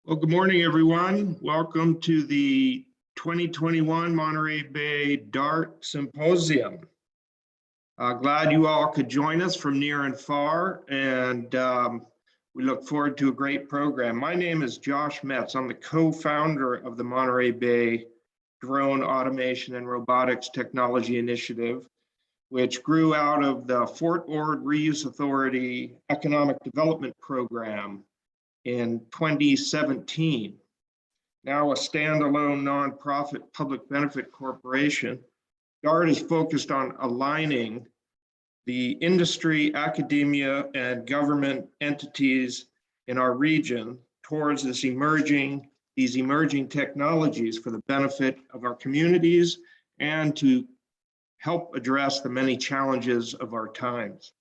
Well, good morning, everyone. Welcome to the 2021 Monterey Bay DART Symposium. Glad you all could join us from near and far, and we look forward to a great program. My name is Josh Metz. I'm the co-founder of the Monterey Bay Drone Automation and Robotics Technology Initiative, which grew out of the Fort Ord Reuse Authority Economic Development Program in 2017. Now a standalone nonprofit public benefit corporation, DART is focused on aligning the industry, academia, and government entities in our region towards these emerging technologies for the benefit of our communities and to help address the many challenges of our times.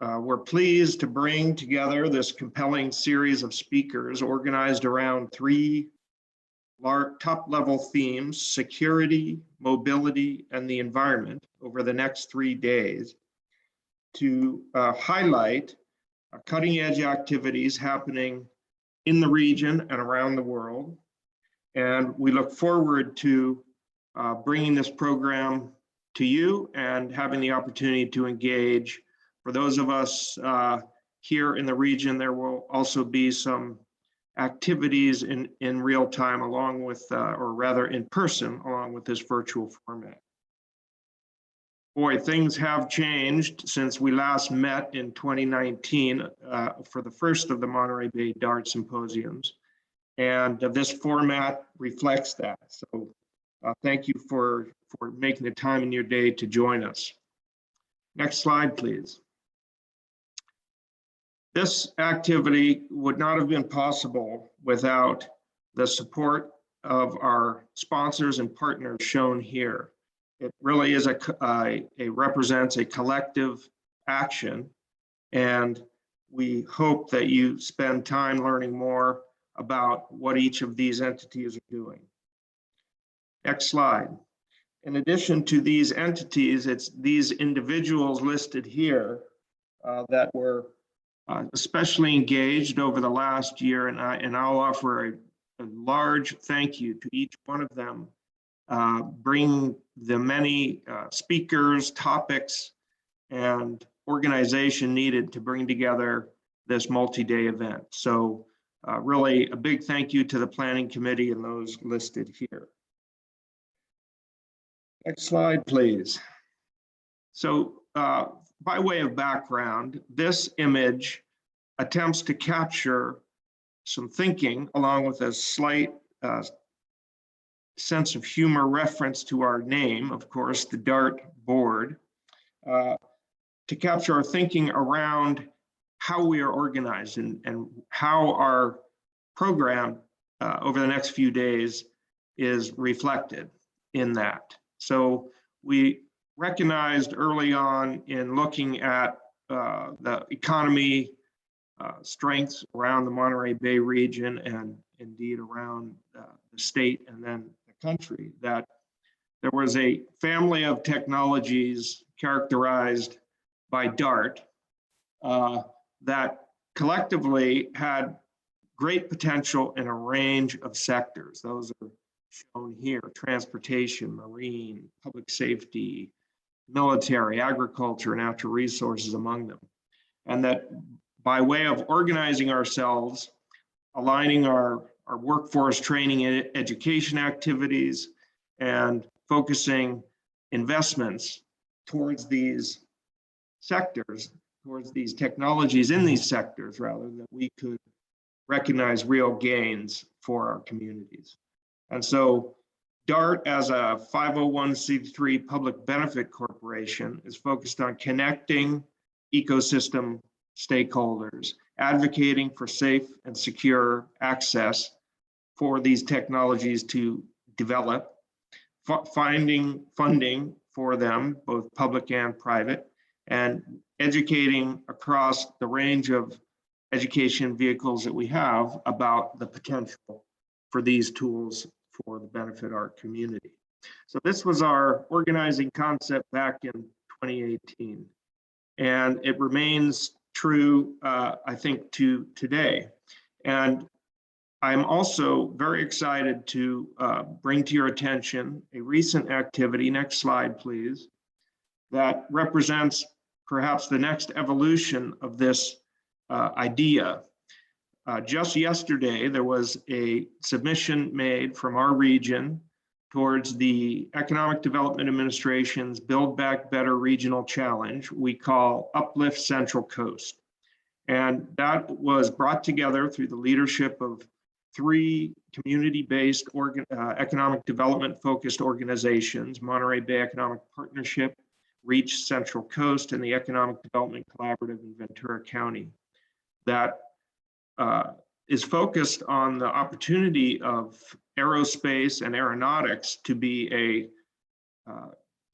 We're pleased to bring together this compelling series of speakers organized around three top-level themes: security, mobility, and the environment, over the next 3 days to highlight cutting-edge activities happening in the region and around the world. And we look forward to bringing this program to you and having the opportunity to engage. For those of us here in the region, there will also be some activities in real time along with, or rather in person, along with this virtual format. Boy, things have changed since we last met in 2019 for the first of the Monterey Bay DART Symposiums. And this format reflects that. So thank you for making the time in your day to join us. Next slide, please. This activity would not have been possible without the support of our sponsors and partners shown here. It really is represents a collective action, and we hope that you spend time learning more about what each of these entities are doing. Next slide. In addition to these entities, it's these individuals listed here that were especially engaged over the last year, and I'll offer a large thank you to each one of them, bringing the many speakers, topics, and organization needed to bring together this multi-day event. So really a big thank you to the planning committee and those listed here. Next slide, please. So by way of background, this image attempts to capture some thinking along with a slight sense of humor reference to our name, of course, the DART board, to capture our thinking around how we are organized and how our program over the next few days is reflected in that. So we recognized early on in looking at the economy strengths around the Monterey Bay region and indeed around the state and then the country, that there was a family of technologies characterized by DART that collectively had great potential in a range of sectors. Those are shown here: transportation, marine, public safety, military, agriculture, natural resources among them. And that by way of organizing ourselves, aligning our workforce training and education activities, and focusing investments towards these sectors, towards these technologies in these sectors, rather, that we could recognize real gains for our communities. And so DART, as a 501c3 public benefit corporation, is focused on connecting ecosystem stakeholders, advocating for safe and secure access for these technologies to develop, finding funding for them, both public and private, and educating across the range of education vehicles that we have about the potential for these tools for the benefit of our community. So this was our organizing concept back in 2018, and it remains true, I think, to today. And I'm also very excited to bring to your attention a recent activity, next slide please, that represents perhaps the next evolution of this idea. Just yesterday, there was a submission made from our region towards the Economic Development Administration's Build Back Better Regional Challenge we call Uplift Central Coast. And that was brought together through the leadership of 3 community-based economic development-focused organizations: Monterey Bay Economic Partnership, Reach Central Coast, and the Economic Development Collaborative in Ventura County. That is focused on the opportunity of aerospace and aeronautics to be a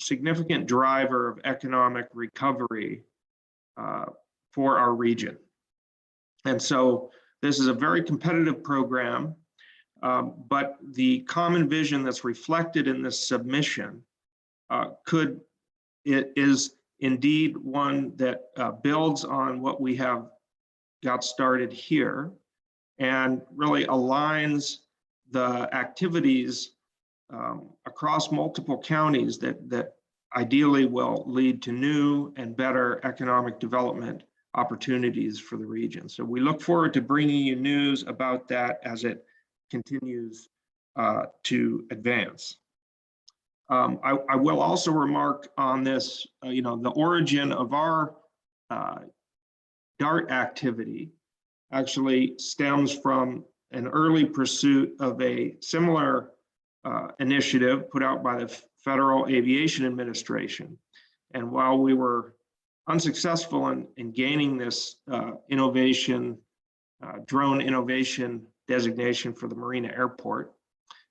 significant driver of economic recovery for our region. And so this is a very competitive program, but the common vision that's reflected in this submission is indeed one that builds on what we have got started here and really aligns the activities across multiple counties that ideally will lead to new and better economic development opportunities for the region. So we look forward to bringing you news about that as it continues to advance. I will also remark on this, the origin of our DART activity actually stems from an early pursuit of a similar initiative put out by the Federal Aviation Administration. And while we were unsuccessful in gaining this drone innovation designation for the Marina Airport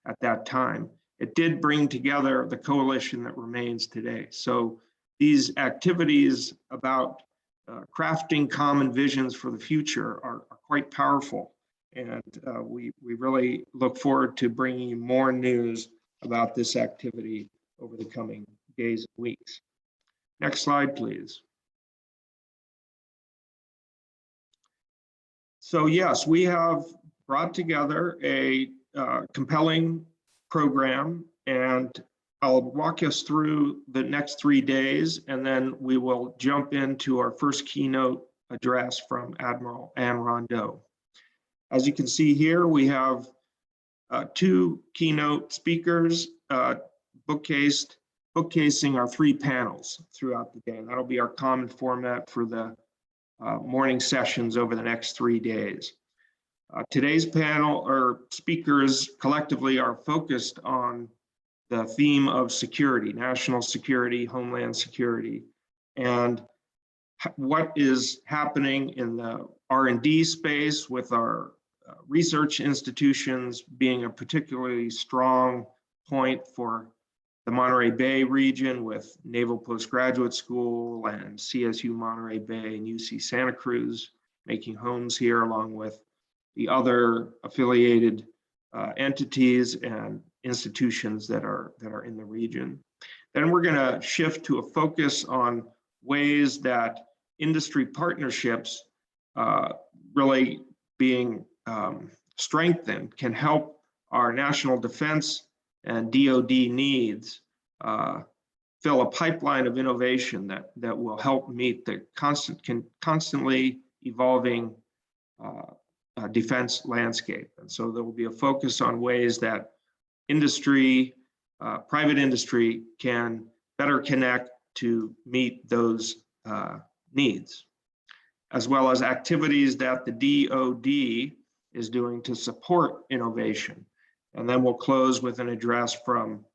at that time, it did bring together the coalition that remains today. So these activities about crafting common visions for the future are quite powerful. And we really look forward to bringing you more news about this activity over the coming days and weeks. Next slide, please. So yes, we have brought together a compelling program, and I'll walk us through the next 3 days, and then we will jump into our first keynote address from Admiral Anne Rondeau. As you can see here, we have 2 keynote speakers bookcasing our 3 panels throughout the day. And that'll be our common format for the morning sessions over the next 3 days. Today's panel or speakers collectively are focused on the theme of security, national security, homeland security, and what is happening in the R&D space with our research institutions being a particularly strong point for the Monterey Bay region with Naval Postgraduate School and CSU Monterey Bay and UC Santa Cruz making homes here, along with the other affiliated entities and institutions that are in the region. Then we're going to shift to a focus on ways that industry partnerships really being strengthened can help our national defense and DoD needs fill a pipeline of innovation that will help meet the constantly evolving defense landscape. And so there will be a focus on ways that industry, private industry can better connect to meet those needs, as well as activities that the DoD is doing to support innovation. And then we'll close with an address from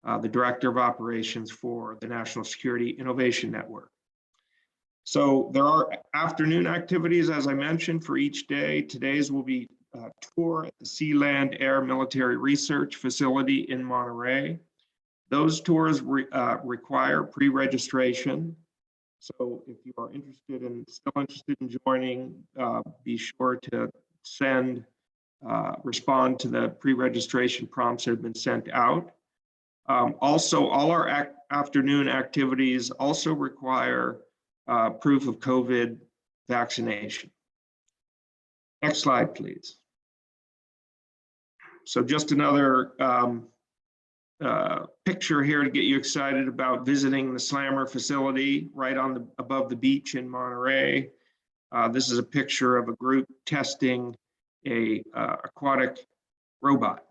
the Director of Operations for the National Security Innovation Network. So there are afternoon activities, as I mentioned, for each day. Today's will be a tour at the Sea, Land, Air Military Research Facility in Monterey. Those tours require pre-registration. So if you are still interested in joining, be sure to send respond to the pre-registration prompts that have been sent out. Also, all our afternoon activities also require proof of COVID vaccination. Next slide, please. So just another picture here to get you excited about visiting the Slammer facility right on above the beach in Monterey. This is a picture of a group testing a aquatic robot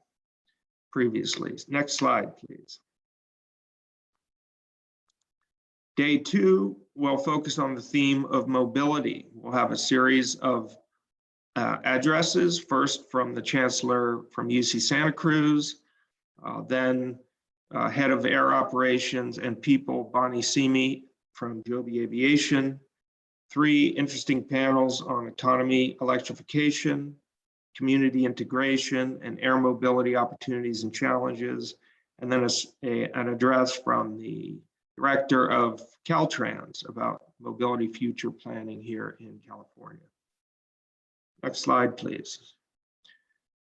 previously. Next slide, please. Day 2 will focus on the theme of mobility. We'll have a series of addresses, first from the Chancellor from UC Santa Cruz, then Head of Air Operations and People, Bonnie Simi from Joby Aviation. 3 interesting panels on autonomy, electrification, community integration, and air mobility opportunities and challenges. And then an address from the Director of Caltrans about mobility future planning here in California. Next slide, please.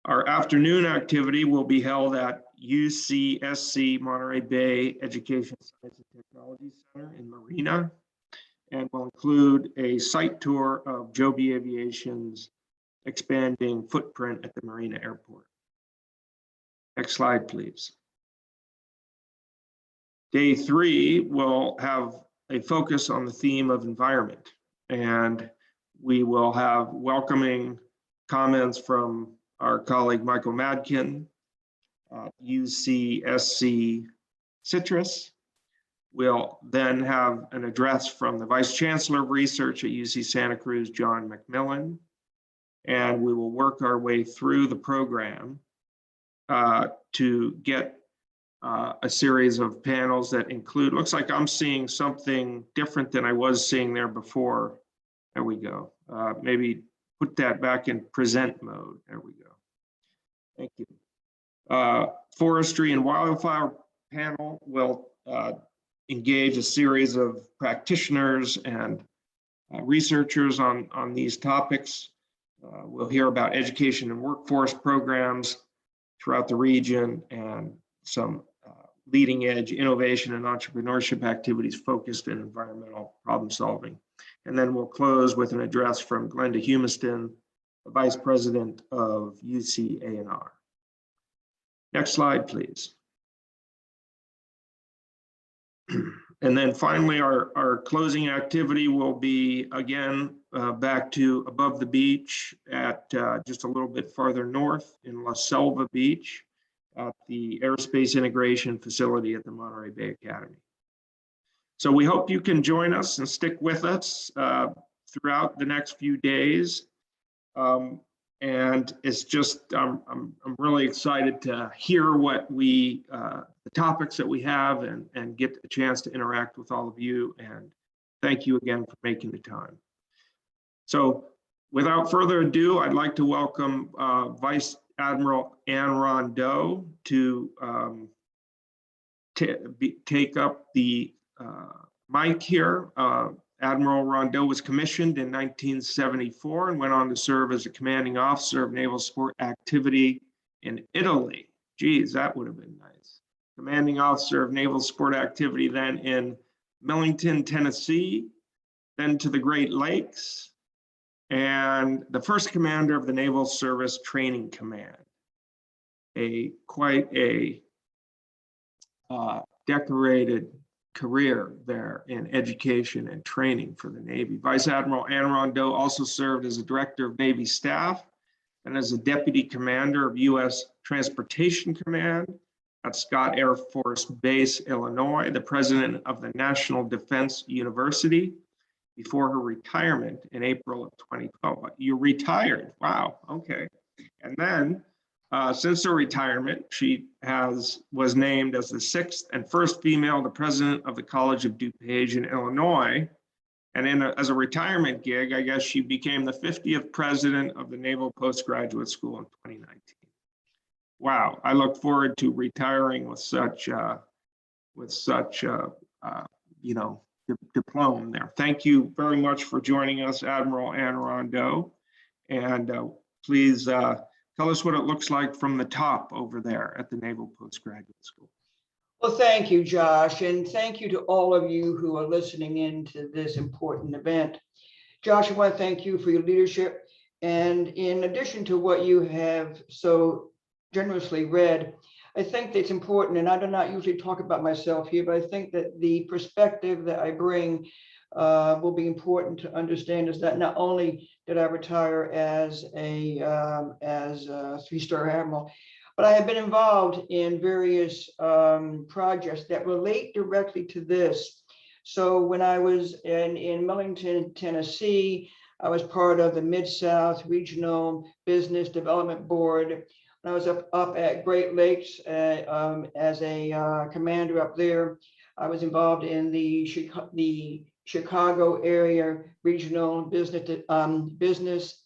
Our afternoon activity will be held at UCSC Monterey Bay Education, Science and Technology Center in Marina, and will include a site tour of Joby Aviation's expanding footprint at the Marina Airport. Next slide, please. Day 3 will have a focus on the theme of environment, and we will have welcoming comments from our colleague Michael Madkin at UCSC Citrus. We'll then have an address from the Vice Chancellor of Research at UC Santa Cruz, John McMillan, and we will work our way through the program to get a series of panels that include, looks like I'm seeing something different than I was seeing there before. There we go. Maybe put that back in present mode. There we go. Thank you. Forestry and wildfire panel will engage a series of practitioners and researchers on these topics. We'll hear about education and workforce programs throughout the region and some leading edge innovation and entrepreneurship activities focused in environmental problem solving. And then we'll close with an address from Glenda Humiston, the Vice President of UC A&R. Next slide, please. And then finally, our closing activity will be, again, back to above the beach at just a little bit farther north in La Selva Beach at the Aerospace Integration Facility at the Monterey Bay Academy. So we hope you can join us and stick with us throughout the next few days. And it's just, I'm really excited to hear what the topics that we have and get a chance to interact with all of you. And thank you again for making the time. So without further ado, I'd like to welcome Vice Admiral Anne Rondeau to take up the mic here. Admiral Rondeau was commissioned in 1974 and went on to serve as a commanding officer of naval support activity in Italy. Geez, that would have been nice. Commanding officer of naval support activity then in Millington, Tennessee, then to the Great Lakes, and the first commander of the Naval Service Training Command. Quite a decorated career there in education and training for the Navy. Vice Admiral Anne Rondeau also served as a director of Navy staff and as a deputy commander of U.S. Transportation Command at Scott Air Force Base, Illinois, the president of the National Defense University before her retirement in April of 2012. You retired, wow, okay. And then since her retirement, she was named as the 6th and first female to president of the College of DuPage in Illinois. And as a retirement gig, I guess she became the 50th president of the Naval Postgraduate School in 2019. Wow, I look forward to retiring with such diploma there. Thank you very much for joining us, Admiral Anne Rondeau. And please Tell us what it looks like from the top over there at the Naval Postgraduate School. Well, thank you, Josh, and thank you to all of you who are listening in to this important event. Josh, I want to thank you for your leadership. And in addition to what you have so generously read, I think that it's important, and I do not usually talk about myself here, but I think that the perspective that I bring will be important to understand is that not only did I retire as a three-star admiral, but I have been involved in various projects that relate directly to this. So when I was in Millington, Tennessee, I was part of the Mid-South Regional Business Development Board. When I was up at Great Lakes as a commander up there, I was involved in the Chicago area regional business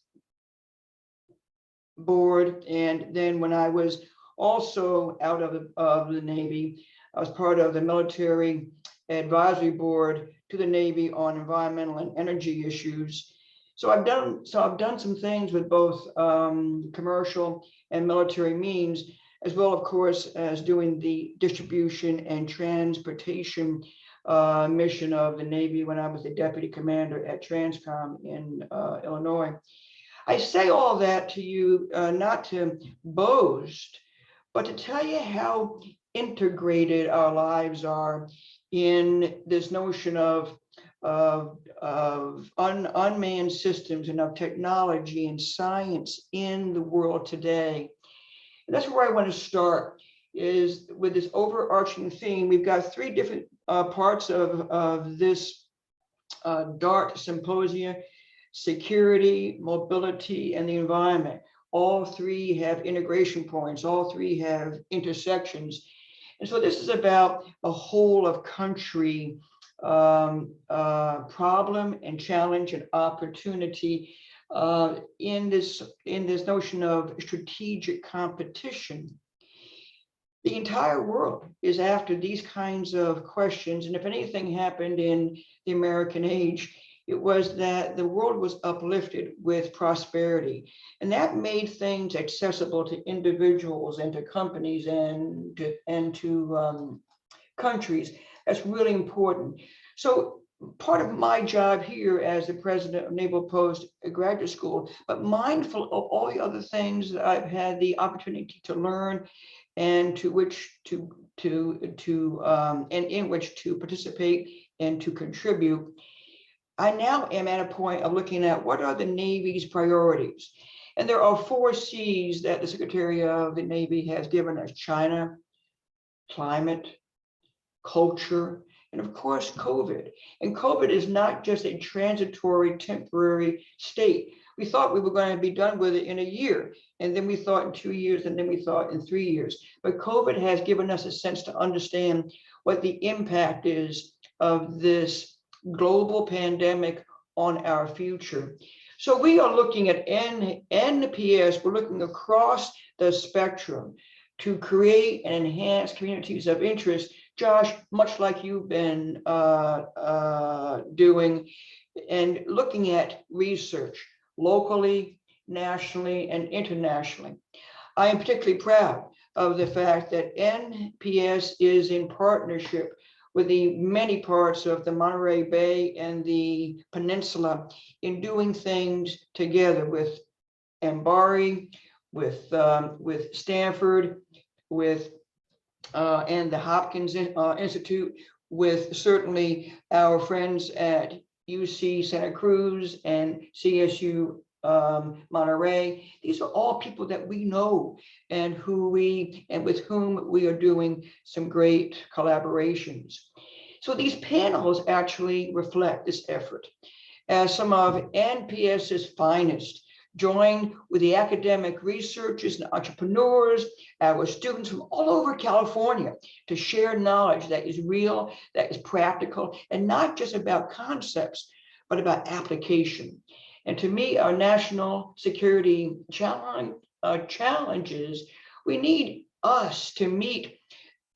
board. And then when I was also out of the Navy, I was part of the military advisory board to the Navy on environmental and energy issues. So I've done some things with both commercial and military means, as well, of course, as doing the distribution and transportation mission of the Navy when I was the deputy commander at Transcom in Illinois. I say all that to you not to boast, but to tell you how integrated our lives are in this notion of unmanned systems and of technology and science in the world today. And that's where I want to start, is with this overarching theme. We've got three different parts of this DART Symposium: security, mobility, and the environment. All three have integration points. All three have intersections. And so this is about a whole of country problem and challenge and opportunity in this notion of strategic competition. The entire world is after these kinds of questions. And if anything happened in the American age, it was that the world was uplifted with prosperity. And that made things accessible to individuals and to companies and to countries. That's really important. So part of my job here as the president of Naval Postgraduate School, but mindful of all the other things that I've had the opportunity to learn and in which to participate and to contribute, I now am at a point of looking at what are the Navy's priorities. And there are 4 C's that the Secretary of the Navy has given us: China, climate, culture, and of course, COVID. And COVID is not just a transitory, temporary state. We thought we were going to be done with it in a year, and then we thought in 2 years, and then we thought in 3 years. But COVID has given us a sense to understand what the impact is of this global pandemic on our future. So we are looking at NPS, we're looking across the spectrum to create and enhance communities of interest. Josh, much like you've been doing, and looking at research locally, nationally, and internationally. I am particularly proud of the fact that NPS is in partnership with the many parts of the Monterey Bay and the peninsula in doing things together with MBARI, with Stanford, with and the Hopkins Institute, with certainly our friends at UC Santa Cruz and CSU Monterey. These are all people that we know and with whom we are doing some great collaborations. So these panels actually reflect this effort as some of NPS's finest, joined with the academic researchers and entrepreneurs, our students from all over California, to share knowledge that is real, that is practical, and not just about concepts, but about application. And to me, our national security challenges, we need us to meet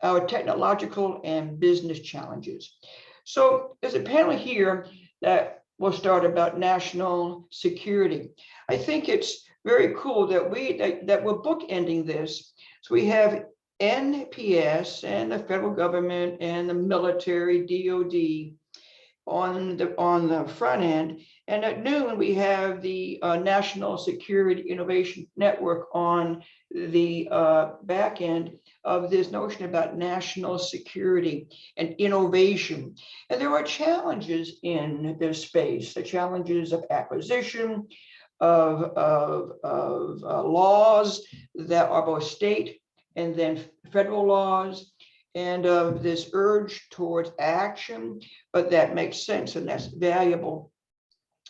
our technological and business challenges. So there's a panel here that will start about national security. I think it's very cool that we're bookending this. So we have NPS and the federal government and the military, DOD, on the front end, and at noon we have the National Security Innovation Network on the back end of this notion about national security and innovation. And there are challenges in this space, the challenges of acquisition, of laws that are both state and then federal laws, and of this urge towards action, but that makes sense and that's valuable.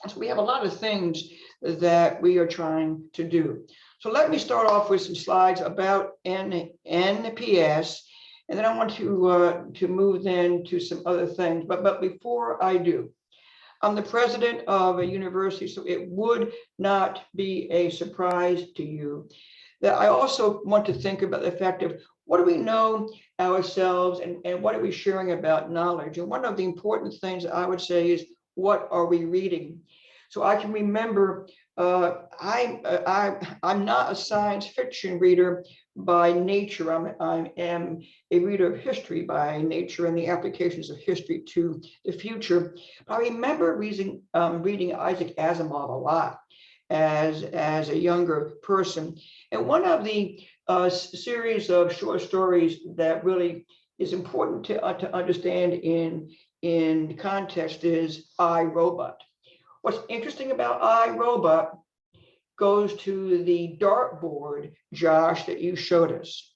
So we have a lot of things that we are trying to do. So let me start off with some slides about NPS, and then I want to move then to some other things. But before I do, I'm the president of a university, so it would not be a surprise to you that I also want to think about the fact of what do we know ourselves and what are we sharing about knowledge? And one of the important things I would say is, what are we reading? So I can remember I'm not a science fiction reader by nature. I am a reader of history by nature and the applications of history to the future. I remember reading Isaac Asimov a lot as a younger person. And one of the series of short stories that really is important to understand in context is I, Robot. What's interesting about I, Robot goes to the DART board, Josh, that you showed us,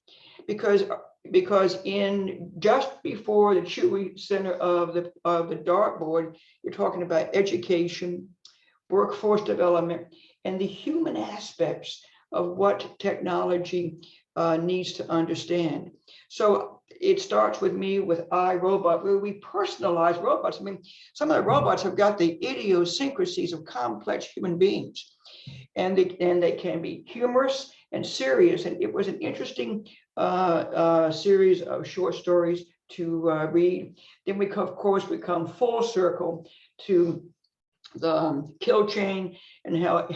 because in just before the Chewy Center of the DART board, you're talking about education, workforce development, and the human aspects of what technology needs to understand. So it starts with me with I, Robot, where we personalize robots. I mean, some of the robots have got the idiosyncrasies of complex human beings, and they can be humorous and serious. And it was an interesting series of short stories to read. Then we, of course, we come full circle to the kill chain and how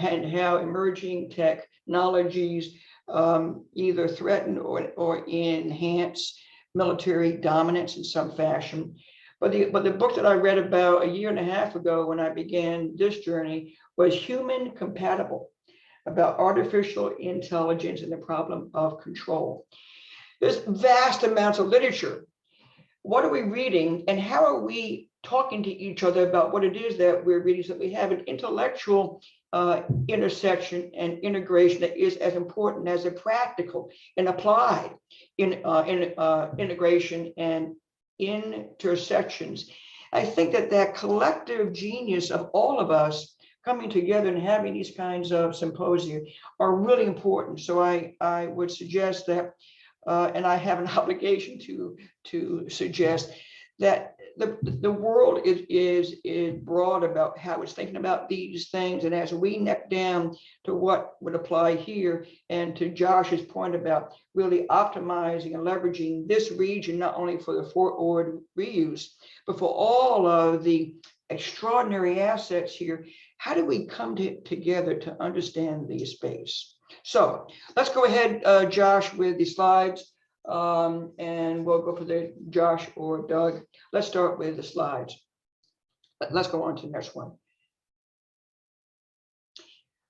emerging technologies either threaten or enhance military dominance in some fashion. But the book that I read about a year and a half ago when I began this journey was Human Compatible, about artificial intelligence and the problem of control. There's vast amounts of literature. What are we reading and how are we talking to each other about what it is that we're reading, so that we have an intellectual intersection and integration that is as important as a practical and applied integration and intersections. I think that collective genius of all of us coming together and having these kinds of symposia are really important. So I would suggest that, and I have an obligation to suggest that the world is broad about how it's thinking about these things. And as we neck down to what would apply here, and to Josh's point about really optimizing and leveraging this region, not only for the Fort Ord reuse, but for all of the extraordinary assets here, how do we come together to understand the space? So let's go ahead, Josh, with the slides. And we'll go for the Josh or Doug. Let's start with the slides. Let's go on to the next one.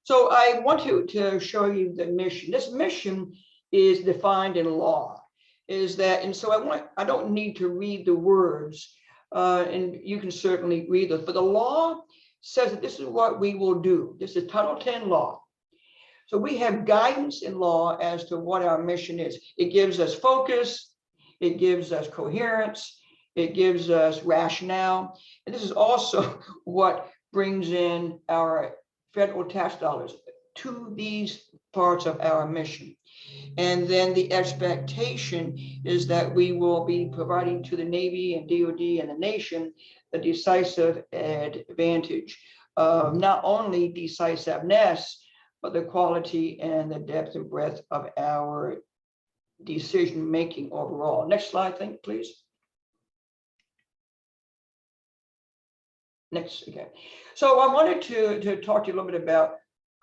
So I want to show you the mission. This mission is defined in law. And so I don't need to read the words, and you can certainly read those. But the law says that this is what we will do. This is Title 10 law. So we have guidance in law as to what our mission is. It gives us focus, it gives us coherence, it gives us rationale. And this is also what brings in our federal tax dollars to these parts of our mission. And then the expectation is that we will be providing to the Navy and DOD and the nation a decisive advantage of not only decisiveness, but the quality and the depth and breadth of our decision making overall. Next slide, please. Next, okay. So I wanted to talk to you a little bit about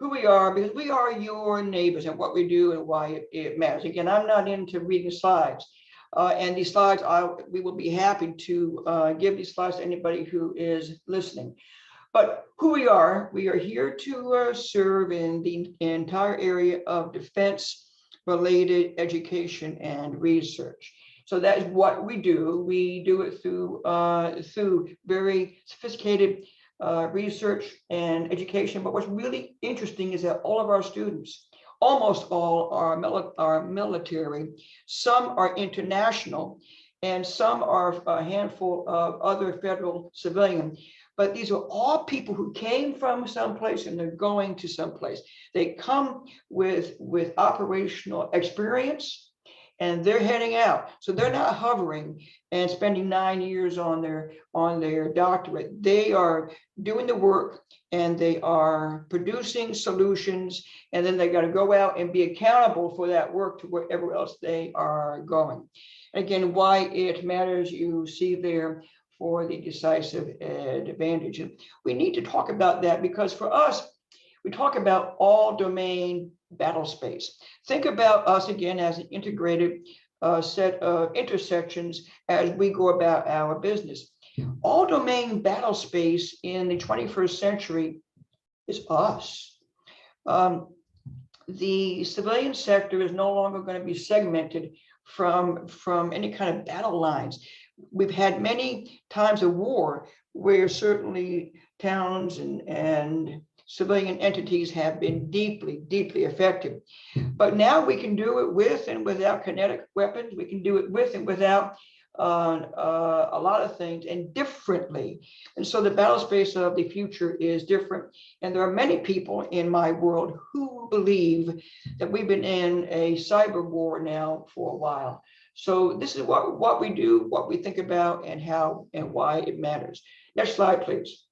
who we are, because we are your neighbors and what we do and why it matters. Again, I'm not into reading slides. And these slides, we will be happy to give these slides to anybody who is listening. But who we are here to serve in the entire area of defense-related education and research. So that is what we do. We do it through very sophisticated research and education. But what's really interesting is that all of our students, almost all are military, some are international, and some are a handful of other federal civilian. But these are all people who came from someplace and they're going to someplace. They come with operational experience and they're heading out. So they're not hovering and spending 9 years on their doctorate. They are doing the work and they are producing solutions, and then they got to go out and be accountable for that work to wherever else they are going. Again, why it matters, you see there, for the decisive advantage. And we need to talk about that because for us, we talk about all domain battle space. Think about us again as an integrated set of intersections as we go about our business. All domain battle space in the 21st century is us. The civilian sector is no longer going to be segmented from any kind of battle lines. We've had many times of war where certainly towns and civilian entities have been deeply, deeply affected. But now we can do it with and without kinetic weapons. We can do it with and without a lot of things and differently. And so the battle space of the future is different. And there are many people in my world who believe that we've been in a cyber war now for a while. So this is what we do, what we think about, and how and why it matters. Next slide, please.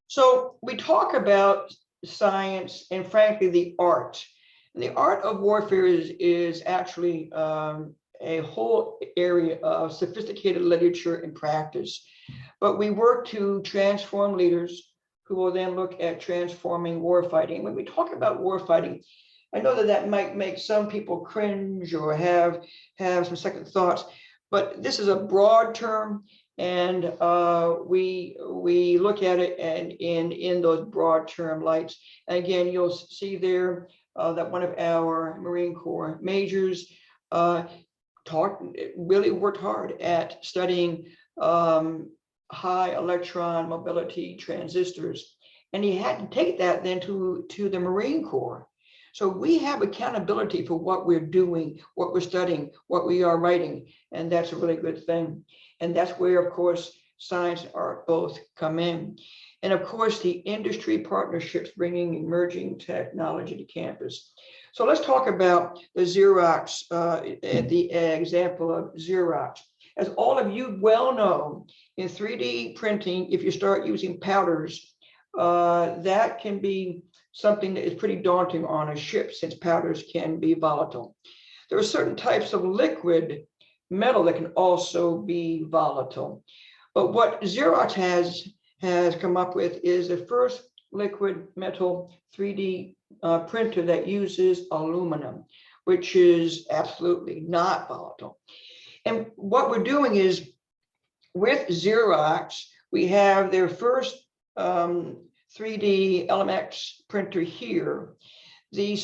So we talk about science and frankly, the art. And the art of warfare is actually a whole area of sophisticated literature and practice. But we work to transform leaders who will then look at transforming warfighting. When we talk about warfighting, I know that might make some people cringe or have some second thoughts, but this is a broad term, and we look at it and in those broad term lights. And again, you'll see there that one of our Marine Corps majors really worked hard at studying high electron mobility transistors, and he had to take that then to the Marine Corps. So we have accountability for what we're doing, what we're studying, what we are writing, and that's a really good thing. And that's where, of course, science and art both come in. And of course, the industry partnerships bringing emerging technology to campus. So let's talk about the Xerox, the example of Xerox. As all of you well know, in 3D printing, if you start using powders, that can be something that is pretty daunting on a ship since powders can be volatile. There are certain types of liquid metal that can also be volatile. But what Xerox has come up with is the first liquid metal 3D printer that uses aluminum, which is absolutely not volatile. And what we're doing is with Xerox, we have their first 3D LMX printer here. The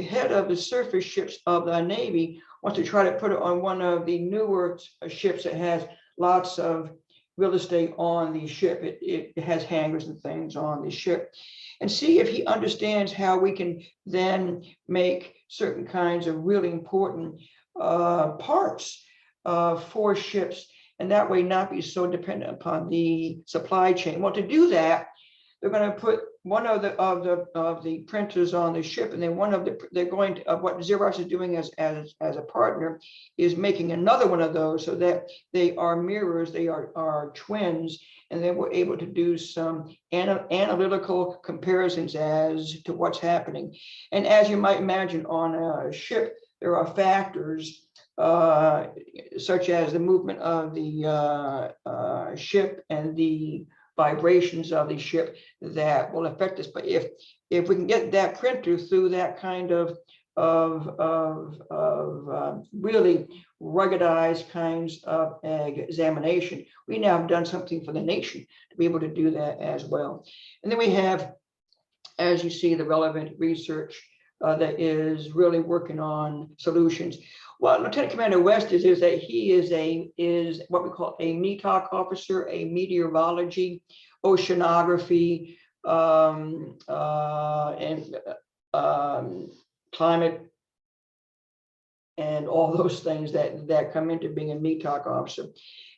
head of the surface ships of the Navy wants to try to put it on one of the newer ships that has lots of real estate on the ship. It has hangars and things on the ship, and see if he understands how we can then make certain kinds of really important parts for ships, and that way not be so dependent upon the supply chain. Well, to do that, they're going to put one of the printers on the ship, and then they're going to what Xerox is doing as a partner is making another one of those so that they are mirrors, they are twins, and then we're able to do some analytical comparisons as to what's happening. And as you might imagine, on a ship, there are factors such as the movement of the ship and the vibrations of the ship that will affect us. But if we can get that printer through that kind of really ruggedized kinds of examination, we now have done something for the nation to be able to do that as well. And then we have, as you see, the relevant research that is really working on solutions. What Lieutenant Commander West is that he is what we call a METOC officer, a meteorology, oceanography, and climate, and all those things that come into being a METOC officer.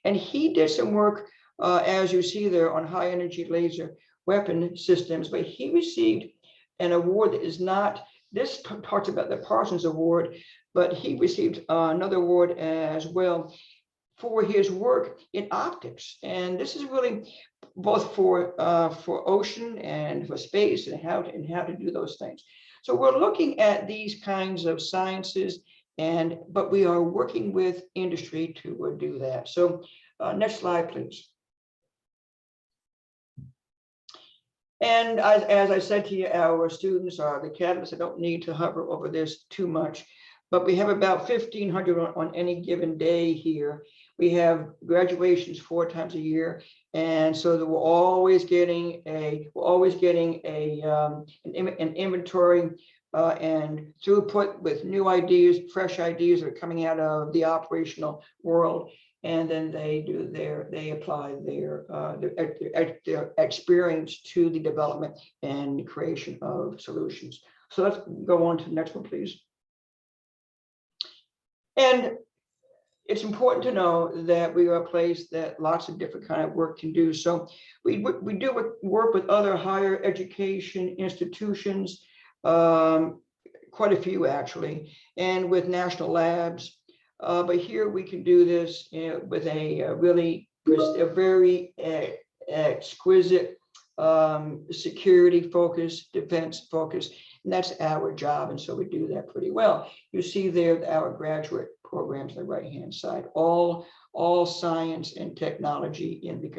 And he did some work, as you see there, on high energy laser weapon systems, but he received an award that is not, this talks about the Parsons Award, but he received another award as well for his work in optics. And this is really both for ocean and for space, and how to do those things. So we're looking at these kinds of sciences, but we are working with industry to do that. So next slide, please. And as I said to you, our students are the catalysts. I don't need to hover over this too much, but we have about 1,500 on any given day here. We have graduations 4 times a year, and so that we're always getting an inventory and throughput with new ideas, fresh ideas that are coming out of the operational world. And then they apply their experience to the development and creation of solutions. So let's go on to the next one, please. And it's important to know that we are a place that lots of different kind of work can do. So we do work with other higher education institutions, quite a few actually, and with national labs. But here we can do this with a very exquisite security focus, defense focus, and that's our job. And so we do that pretty well. You see there our graduate programs on the right-hand side, all science and technology in this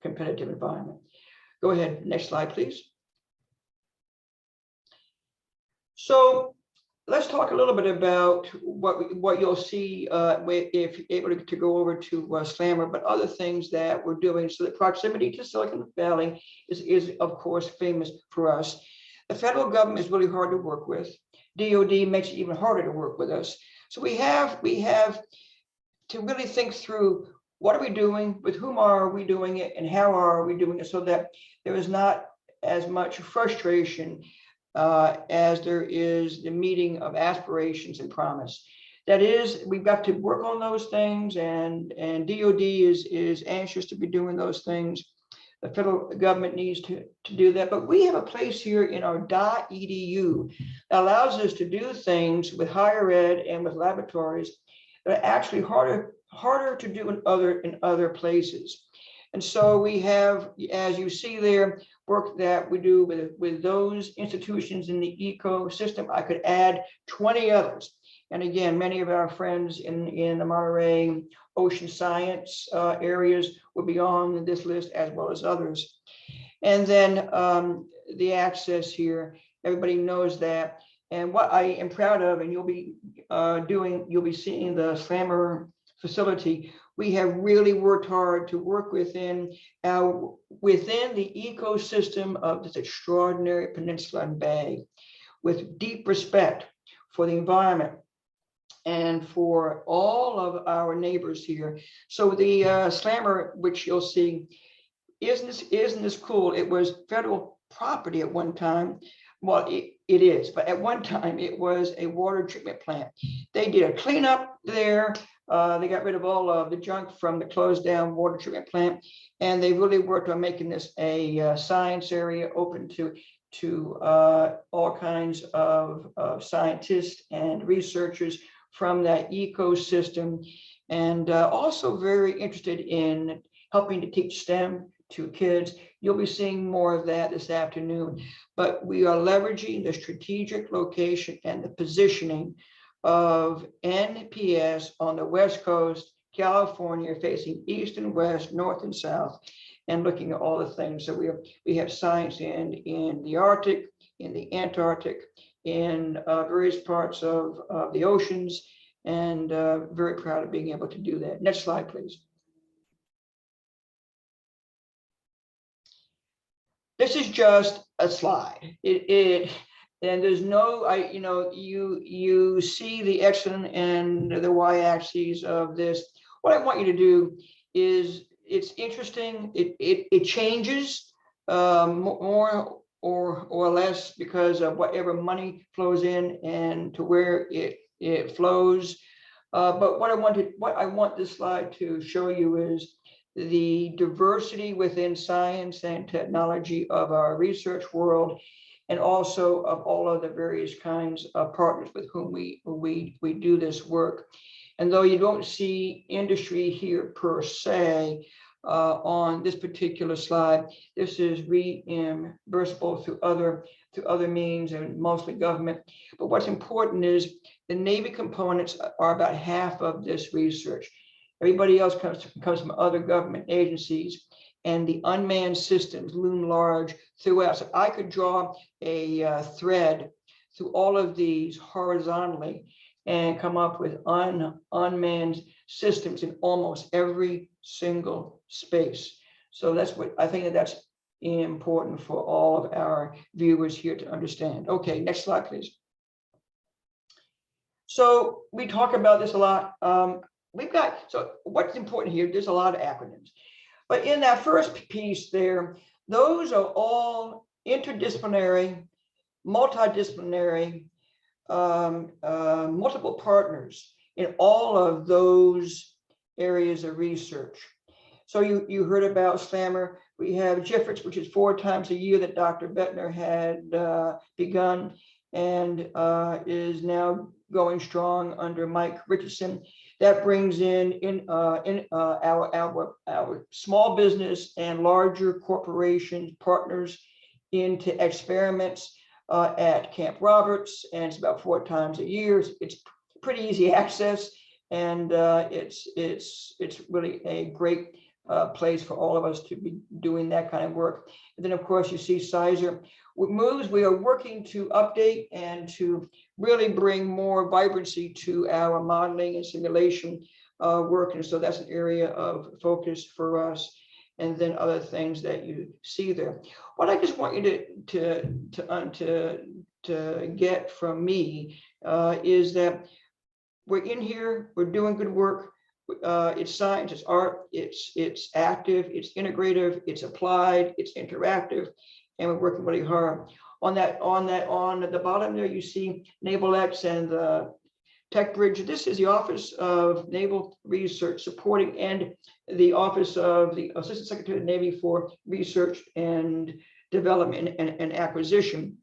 competitive environment. Go ahead, next slide, please. So let's talk a little bit about what you'll see if you're able to go over to Slammer, but other things that we're doing. So the proximity to Silicon Valley is of course famous for us. The federal government is really hard to work with. DoD makes it even harder to work with us. So we have to really think through, what are we doing, with whom are we doing it, and how are we doing it, so that there is not as much frustration as there is the meeting of aspirations and promise. That is, we've got to work on those things, and DoD is anxious to be doing those things. The federal government needs to do that, but we have a place here in our .edu that allows us to do things with higher ed and with laboratories that are actually harder to do in other places. And so we have, as you see there, work that we do with those institutions in the ecosystem. I could add 20 others. And again, many of our friends in the Monterey ocean science areas will be on this list, as well as others. And then the access here, everybody knows that. And what I am proud of, and you'll be seeing the Slammer facility. We have really worked hard to work within the ecosystem of this extraordinary peninsula and bay, with deep respect for the environment and for all of our neighbors here. So the Slammer, which you'll see, isn't this cool? It was federal property at one time. Well, it is, but at one time it was a water treatment plant. They did a cleanup there. They got rid of all of the junk from the closed down water treatment plant, and they really worked on making this a science area open to all kinds of scientists and researchers from that ecosystem, and also very interested in helping to teach STEM to kids. You'll be seeing more of that this afternoon, but we are leveraging the strategic location and the positioning of NPS on the West Coast California, facing east and west, north and south, and looking at all the things. So we have science in the Arctic, in the Antarctic, in various parts of the oceans, and very proud of being able to do that. Next slide, please. This is just a slide. And there's no, you see the X and the Y axes of this. What I want you to do is, it's interesting. It changes more or less because of whatever money flows in and to where it flows. But what I want this slide to show you is the diversity within science and technology of our research world, and also of all of the various kinds of partners with whom we do this work. And though you don't see industry here per se on this particular slide, this is reimbursable through other means and mostly government. But what's important is the Navy components are about half of this research. Everybody else comes from other government agencies, and the unmanned systems loom large throughout. So I could draw a thread through all of these horizontally and come up with unmanned systems in almost every single space. So that's what I think that's important for all of our viewers here to understand. Okay, next slide, please. So we talk about this a lot. So what's important here, there's a lot of acronyms. But in that first piece there, those are all interdisciplinary, multidisciplinary, multiple partners in all of those areas of research. So you heard about SLAMR. We have GIFRITS, which is 4 times a year that Dr. Bittner had begun and is now going strong under Mike Richardson. That brings in our small business and larger corporation partners into experiments at Camp Roberts, and it's about 4 times a year. It's pretty easy access, and it's really a great place for all of us to be doing that kind of work. And then, of course, you see CISR. With MOVES, we are working to update and to really bring more vibrancy to our modeling and simulation work. And so that's an area of focus for us. And then other things that you see there. What I just want you to get from me is that we're in here, we're doing good work. It's science, it's art, it's active, it's integrative, it's applied, it's interactive, and we're working really hard on that. On the bottom there, you see Naval X and the Tech Bridge. This is the Office of Naval Research supporting, and the Office of the Assistant Secretary of the Navy for Research and Development and Acquisition,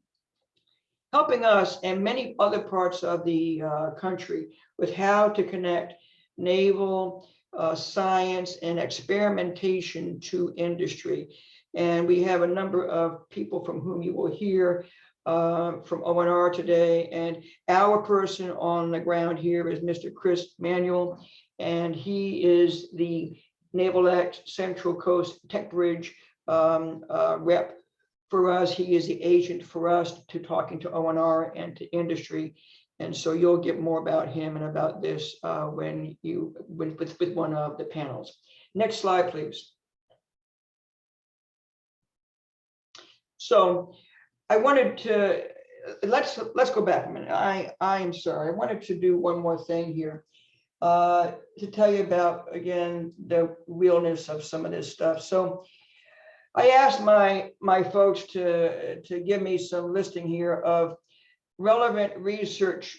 helping us and many other parts of the country with how to connect naval science and experimentation to industry. And we have a number of people from whom you will hear from ONR today. And our person on the ground here is Mr. Chris Manuel, and he is the Naval X Central Coast Tech Bridge rep for us. He is the agent for us to talking to ONR and to industry. And so you'll get more about him and about this with one of the panels. Next slide, please. So I wanted to, let's go back a minute. I am sorry. I wanted to do one more thing here to tell you about, again, the realness of some of this stuff. So I asked my folks to give me some listing here of relevant research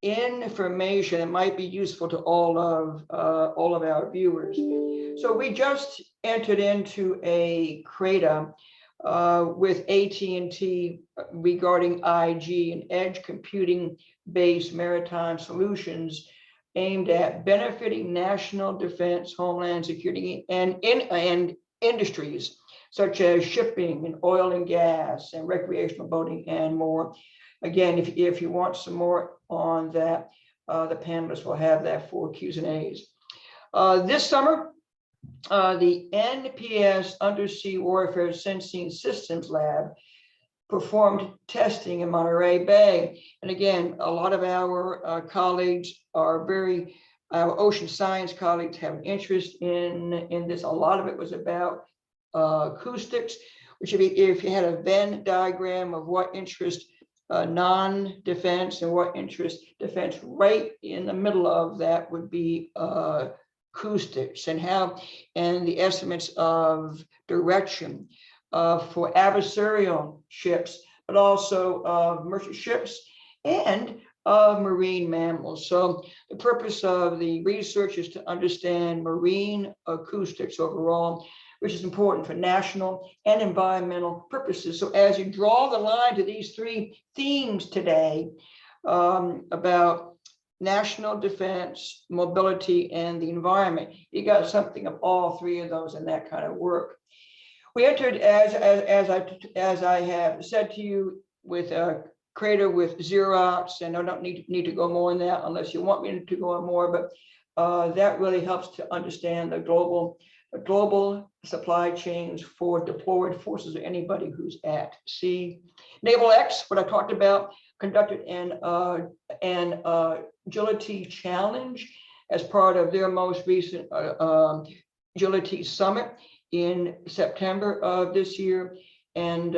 information that might be useful to all of our viewers. So we just entered into a CRADA with AT&T regarding IG and edge computing based maritime solutions aimed at benefiting national defense, homeland security, and industries such as shipping and oil and gas and recreational boating and more. Again, if you want some more on that, the panelists will have that for Q's and A's. This summer, the NPS Undersea Warfare Sensing Systems Lab performed testing in Monterey Bay. And again, a lot of our colleagues are our ocean science colleagues have an interest in this. A lot of it was about acoustics, which if you had a Venn diagram of what interest non-defense and what interest defense, right in the middle of that would be acoustics and the estimates of direction for adversarial ships, but also merchant ships and marine mammals. So the purpose of the research is to understand marine acoustics overall, which is important for national and environmental purposes. So as you draw the line to these three themes today about national defense, mobility, and the environment, you got something of all three of those in that kind of work. We entered, as I have said to you, with a crater with Xerox, and I don't need to go more on that unless you want me to go on more, but that really helps to understand the global supply chains for deployed forces or anybody who's at sea. Naval X, what I talked about, conducted an agility challenge as part of their most recent agility summit in September of this year. And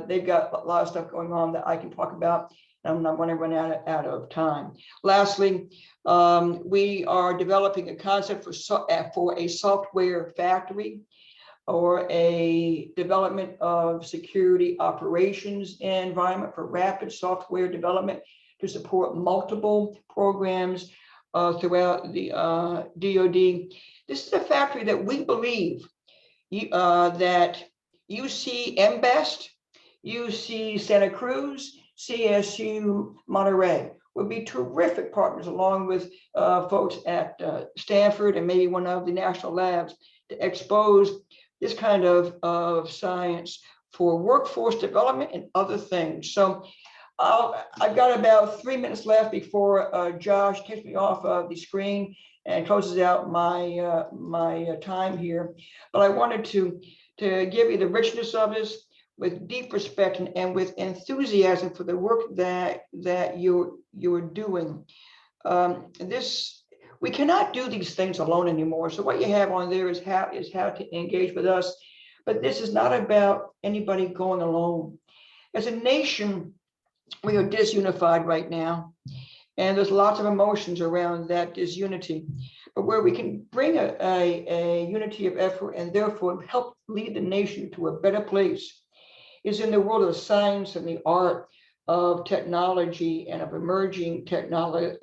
they've got a lot of stuff going on that I can talk about. I'm not going to run out of time. Lastly, we are developing a concept for a software factory or a development of security operations environment for rapid software development to support multiple programs throughout the DoD. This is a factory that we believe that UC MBEST, UC Santa Cruz, CSU Monterey would be terrific partners, along with folks at Stanford and maybe one of the national labs, to expose this kind of science for workforce development and other things. So I've got about 3 minutes left before Josh takes me off of the screen and closes out my time here. But I wanted to give you the richness of this with deep respect and with enthusiasm for the work that you're doing. We cannot do these things alone anymore. So what you have on there is how to engage with us. But this is not about anybody going alone. As a nation, we are disunified right now, and there's lots of emotions around that disunity. But where we can bring a unity of effort and therefore help lead the nation to a better place is in the world of science and the art of technology and of emerging technologies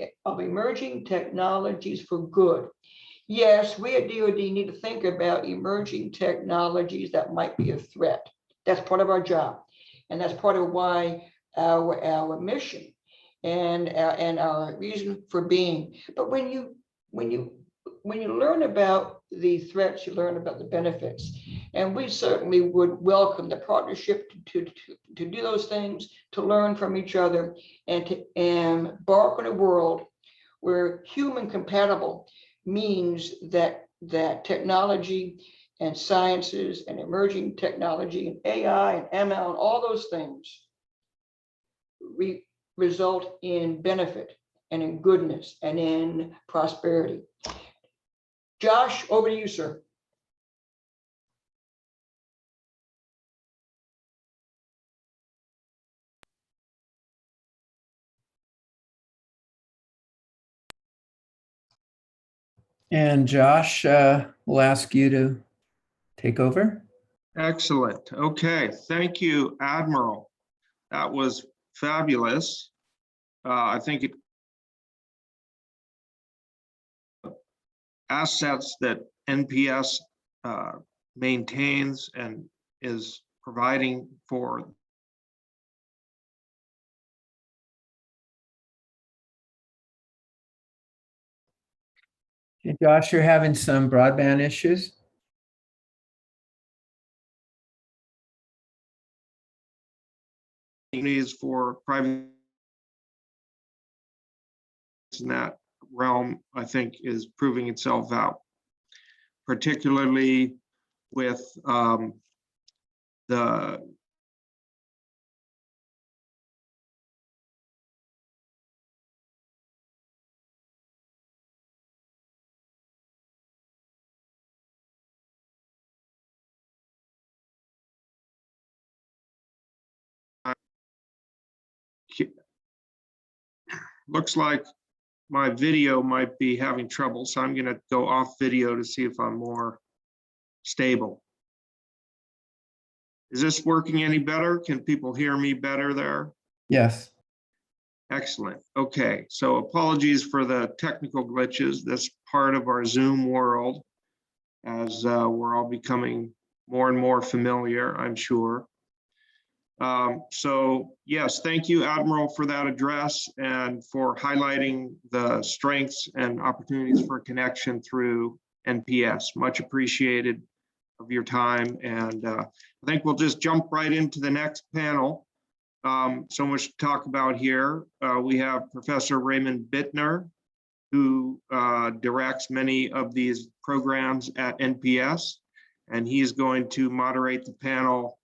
for good. Yes, we at DoD need to think about emerging technologies that might be a threat. That's part of our job, and that's part of why our mission and our reason for being. But when you learn about the threats, you learn about the benefits. And we certainly would welcome the partnership to do those things, to learn from each other, and to embark on a world where human compatible means that technology and sciences and emerging technology and AI and ML and all those things result in benefit and in goodness and in prosperity. Josh, over to you, sir. And Josh, we'll ask you to take over. Excellent. Okay. Thank you, Admiral. That was fabulous. I think it assets that NPS maintains and is providing for Hey, Josh, you're having some broadband issues. needs for private in that realm, I think, is proving itself out particularly with the looks like my video might be having trouble, so I'm going to go off video to see if I'm more stable. Is this working any better? Can people hear me better there? Yes. Excellent. Okay, so apologies for the technical glitches. That's part of our Zoom world as we're all becoming more and more familiar, I'm sure. So yes, thank you, Admiral, for that address and for highlighting the strengths and opportunities for connection through NPS. Much appreciated of your time. And I think we'll just jump right into the next panel. So much to talk about here. We have Professor Raymond Bittner, who directs many of these programs at NPS, and he's going to moderate the panel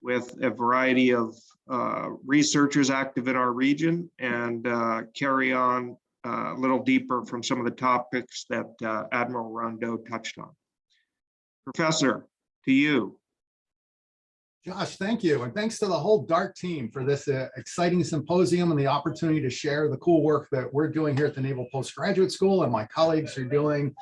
with a variety of researchers active in our region and carry on a little deeper from some of the topics that Admiral Rondeau touched on. Professor, to you. Josh, thank you. And thanks to the whole DART team for this exciting symposium and the opportunity to share the cool work that we're doing here at the Naval Postgraduate School and my colleagues are doing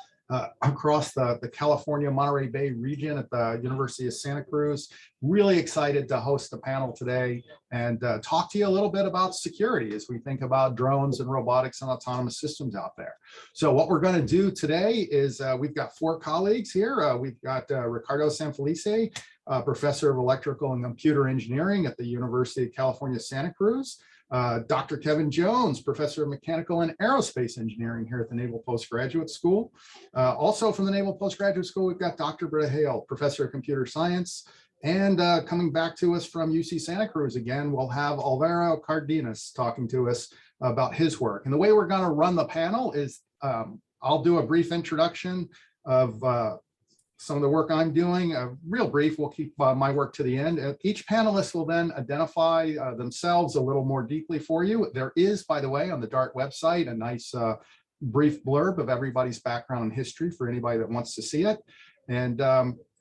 across the California Monterey Bay region at the University of Santa Cruz. Really excited to host the panel today and talk to you a little bit about security as we think about drones and robotics and autonomous systems out there. So what we're going to do today is we've got 4 colleagues here. We've got Ricardo Sanfelice, Professor of Electrical and Computer Engineering at the University of California, Santa Cruz. Dr. Kevin Jones, Professor of Mechanical and Aerospace Engineering here at the Naval Postgraduate School. Also from the Naval Postgraduate School, we've got Dr. Britta Hale, Professor of Computer Science. And coming back to us from UC Santa Cruz again, we'll have Alvaro Cardenas talking to us about his work. And the way we're going to run the panel is I'll do a brief introduction of some of the work I'm doing, real brief. We'll keep my work to the end. Each panelist will then identify themselves a little more deeply for you. There is, by the way, on the DART website, a nice brief blurb of everybody's background and history for anybody that wants to see it. And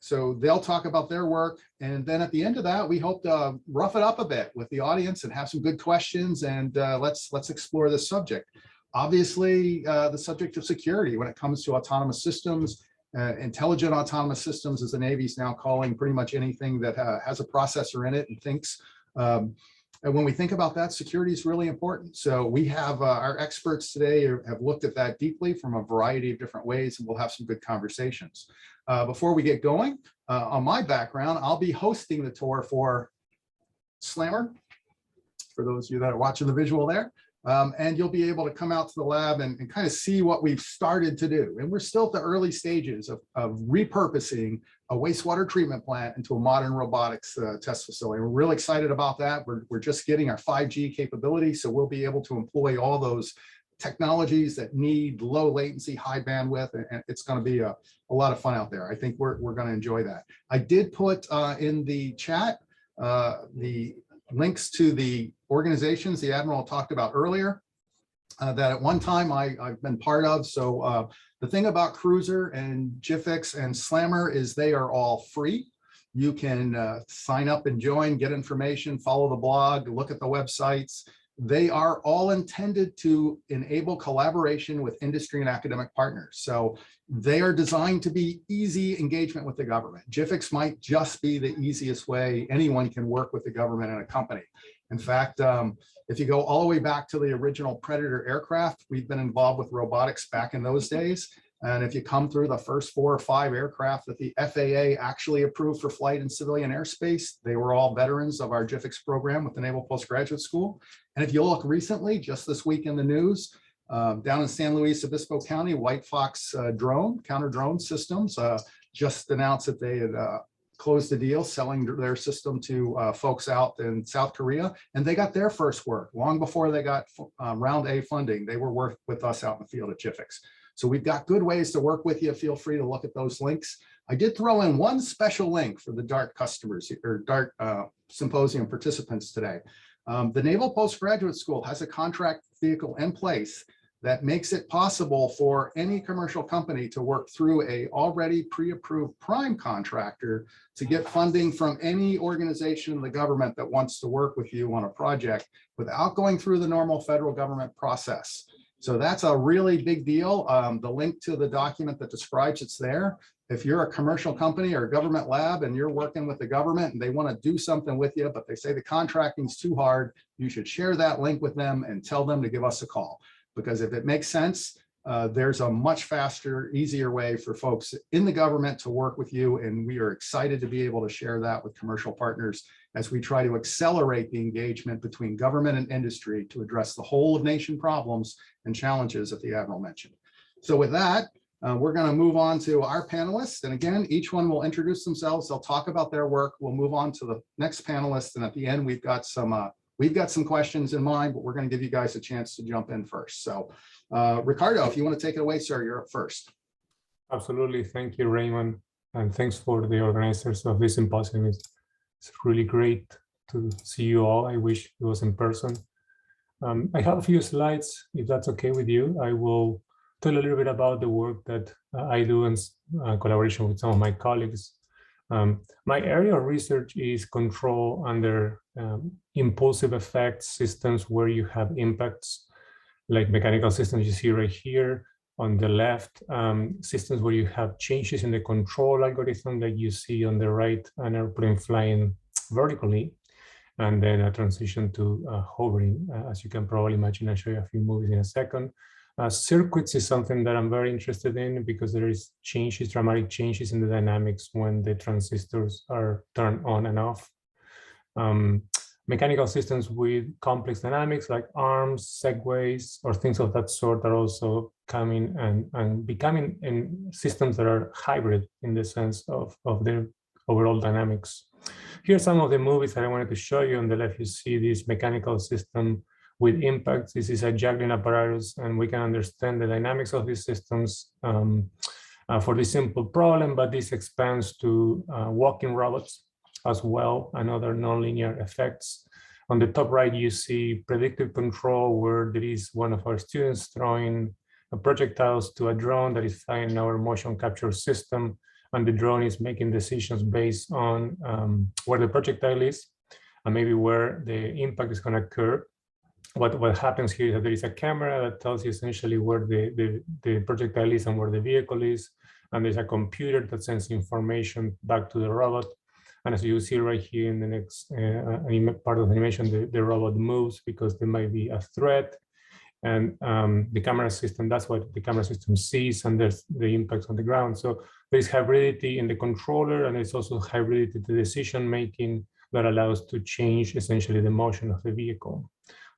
so they'll talk about their work. And then at the end of that, we hope to rough it up a bit with the audience and have some good questions. And let's explore this subject. Obviously, the subject of security when it comes to autonomous systems, intelligent autonomous systems, as the Navy's now calling pretty much anything that has a processor in it and thinks. And when we think about that, security is really important. So we have our experts today have looked at that deeply from a variety of different ways, and we'll have some good conversations. Before we get going, on my background, I'll be hosting the tour for Slammer, for those of you that are watching the visual there. And you'll be able to come out to the lab and kind of see what we've started to do. And we're still at the early stages of repurposing a wastewater treatment plant into a modern robotics test facility. We're really excited about that. We're just getting our 5G capability, so we'll be able to employ all those technologies that need low latency, high bandwidth, and it's going to be a lot of fun out there. I think we're going to enjoy that. I did put in the chat the links to the organizations the Admiral talked about earlier that at one time I've been part of. So the thing about Cruiser and GIFX and Slammer is they are all free. You can sign up and join, get information, follow the blog, look at the websites. They are all intended to enable collaboration with industry and academic partners. So they are designed to be easy engagement with the government. GIFX might just be the easiest way anyone can work with the government and a company. In fact, if you go all the way back to the original Predator aircraft, we've been involved with robotics back in those days. And if you come through the first 4 or 5 aircraft that the FAA actually approved for flight in civilian airspace, they were all veterans of our GIFX program with the Naval Postgraduate School. And if you look recently, just this week in the news, down in San Luis Obispo County, White Fox counter drone systems just announced that they had closed the deal selling their system to folks out in South Korea, and they got their first work long before they got round A funding. They were working with us out in the field at GIFX. So we've got good ways to work with you. Feel free to look at those links. I did throw in one special link for the DART customers or DART Symposium participants today. The Naval Postgraduate School has a contract vehicle in place that makes it possible for any commercial company to work through a already pre-approved prime contractor to get funding from any organization in the government that wants to work with you on a project without going through the normal federal government process. So that's a really big deal. The link to the document that describes it's there. If you're a commercial company or a government lab and you're working with the government and they want to do something with you, but they say the contracting's too hard, you should share that link with them and tell them to give us a call. Because if it makes sense, there's a much faster, easier way for folks in the government to work with you. And we are excited to be able to share that with commercial partners as we try to accelerate the engagement between government and industry to address the whole of nation problems and challenges that the Admiral mentioned. So with that, we're going to move on to our panelists. And again, each one will introduce themselves. They'll talk about their work. We'll move on to the next panelist. And at the end, we've got some questions in mind, but we're going to give you guys a chance to jump in first. So Ricardo, if you want to take it away, sir, you're up first. Absolutely. Thank you, Raymond. And thanks for the organizers of this symposium. It's really great to see you all. I wish it was in person. I have a few slides, if that's okay with you. I will tell a little bit about the work that I do in collaboration with some of my colleagues. My area of research is control under impulsive effects systems where you have impacts, like mechanical systems you see right here on the left, systems where you have changes in the control algorithm that you see on the right, an airplane flying vertically, and then a transition to hovering, as you can probably imagine. I'll show you a few movies in a second. Circuits is something that I'm very interested in because there is changes, dramatic changes in the dynamics when the transistors are turned on and off. Mechanical systems with complex dynamics like arms, segways, or things of that sort are also coming and becoming in systems that are hybrid in the sense of their overall dynamics. Here are some of the movies that I wanted to show you. On the left, you see this mechanical system with impacts. This is a juggling apparatus, and we can understand the dynamics of these systems for this simple problem, but this expands to walking robots as well, and other nonlinear effects. On the top right, you see predictive control, where there is one of our students throwing projectiles to a drone that is flying our motion capture system, and the drone is making decisions based on where the projectile is and maybe where the impact is going to occur. What happens here is that there is a camera that tells you essentially where the projectile is and where the vehicle is, and there's a computer that sends information back to the robot. And as you see right here in the next part of the animation, the robot moves because there might be a threat. And the camera system, that's what the camera system sees, and there's the impacts on the ground. So there's hybridity in the controller, and there's also hybridity to decision making that allows to change essentially the motion of the vehicle.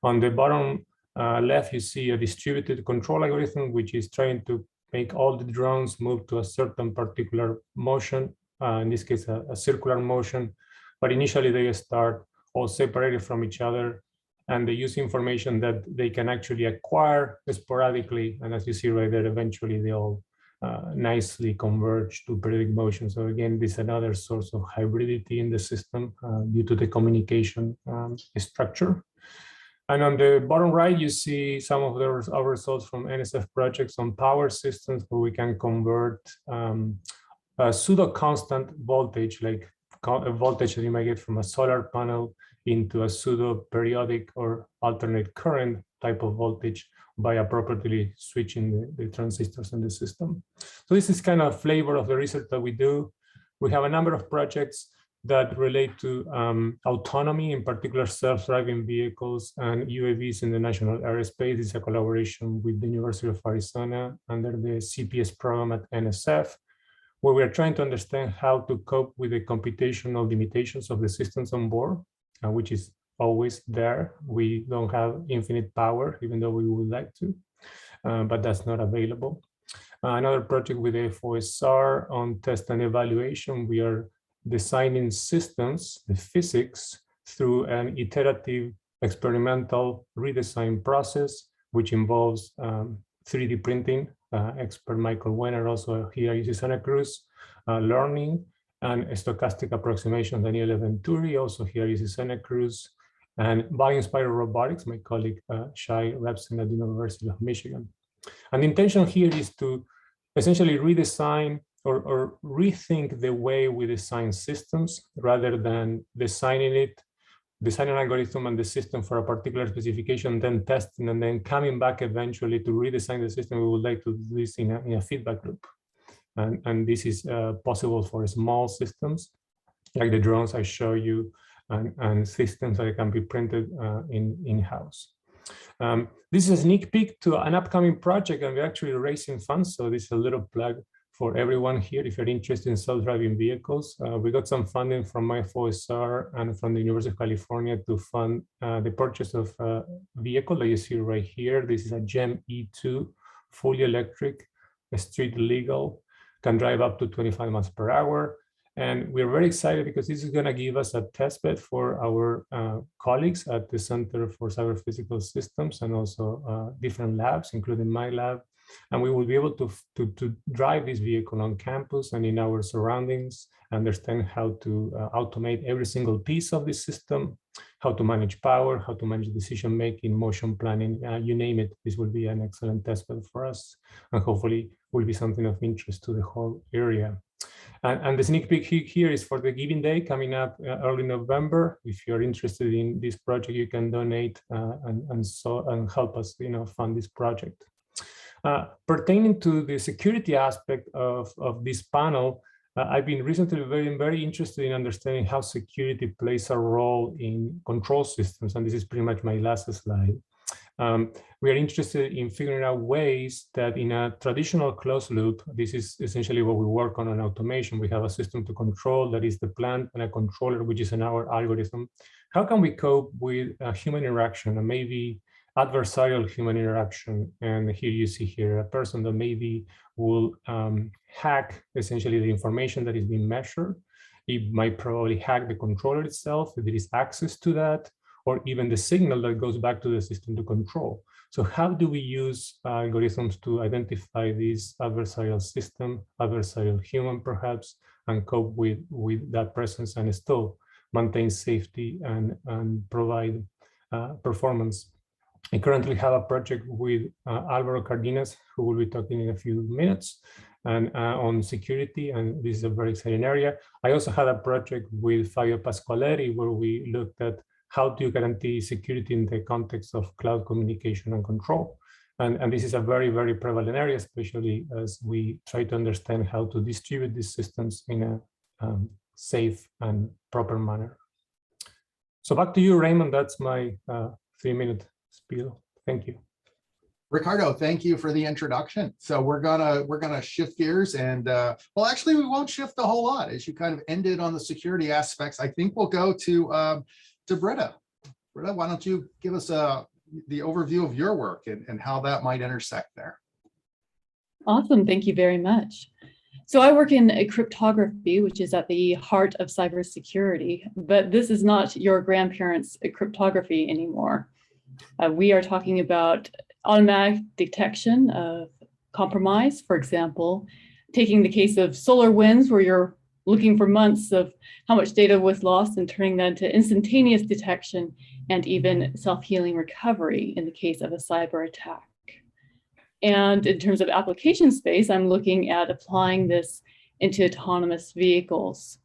On the bottom left, you see a distributed control algorithm, which is trying to make all the drones move to a certain particular motion, in this case, a circular motion. But initially, they start all separated from each other, and they use information that they can actually acquire sporadically. And as you see right there, eventually they all nicely converge to periodic motion. So again, this is another source of hybridity in the system due to the communication structure. And on the bottom right, you see some of our results from NSF projects on power systems, where we can convert a pseudo-constant voltage, like a voltage that you might get from a solar panel, into a pseudo-periodic or alternate current type of voltage by appropriately switching the transistors in the system. So this is kind of a flavor of the research that we do. We have a number of projects that relate to autonomy, in particular self-driving vehicles and UAVs in the national airspace. It's a collaboration with the University of Arizona under the CPS program at NSF, where we are trying to understand how to cope with the computational limitations of the systems on board, which is always there. We don't have infinite power, even though we would like to, but that's not available. Another project with the FOSR on test and evaluation. We are designing systems, the physics, through an iterative experimental redesign process, which involves 3D printing expert Michael Wenner, also here at UC Santa Cruz, learning and stochastic approximation, Daniele Venturi, also here at UC Santa Cruz, and volume-spiral robotics, my colleague Shai Repson at the University of Michigan. And the intention here is to essentially redesign or rethink the way we design systems rather than designing an algorithm and the system for a particular specification, then testing, and then coming back eventually to redesign the system. We would like to do this in a feedback loop. And this is possible for small systems, like the drones I show you, and systems that can be printed in-house. This is a sneak peek to an upcoming project, and we're actually raising funds. So this is a little plug for everyone here. If you're interested in self-driving vehicles, we got some funding from MyFOSR and from the University of California to fund the purchase of a vehicle that you see right here. This is a GEM E2, fully electric, street legal, can drive up to 25 miles per hour. And we're very excited because this is going to give us a test bed for our colleagues at the Center for Cyber Physical Systems and also different labs, including my lab. And we will be able to drive this vehicle on campus and in our surroundings, understand how to automate every single piece of this system, how to manage power, how to manage decision-making, motion planning, you name it. This will be an excellent test bed for us, and hopefully will be something of interest to the whole area. And the sneak peek here is for the Giving Day coming up early November. If you're interested in this project, you can donate and help us, fund this project. Pertaining to the security aspect of this panel, I've been recently very interested in understanding how security plays a role in control systems, and this is pretty much my last slide. We are interested in figuring out ways that in a traditional closed loop, this is essentially what we work on in automation. We have a system to control, that is the plant, and a controller, which is in our algorithm. How can we cope with human interaction and maybe adversarial human interaction? And here you see here a person that maybe will hack essentially the information that is being measured. It might probably hack the controller itself if there is access to that, or even the signal that goes back to the system to control. So how do we use algorithms to identify this adversarial system, adversarial human perhaps, and cope with that presence and still maintain safety and provide performance? I currently have a project with Alvaro Cardenas, who will be talking in a few minutes, and on security, and this is a very exciting area. I also had a project with Fabio Pasqualeri, where we looked at how do you guarantee security in the context of cloud communication and control. And this is a very prevalent area, especially as we try to understand how to distribute these systems in a safe and proper manner. So back to you, Raymond. That's my 3-minute spiel. Thank you. Ricardo, thank you for the introduction. So we're gonna shift gears, and well, actually, we won't shift a whole lot. As you kind of ended on the security aspects, I think we'll go to Britta. Britta, why don't you give us the overview of your work and how that might intersect there? Awesome, thank you very much. So I work in cryptography, which is at the heart of cybersecurity, but this is not your grandparents' cryptography anymore. We are talking about automatic detection of compromise, for example, taking the case of solar winds, where you're looking for months of how much data was lost and turning that into instantaneous detection and even self-healing recovery in the case of a cyber attack. And in terms of application space, I'm looking at applying this into autonomous vehicles.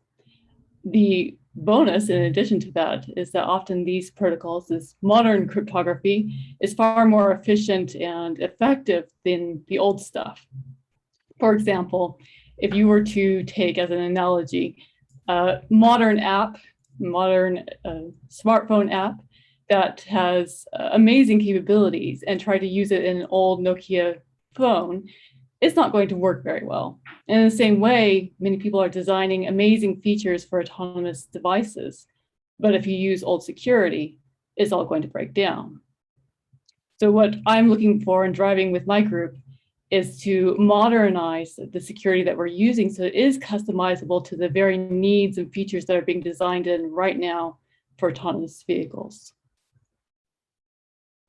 The bonus, in addition to that, is that often these protocols, this modern cryptography, is far more efficient and effective than the old stuff. For example, if you were to take as an analogy, a modern smartphone app that has amazing capabilities and try to use it in an old Nokia phone, it's not going to work very well. And in the same way, many people are designing amazing features for autonomous devices, but if you use old security, it's all going to break down. So what I'm looking for and driving with my group is to modernize the security that we're using so it is customizable to the very needs and features that are being designed in right now for autonomous vehicles.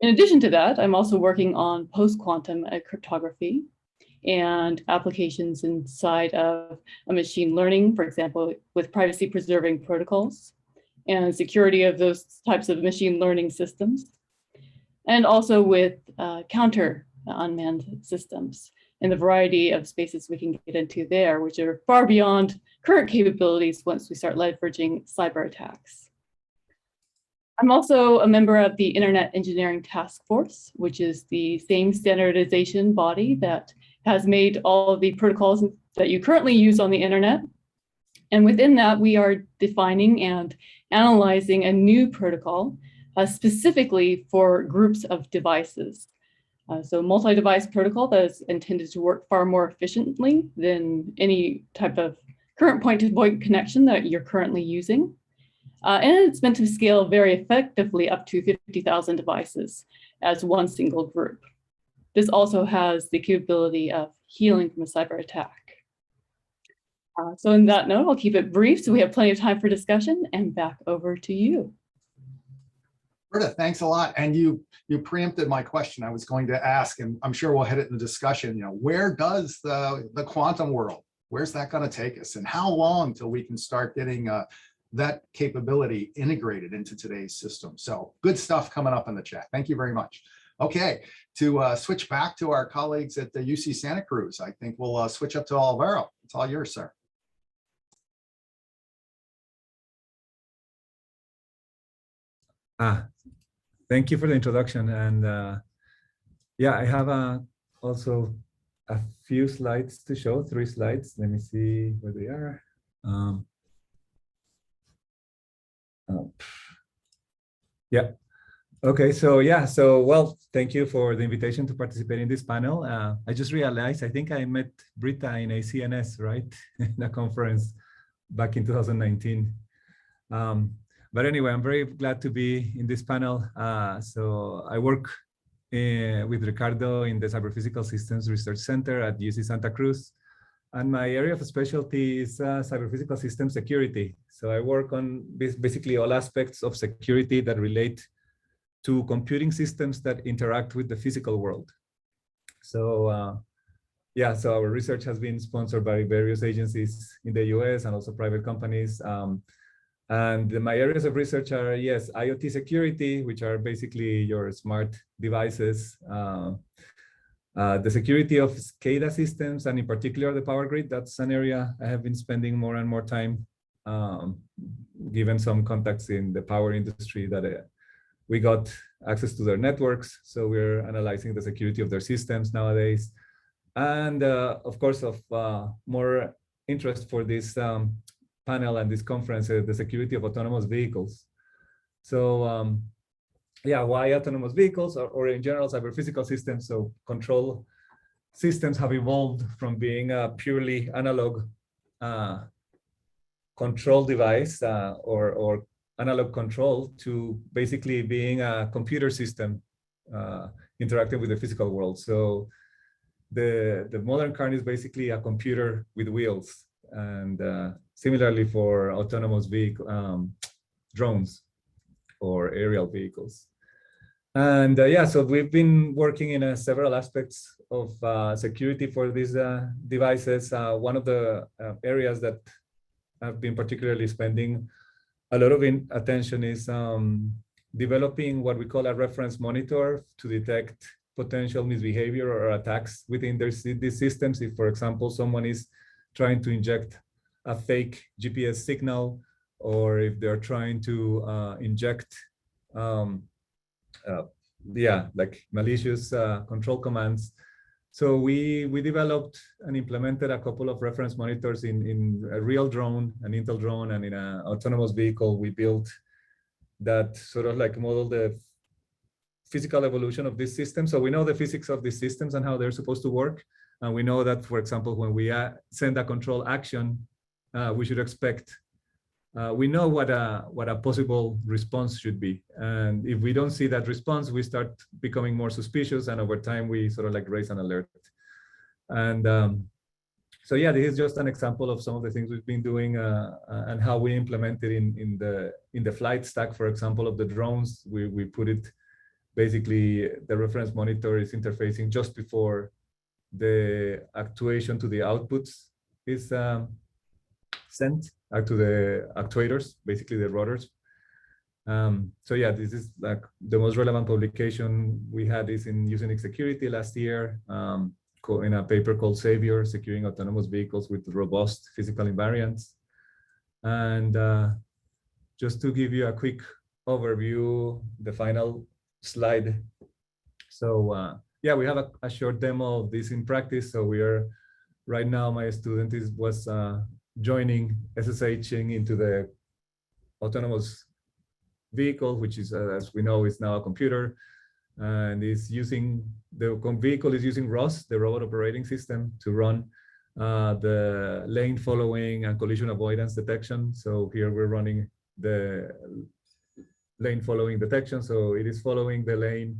In addition to that, I'm also working on post-quantum cryptography. and applications inside of a machine learning, for example, with privacy preserving protocols and security of those types of machine learning systems, and also with counter unmanned systems and the variety of spaces we can get into there, which are far beyond current capabilities once we start leveraging cyber attacks. I'm also a member of the Internet Engineering Task Force, which is the same standardization body that has made all of the protocols that you currently use on the internet. And within that, we are defining and analyzing a new protocol specifically for groups of devices. So multi-device protocol that is intended to work far more efficiently than any type of current point-to-point connection that you're currently using. And it's meant to scale very effectively up to 50,000 devices as one single group. This also has the capability of healing from a cyber attack. So in that note, I'll keep it brief so we have plenty of time for discussion, and back over to you. Britta, thanks a lot. And you preempted my question I was going to ask, and I'm sure we'll hit it in the discussion. Where does the quantum world, where's that going to take us? And how long till we can start getting that capability integrated into today's system? So good stuff coming up in the chat. Thank you very much. Okay, to switch back to our colleagues at the UC Santa Cruz, I think we'll switch up to Alvaro. It's all yours, sir. Thank you for the introduction. And yeah, I have also a few slides to show, 3 slides. Let me see where they are. Yeah. Okay, so yeah, well, thank you for the invitation to participate in this panel. I just realized, I think I met Britta in ACNS, right? In a conference back in 2019. But anyway, I'm very glad to be in this panel. So I work with Ricardo in the Cyber-Physical Systems Research Center at UC Santa Cruz. And my area of specialty is cyber-physical system security. So I work on basically all aspects of security that relate to computing systems that interact with the physical world. So yeah, so our research has been sponsored by various agencies in the US and also private companies. And my areas of research are, yes, IoT security, which are basically your smart devices, the security of SCADA systems, and in particular the power grid. That's an area I have been spending more and more time, given some contacts in the power industry that we got access to their networks. So we're analyzing the security of their systems nowadays. And of course, of more interest for this panel and this conference, the security of autonomous vehicles. So yeah, why autonomous vehicles or in general cyber-physical systems? So control systems have evolved from being a purely analog control device or analog control to basically being a computer system interacting with the physical world. So the modern car is basically a computer with wheels, and similarly for autonomous vehicle drones or aerial vehicles. And yeah, so we've been working in several aspects of security for these devices. One of the areas that I've been particularly spending a lot of attention is developing what we call a reference monitor to detect potential misbehavior or attacks within these systems. If, for example, someone is trying to inject a fake GPS signal, or if they're trying to inject yeah, like malicious control commands. So we developed and implemented a couple of reference monitors in a real drone, an Intel drone, and in an autonomous vehicle. We built that sort of like model the physical evolution of this system. So we know the physics of these systems and how they're supposed to work. And we know that, for example, when we send a control action, we should expect, we know what a possible response should be. And if we don't see that response, we start becoming more suspicious. And over time, we sort of like raise an alert. And so yeah, this is just an example of some of the things we've been doing and how we implement it in the flight stack, for example, of the drones. We put it, basically, the reference monitor is interfacing just before the actuation to the outputs is sent to the actuators, basically the rotors. So yeah, this is like the most relevant publication we had is in Unix security last year, in a paper called Savior, Securing Autonomous Vehicles with Robust Physical Invariants. And just to give you a quick overview, the final slide. So yeah, we have a short demo of this in practice. So we are, right now, my student was joining SSHing into the autonomous vehicle, which is, as we know, is now a computer, and is using, the vehicle is using ROS, the robot operating system, to run the lane following and collision avoidance detection. So here we're running the lane following detection. So it is following the lane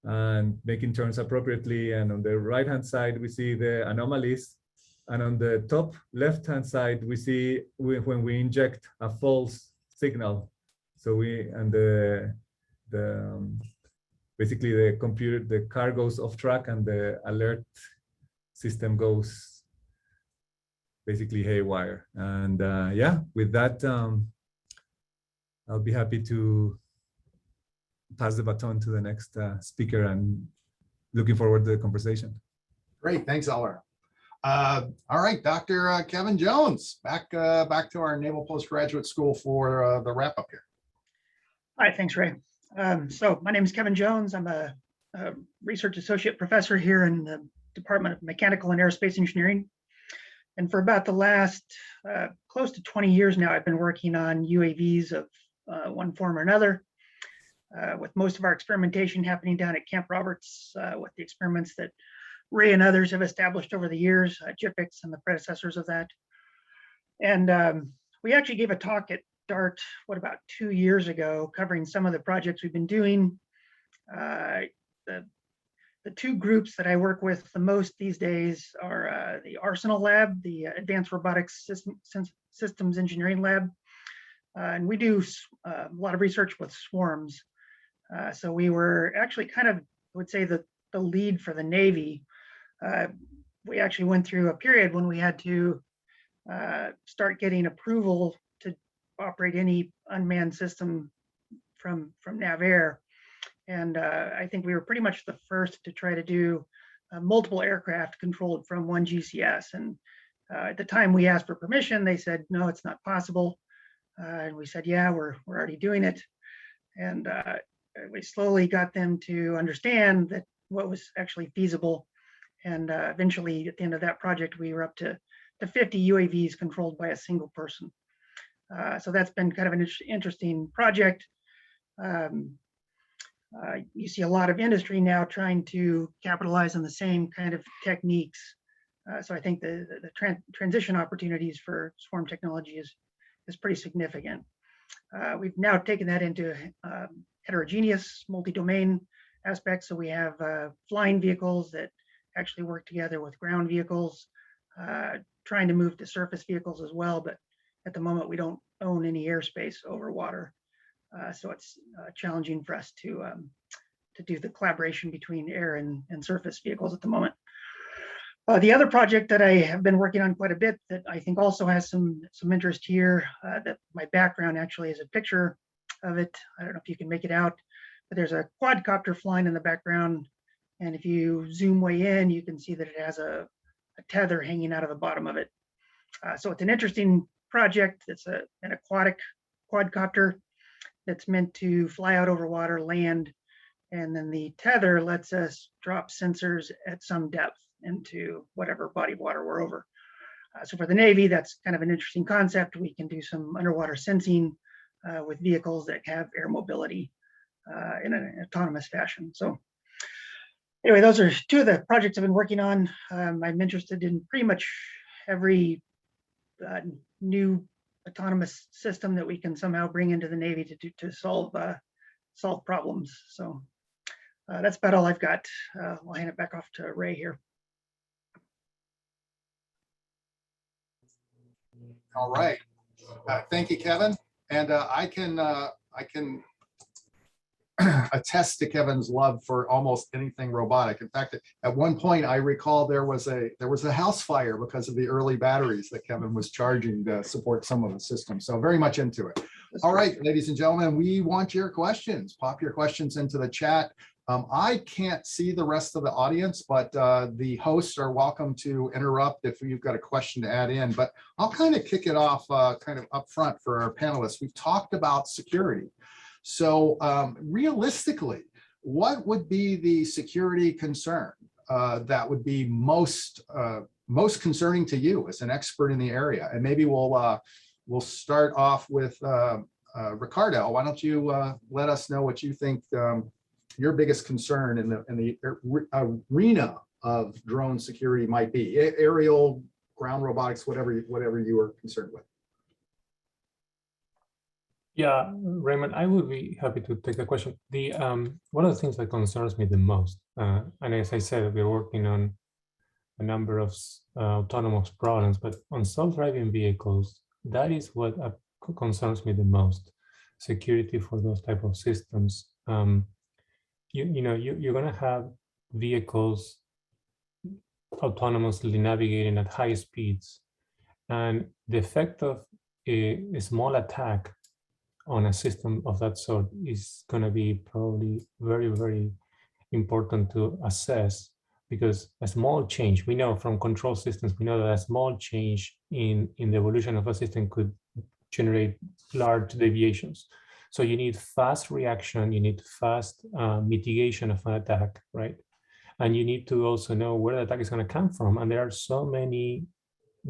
and making turns appropriately. And on the right-hand side, we see the anomalies. And on the top left-hand side, we see when we inject a false signal. So basically the computer, the car goes off track and the alert system goes basically haywire. And yeah, with that, I'll be happy to pass the baton to the next speaker, and looking forward to the conversation. Great, thanks, Eller. All right, Dr. Kevin Jones, back to our Naval Postgraduate School for the wrap up here. Hi, thanks, Ray. So my name is Kevin Jones. I'm a research associate professor here in the Department of Mechanical and Aerospace Engineering. And for about the last close to 20 years now, I've been working on UAVs of one form or another, with most of our experimentation happening down at Camp Roberts with the experiments that Ray and others have established over the years, JIPX and the predecessors of that. And we actually gave a talk at DART, about 2 years ago, covering some of the projects we've been doing. The two groups that I work with the most these days are the Arsenal Lab, the Advanced Robotics Systems Engineering Lab. And we do a lot of research with swarms. So we were actually kind of, I would say, the lead for the Navy. We actually went through a period when we had to start getting approval to operate any unmanned system from NavAir. And I think we were pretty much the first to try to do multiple aircraft controlled from one GCS. And at the time we asked for permission, they said, no, it's not possible. And we said, yeah, we're already doing it. And we slowly got them to understand that what was actually feasible. And eventually at the end of that project, we were up to 50 UAVs controlled by a single person. So that's been kind of an interesting project. You see a lot of industry now trying to capitalize on the same kind of techniques. So I think the transition opportunities for swarm technology is pretty significant. We've now taken that into heterogeneous multi-domain aspects. So we have flying vehicles that actually work together with ground vehicles, trying to move to surface vehicles as well. But at the moment, we don't own any airspace over water. So it's challenging for us to do the collaboration between air and surface vehicles at the moment. The other project that I have been working on quite a bit that I think also has some interest here, that my background actually is a picture of it. I don't know if you can make it out, but there's a quadcopter flying in the background. And if you zoom way in, you can see that it has a tether hanging out of the bottom of it. So it's an interesting project. It's an aquatic quadcopter that's meant to fly out over water, land, and then the tether lets us drop sensors at some depth into whatever body of water we're over. So for the Navy, that's kind of an interesting concept. We can do some underwater sensing with vehicles that have air mobility in an autonomous fashion. So anyway, those are two of the projects I've been working on. I'm interested in pretty much every new autonomous system that we can somehow bring into the Navy to solve problems. So that's about all I've got. I'll hand it back off to Ray here. All right, thank you, Kevin. And I can attest to Kevin's love for almost anything robotic. In fact, at one point, I recall there was a house fire because of the early batteries that Kevin was charging to support some of the systems. So very much into it. All right, ladies and gentlemen, we want your questions. Pop your questions into the chat. I can't see the rest of the audience, but the hosts are welcome to interrupt if you've got a question to add in. But I'll kind of kick it off kind of up front for our panelists. We've talked about security. So realistically, what would be the security concern that would be most concerning to you as an expert in the area? And maybe we'll start off with Ricardo. Why don't you let us know what you think your biggest concern in the arena of drone security might be? Aerial, ground robotics, whatever you are concerned with. Yeah, Raymond, I would be happy to take the question. One of the things that concerns me the most, and as I said, we're working on a number of autonomous problems, but on self-driving vehicles, that is what concerns me the most. Security for those type of systems. You're going to have vehicles autonomously navigating at high speeds, and the effect of a small attack on a system of that sort is going to be probably very, very important to assess, because a small change, we know from control systems, we know that a small change in the evolution of a system could generate large deviations. So you need fast reaction, you need fast mitigation of an attack, right? And you need to also know where the attack is going to come from. And there are so many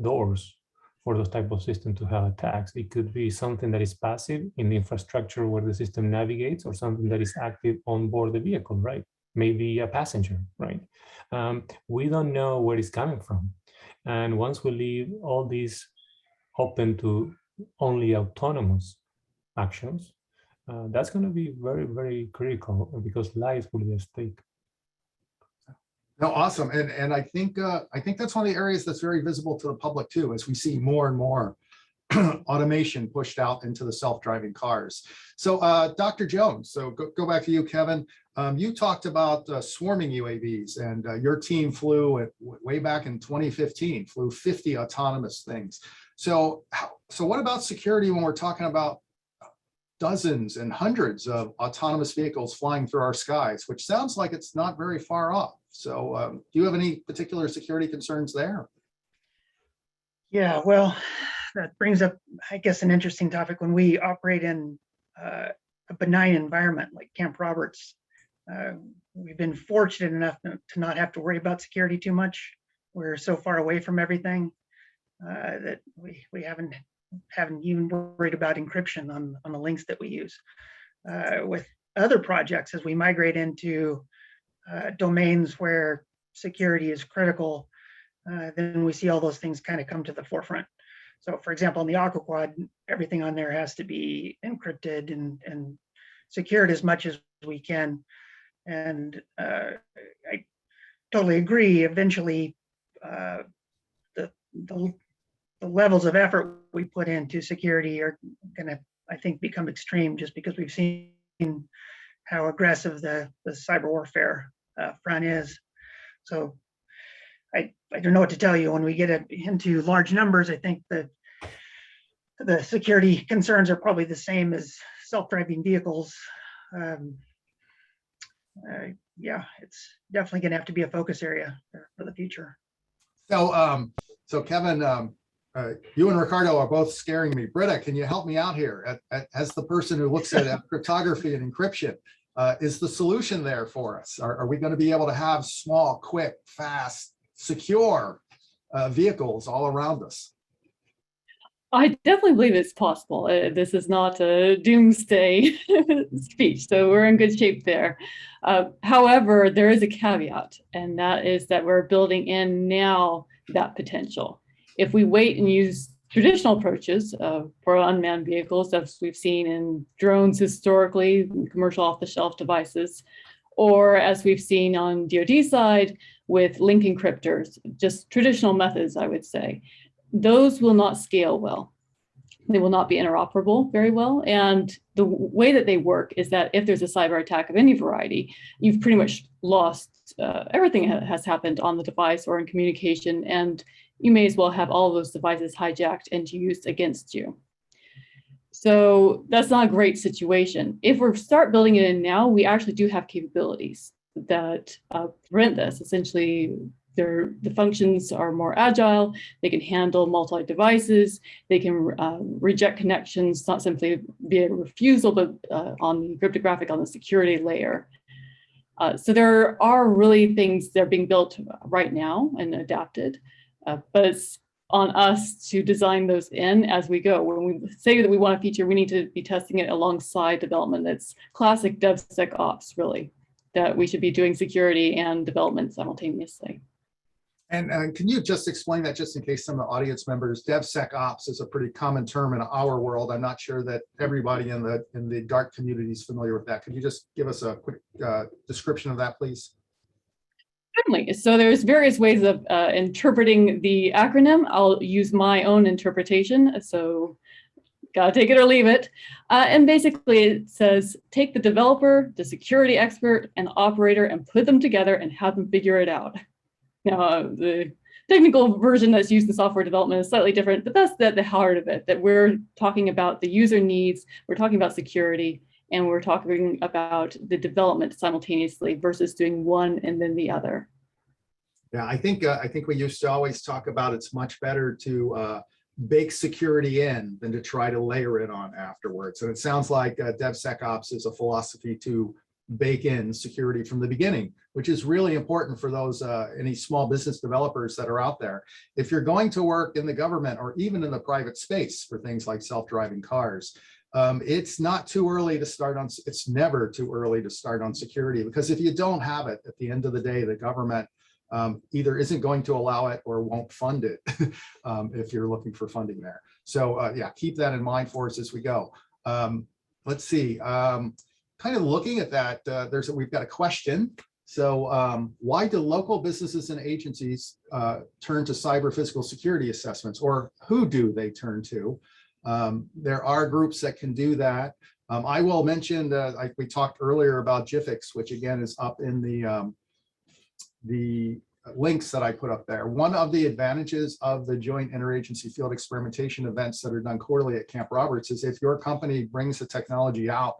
doors for those type of systems to have attacks. It could be something that is passive in the infrastructure where the system navigates, or something that is active on board the vehicle, right? Maybe a passenger, right? We don't know where it's coming from. And once we leave all these open to only autonomous actions, that's going to be very, very critical, because lives will be at stake. No, awesome. And I think that's one of the areas that's very visible to the public too, as we see more and more automation pushed out into the self-driving cars. So Dr. Jones, so go back to you, Kevin. You talked about swarming UAVs, and your team flew way back in 2015, flew 50 autonomous things. So what about security when we're talking about dozens and hundreds of autonomous vehicles flying through our skies, which sounds like it's not very far off? So do you have any particular security concerns there? Yeah, well, that brings up, I guess, an interesting topic. When we operate in a benign environment like Camp Roberts, we've been fortunate enough to not have to worry about security too much. We're so far away from everything that we haven't even worried about encryption on the links that we use. With other projects, as we migrate into domains where security is critical, then we see all those things kind of come to the forefront. So for example, in the Aqua Quad, everything on there has to be encrypted and secured as much as we can. And I totally agree. Eventually, the levels of effort we put into security are going to, I think, become extreme, just because we've seen how aggressive the cyber warfare front is. So I don't know what to tell you. When we get into large numbers, I think that the security concerns are probably the same as self-driving vehicles. Yeah, it's definitely going to have to be a focus area for the future. So Kevin, you and Ricardo are both scaring me. Britta, can you help me out here? As the person who looks at cryptography and encryption, is the solution there for us? Are we going to be able to have small, quick, fast, secure vehicles all around us? I definitely believe it's possible. This is not a doomsday speech, so we're in good shape there. However, there is a caveat, and that is that we're building in now that potential. If we wait and use traditional approaches for unmanned vehicles, as we've seen in drones historically, commercial off-the-shelf devices, or as we've seen on DoD side with link encryptors, just traditional methods, I would say, those will not scale well. They will not be interoperable very well. And the way that they work is that if there's a cyber attack of any variety, you've pretty much lost everything that has happened on the device or in communication, and you may as well have all of those devices hijacked and used against you. So that's not a great situation. If we start building it in now, we actually do have capabilities that prevent this. Essentially, the functions are more agile. They can handle multi-devices. They can reject connections, not simply via refusal, but on the cryptographic, on the security layer. So there are really things that are being built right now and adapted, but it's on us to design those in as we go. When we say that we want a feature, we need to be testing it alongside development. That's classic DevSecOps, really, that we should be doing security and development simultaneously. And can you just explain that, just in case some of the audience members, DevSecOps is a pretty common term in our world. I'm not sure that everybody in the DART community is familiar with that. Could you just give us a quick description of that, please? Certainly. So there's various ways of interpreting the acronym. I'll use my own interpretation. So gotta take it or leave it. And basically it says, take the developer, the security expert, and the operator and put them together and have them figure it out. Now, the technical version that's used in software development is slightly different, but that's the heart of it, that we're talking about the user needs, we're talking about security, and we're talking about the development simultaneously versus doing one and then the other. Yeah, I think we used to always talk about it's much better to bake security in than to try to layer it on afterwards. And it sounds like DevSecOps is a philosophy to bake in security from the beginning, which is really important for those any small business developers that are out there. If you're going to work in the government or even in the private space for things like self-driving cars, it's not too early to start on, it's never too early to start on security, because if you don't have it, at the end of the day, the government either isn't going to allow it or won't fund it if you're looking for funding there. So yeah, keep that in mind for us as we go. Let's see. Kind of looking at that, we've got a question. So why do local businesses and agencies turn to cyber physical security assessments, or who do they turn to? There are groups that can do that. I will mention that we talked earlier about GIFIX, which again is up in the links that I put up there. One of the advantages of the joint interagency field experimentation events that are done quarterly at Camp Roberts is if your company brings the technology out,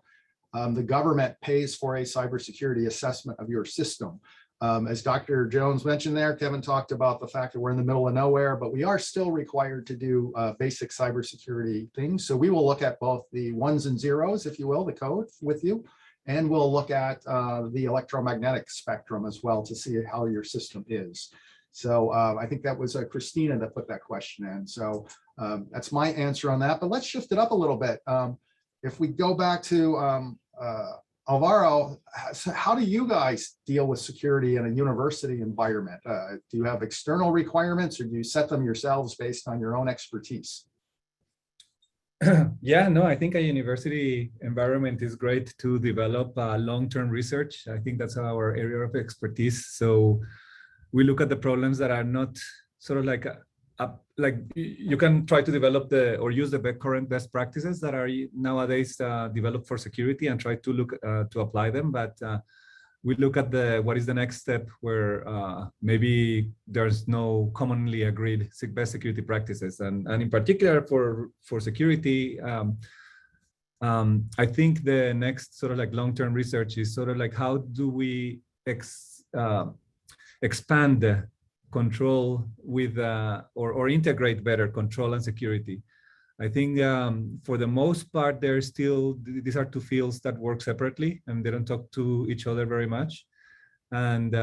the government pays for a cybersecurity assessment of your system. As Dr. Jones mentioned there, Kevin talked about the fact that we're in the middle of nowhere, but we are still required to do basic cybersecurity things. So we will look at both the ones and zeros, if you will, the code with you, and we'll look at the electromagnetic spectrum as well to see how your system is. So I think that was Christina that put that question in. So that's my answer on that, but let's shift it up a little bit. If we go back to Alvaro, how do you guys deal with security in a university environment? Do you have external requirements, or do you set them yourselves based on your own expertise? Yeah, no, I think a university environment is great to develop long-term research. I think that's our area of expertise. So we look at the problems that are not sort of like you can try to develop or use the current best practices that are nowadays developed for security and try to look to apply them. But we look at what is the next step where maybe there's no commonly agreed best security practices. And in particular for security, I think the next sort of like long-term research is sort of like, how do we expand the control with or integrate better control and security. I think for the most part, these are two fields that work separately and they don't talk to each other very much. And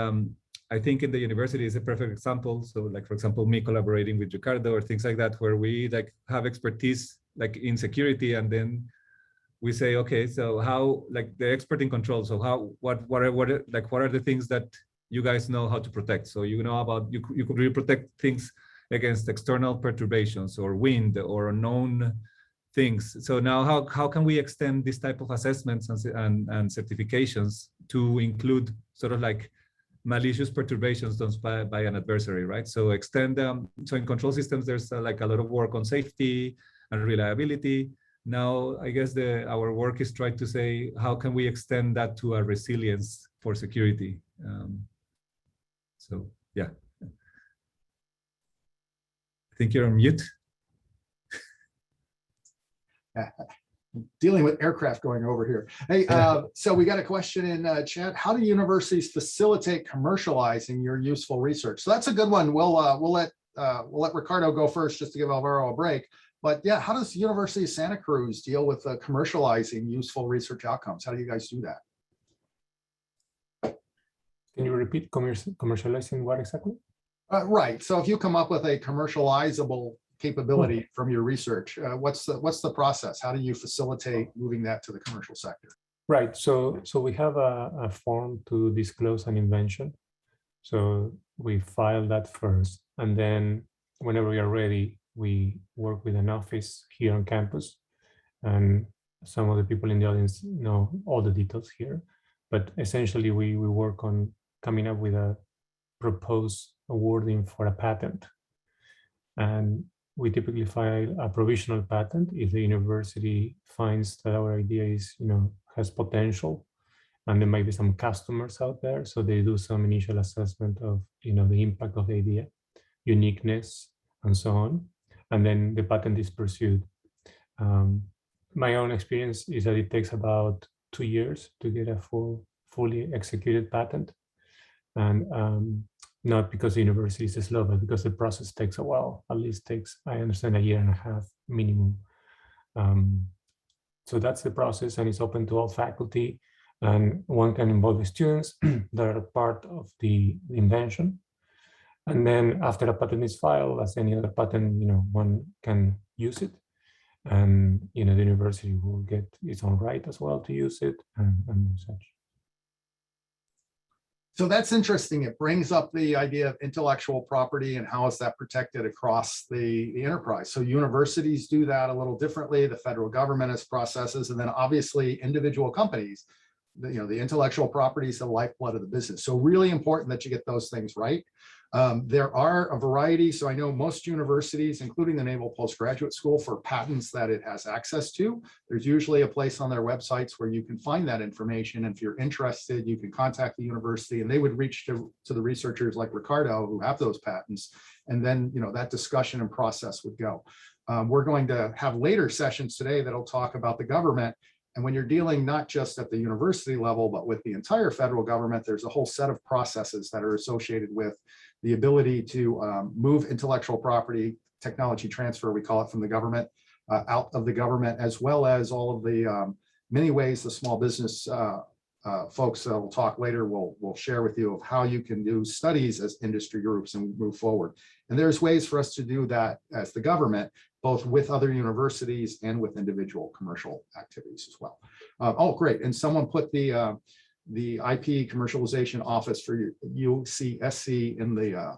I think in the university is a perfect example. So like, for example, me collaborating with Ricardo or things like that, where we like have expertise like in security, and then we say, okay, so how, like the expert in control. So what are the things that you guys know how to protect? So you know about, you could really protect things against external perturbations or wind or known things. So now how can we extend this type of assessments and certifications to include sort of like malicious perturbations done by an adversary, right? So extend so in control systems, there's like a lot of work on safety and reliability. Now, I guess our work is trying to say, how can we extend that to a resilience for security? So, yeah. I think you're on mute. Dealing with aircraft going over here. Hey, so we got a question in chat. How do universities facilitate commercializing your useful research? So that's a good one. We'll let Ricardo go first just to give Alvaro a break. But yeah, how does University of Santa Cruz deal with commercializing useful research outcomes? How do you guys do that? Can you repeat commercializing what exactly? Right. So if you come up with a commercializable capability from your research, what's the process? How do you facilitate moving that to the commercial sector? Right. So we have a form to disclose an invention. So we file that first, and then whenever we are ready, we work with an office here on campus, and some of the people in the audience know all the details here. But essentially, we work on coming up with a proposed awarding for a patent, and we typically file a provisional patent if the university finds that our idea is, has potential, and there might be some customers out there. So they do some initial assessment of, the impact of the idea, uniqueness, and so on. And then the patent is pursued. My own experience is that it takes about 2 years to get a fully executed patent. And not because the university is slow, but because the process takes a while. At least takes, I understand, 1.5 years minimum. So that's the process, and it's open to all faculty, and one can involve the students that are part of the invention. And then after a patent is filed, as any other patent, one can use it, and the university will get its own right as well to use it, and such. So that's interesting. It brings up the idea of intellectual property and how is that protected across the enterprise. So universities do that a little differently. The federal government has processes, and then obviously individual companies, the intellectual property is the lifeblood of the business. So really important that you get those things right. There are a variety. So I know most universities, including the Naval Postgraduate School, for patents that it has access to, there's usually a place on their websites where you can find that information. And if you're interested, you can contact the university, and they would reach to the researchers like Ricardo who have those patents. And then, that discussion and process would go. We're going to have later sessions today that'll talk about the government. And when you're dealing not just at the university level, but with the entire federal government, there's a whole set of processes that are associated with the ability to move intellectual property, technology transfer, we call it, from the government out of the government, as well as all of the many ways the small business folks that we'll talk later will share with you of how you can do studies as industry groups and move forward. And there's ways for us to do that as the government, both with other universities and with individual commercial activities as well. Oh, great. And someone put the IP commercialization office for UCSC in the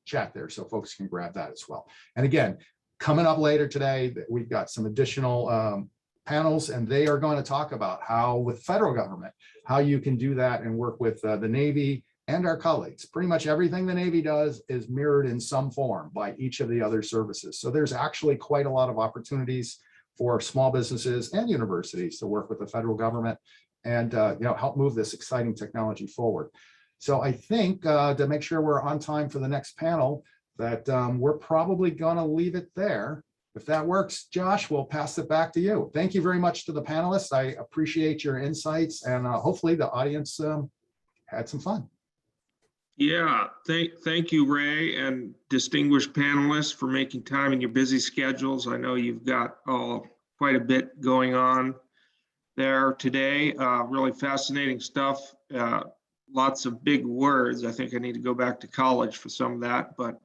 chat there, so folks can grab that as well. And again, coming up later today, we've got some additional panels, and they are going to talk about how, with federal government, how you can do that and work with the Navy and our colleagues. Pretty much everything the Navy does is mirrored in some form by each of the other services. So there's actually quite a lot of opportunities for small businesses and universities to work with the federal government and help move this exciting technology forward. So I think to make sure we're on time for the next panel, that we're probably going to leave it there. If that works, Josh, we'll pass it back to you. Thank you very much to the panelists. I appreciate your insights, and hopefully the audience had some fun. Yeah, thank you, Ray, and distinguished panelists for making time in your busy schedules. I know you've got quite a bit going on there today. Really fascinating stuff. Lots of big words. I think I need to go back to college for some of that, but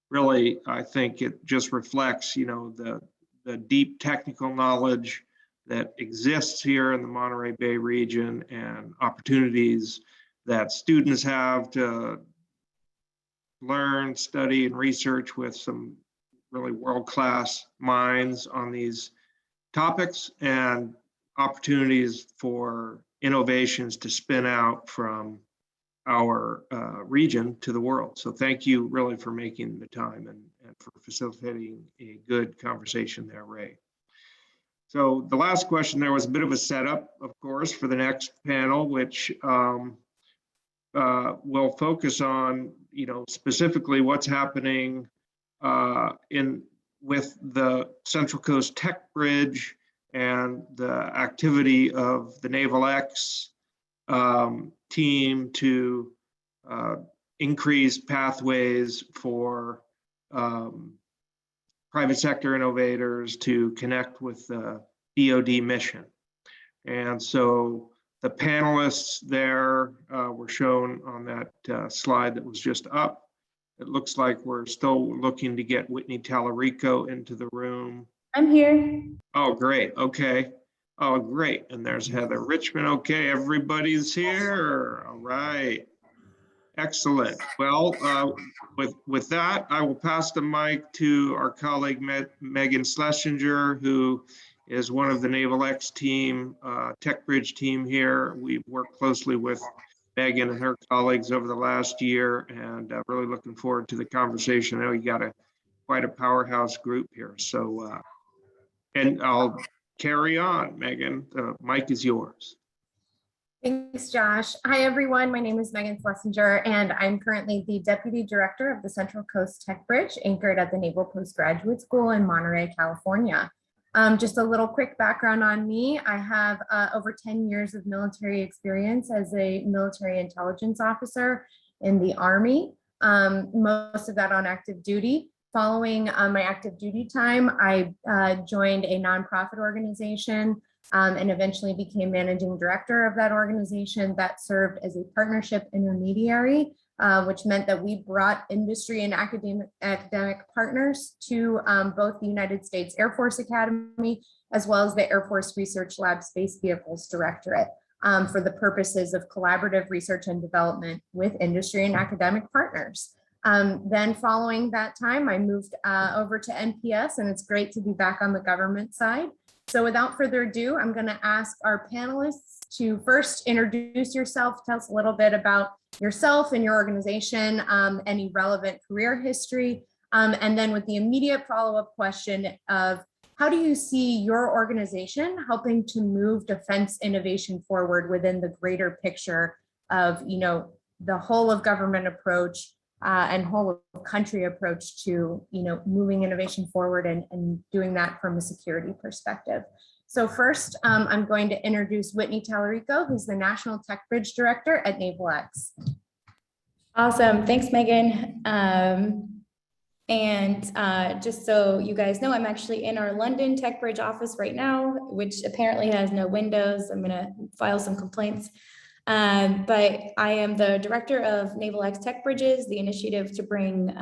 really, I think it just reflects, the deep technical knowledge that exists here in the Monterey Bay region and opportunities that students have to learn, study, and research with some really world-class minds on these topics, and opportunities for innovations to spin out from our region to the world. So thank you really for making the time and for facilitating a good conversation there, Ray. So the last question there was a bit of a setup, of course, for the next panel, which will focus on, specifically what's happening with the Central Coast Tech Bridge and the activity of the Naval X team to increase pathways for private sector innovators to connect with the DoD mission. And so the panelists there were shown on that slide that was just up. It looks like we're still looking to get Whitney Tallarico into the room. I'm here. Oh, great. Okay. Oh, great. And there's Heather Richmond. Okay, everybody's here. All right. Excellent. Well, with that, I will pass the mic to our colleague Megan Schlesinger, who is one of the Naval X team, Tech Bridge team here. We've worked closely with Megan and her colleagues over the last year, and really looking forward to the conversation. I know you got quite a powerhouse group here. So, and I'll carry on, Megan. The mic is yours. Thanks, Josh. Hi, everyone. My name is Megan Schlesinger, and I'm currently the Deputy Director of the Central Coast Tech Bridge, anchored at the Naval Postgraduate School in Monterey, California. Just a little quick background on me. I have over 10 years of military experience as a military intelligence officer in the Army, most of that on active duty. Following my active duty time, I joined a nonprofit organization and eventually became managing director of that organization that served as a partnership intermediary, which meant that we brought industry and academic partners to both the United States Air Force Academy, as well as the Air Force Research Lab Space Vehicles Directorate for the purposes of collaborative research and development with industry and academic partners. Then following that time, I moved over to NPS, and it's great to be back on the government side. So without further ado, I'm going to ask our panelists to first introduce yourself, tell us a little bit about yourself and your organization, any relevant career history, and then with the immediate follow-up question of how do you see your organization helping to move defense innovation forward within the greater picture of, the whole of government approach and whole of country approach to, moving innovation forward and doing that from a security perspective. So first, I'm going to introduce Whitney Tallarico, who's the National Tech Bridge Director at Naval X. Awesome. Thanks, Megan. Just so you guys know, I'm actually in our London Tech Bridge office right now, which apparently has no windows. I'm going to file some complaints. But I am the director of Naval X Tech Bridges, the initiative to bring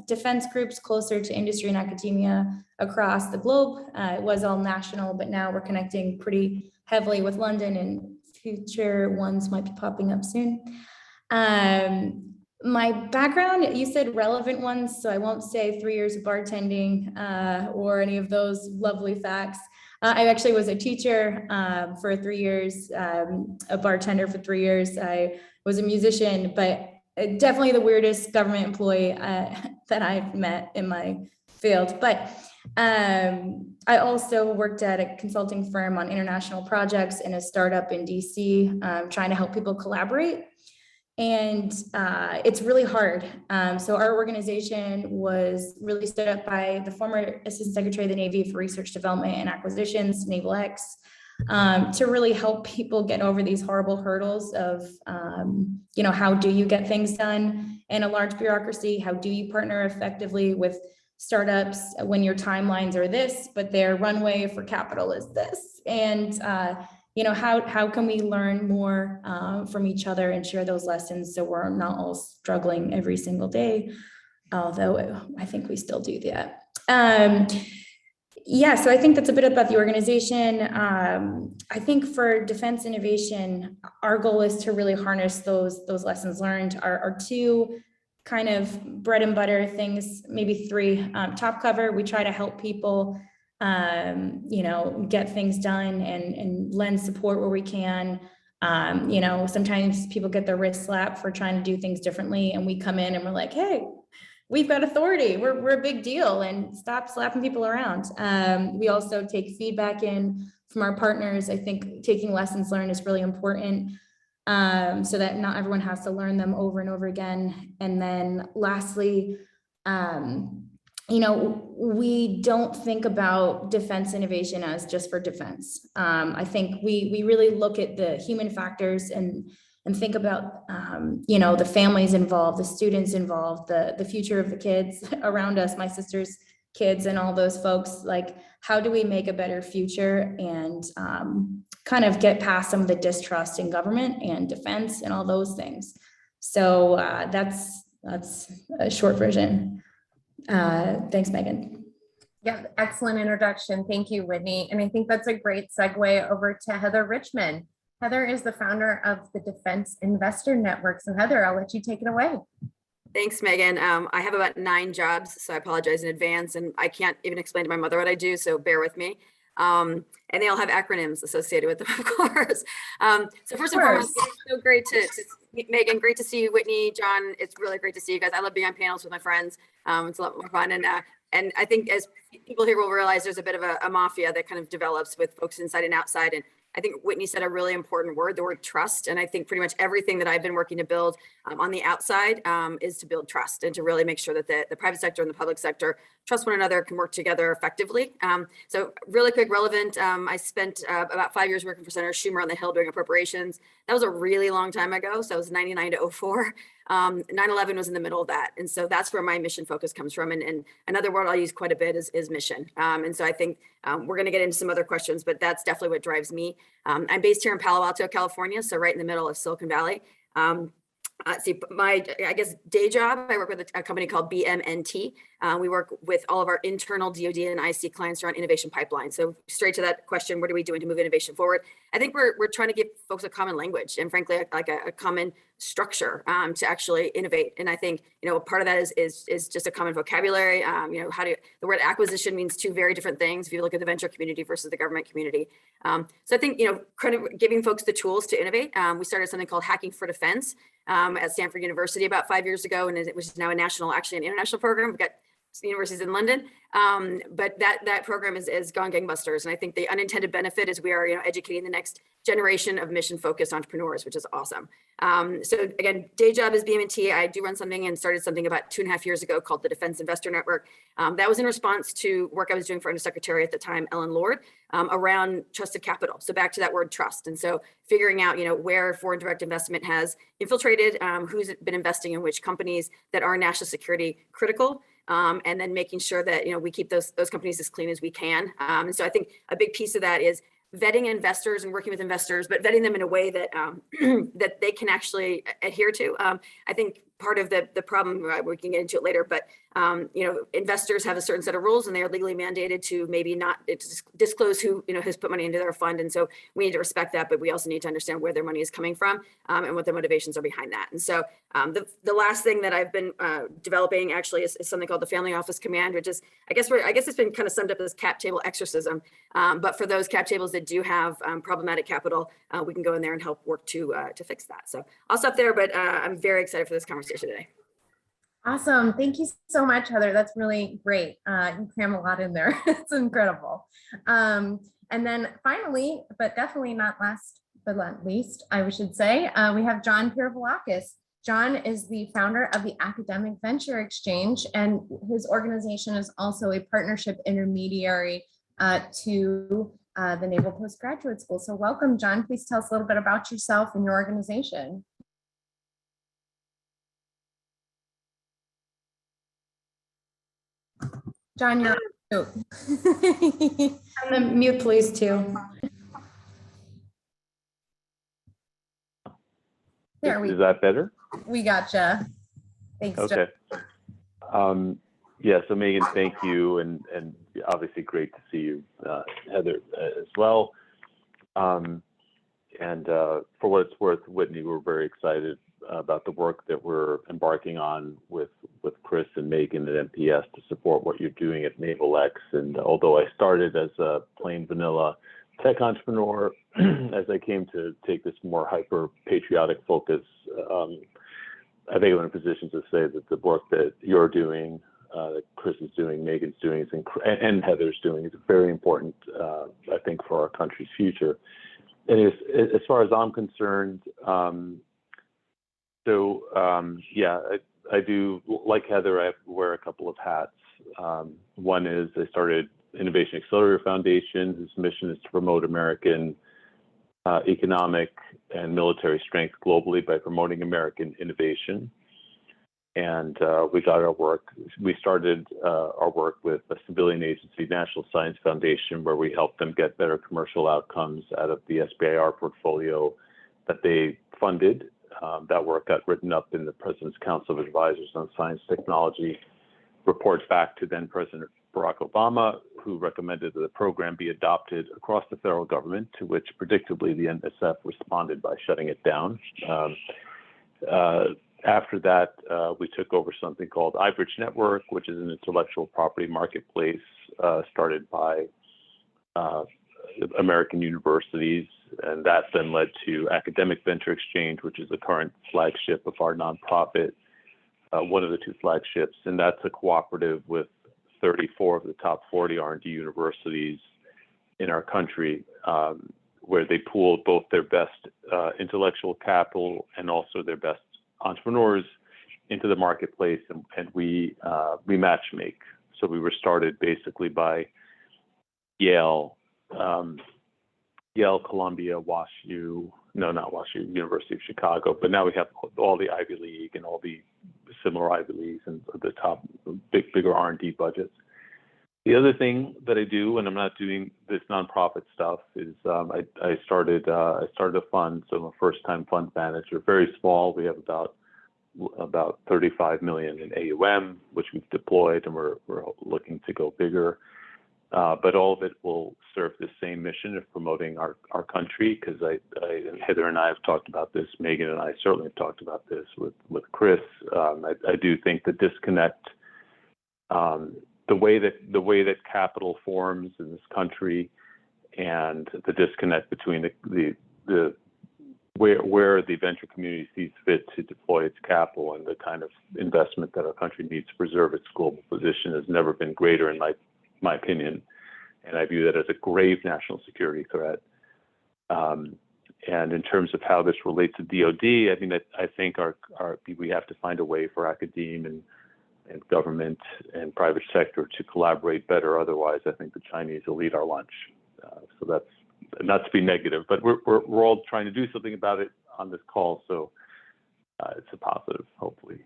defense groups closer to industry and academia across the globe. It was all national, but now we're connecting pretty heavily with London, and future ones might be popping up soon. My background, you said relevant ones, so I won't say 3 years of bartending or any of those lovely facts. I actually was a teacher for 3 years, a bartender for 3 years. I was a musician, but definitely the weirdest government employee that I've met in my field. But I also worked at a consulting firm on international projects in a startup in DC, trying to help people collaborate. And it's really hard. So our organization was really stood up by the former Assistant Secretary of the Navy for Research, Development, and Acquisitions, Naval X, to really help people get over these horrible hurdles of, how do you get things done in a large bureaucracy? How do you partner effectively with startups when your timelines are this, but their runway for capital is this? And how can we learn more from each other and share those lessons so we're not all struggling every single day, although I think we still do that. So I think that's a bit about the organization. I think for defense innovation, our goal is to really harness those lessons learned. Our two kind of bread and butter things, maybe three. Top cover, we try to help people get things done and lend support where we can. Sometimes people get their wrist slapped for trying to do things differently, and we come in and we're like, hey, we've got authority. We're a big deal, and stop slapping people around. We also take feedback in from our partners. I think taking lessons learned is really important, so that not everyone has to learn them over and over again. And then lastly, you know, we don't think about defense innovation as just for defense. I think we really look at the human factors and think about, you know, the families involved, the students involved, the future of the kids around us, my sister's kids and all those folks. Like, how do we make a better future and kind of get past some of the distrust in government and defense and all those things. So that's a short version. Thanks, Megan. Yeah, excellent introduction. Thank you, Whitney. And I think that's a great segue over to Heather Richmond. Heather is the founder of the Defense Investor Network. So Heather, I'll let you take it away. Thanks, Megan. I have about 9 jobs, so I apologize in advance, and I can't even explain to my mother what I do, so bear with me. And they all have acronyms associated with them, of course. So first and foremost, it's so great to Megan, great to see you, Whitney, John. It's really great to see you guys. I love being on panels with my friends. It's a lot more fun. And I think as people here will realize, there's a bit of a mafia that kind of develops with folks inside and outside. And I think Whitney said a really important word, the word trust. And I think pretty much everything that I've been working to build on the outside is to build trust and to really make sure that the private sector and the public sector trust one another, can work together effectively. So really quick, relevant. I spent about 5 years working for Senator Schumer on the Hill doing appropriations. That was a really long time ago. So it was 99 to 04. 9/11 was in the middle of that. And so that's where my mission focus comes from. And another word I'll use quite a bit is mission. And so I think we're going to get into some other questions, but that's definitely what drives me. I'm based here in Palo Alto, California, so right in the middle of Silicon Valley. See, my, I guess, day job, I work with a company called BMNT. We work with all of our internal DoD and IC clients around innovation pipeline. So straight to that question, what are we doing to move innovation forward? I think we're trying to give folks a common language and frankly, like a common structure to actually innovate. And I think, you know, part of that is just a common vocabulary. You know, the word acquisition means 2 very different things if you look at the venture community versus the government community. So I think, you know, kind of giving folks the tools to innovate. We started something called Hacking for Defense at Stanford University about 5 years ago, and it was now a national, actually an international program. We've got universities in London, but that program is gone gangbusters. And I think the unintended benefit is we are, you know, educating the next generation of mission-focused entrepreneurs, which is awesome. So again, day job is BMT. I do run something and started something about 2.5 years ago called the Defense Investor Network. That was in response to work I was doing for Undersecretary at the time, Ellen Lord, around trusted capital. So back to that word trust. And so figuring out, you know, where foreign direct investment has infiltrated, who's been investing in which companies that are national security critical. And then making sure that, you know, we keep those companies as clean as we can. And so I think a big piece of that is vetting investors and working with investors, but vetting them in a way that that they can actually adhere to. I think part of the problem, we can get into it later, but you know, investors have a certain set of rules and they are legally mandated to maybe not disclose who, you know, has put money into their fund. And so we need to respect that, but we also need to understand where their money is coming from and what the motivations are behind that. And so the last thing that I've been developing actually is something called the Family Office Command, which is, I guess it's been kind of summed up as cap table exorcism. But for those cap tables that do have problematic capital, we can go in there and help work to fix that. So I'll stop there, but I'm very excited for this conversation today. Awesome. Thank you so much, Heather. That's really great. You cram a lot in there. It's incredible. And then finally, but definitely not last but not least, I should say, we have John Piervolakis. John is the founder of the Academic Venture Exchange, and his organization is also a partnership intermediary to the Naval Postgraduate School. So welcome, John. Please tell us a little bit about yourself and your organization. John, you're on mute. And the mute, please, too. There Is that better? We gotcha. Thanks, okay. John. Yeah, so Megan, thank you. And obviously great to see you, Heather, as well. And for what it's worth, Whitney, we're very excited about the work that we're embarking on with Chris and Megan at MPS to support what you're doing at NavalX. And although I started as a plain vanilla tech entrepreneur, as I came to take this more hyper patriotic focus, I think I'm in a position to say that the work that you're doing, that Chris is doing, Megan's doing, and Heather's doing is very important, I think, for our country's future. And as far as I'm concerned, yeah, I do, like Heather, I wear a couple of hats. One is I started Innovation Accelerator Foundation, whose mission is to promote American economic and military strength globally by promoting American innovation. And we started our work with a civilian agency, National Science Foundation, where we helped them get better commercial outcomes out of the SBIR portfolio that they funded. That work got written up in the President's Council of Advisors on Science Technology, reports back to then President Barack Obama, who recommended that the program be adopted across the federal government, to which predictably the NSF responded by shutting it down. After that, we took over something called iBridge Network, which is an intellectual property marketplace started by American universities. And that then led to Academic Venture Exchange, which is the current flagship of our nonprofit, one of the two flagships. And that's a cooperative with 34 of the top 40 R&D universities in our country, where they pooled both their best intellectual capital and also their best entrepreneurs into the marketplace, and we match make. So we were started basically by Yale, Columbia, University of Chicago, but now we have all the Ivy League and all the similar Ivy Leagues and the top bigger R&D budgets. The other thing that I do when I'm not doing this nonprofit stuff is I started a fund, so I'm a first-time fund manager, very small. We have about 35 million in AUM, which we've deployed, and we're looking to go bigger. But all of it will serve the same mission of promoting our country, because and Heather and I have talked about this, Megan and I certainly have talked about this with Chris. I do think the disconnect, the way that capital forms in this country, and the disconnect between where the venture community sees fit to deploy its capital and the kind of investment that our country needs to preserve its global position has never been greater, in my opinion. And I view that as a grave national security threat. And in terms of how this relates to DoD, I mean, I think we have to find a way for academia and government and private sector to collaborate better. Otherwise, I think the Chinese will eat our lunch. So that's not to be negative, but we're all trying to do something about it on this call. So it's a positive, hopefully.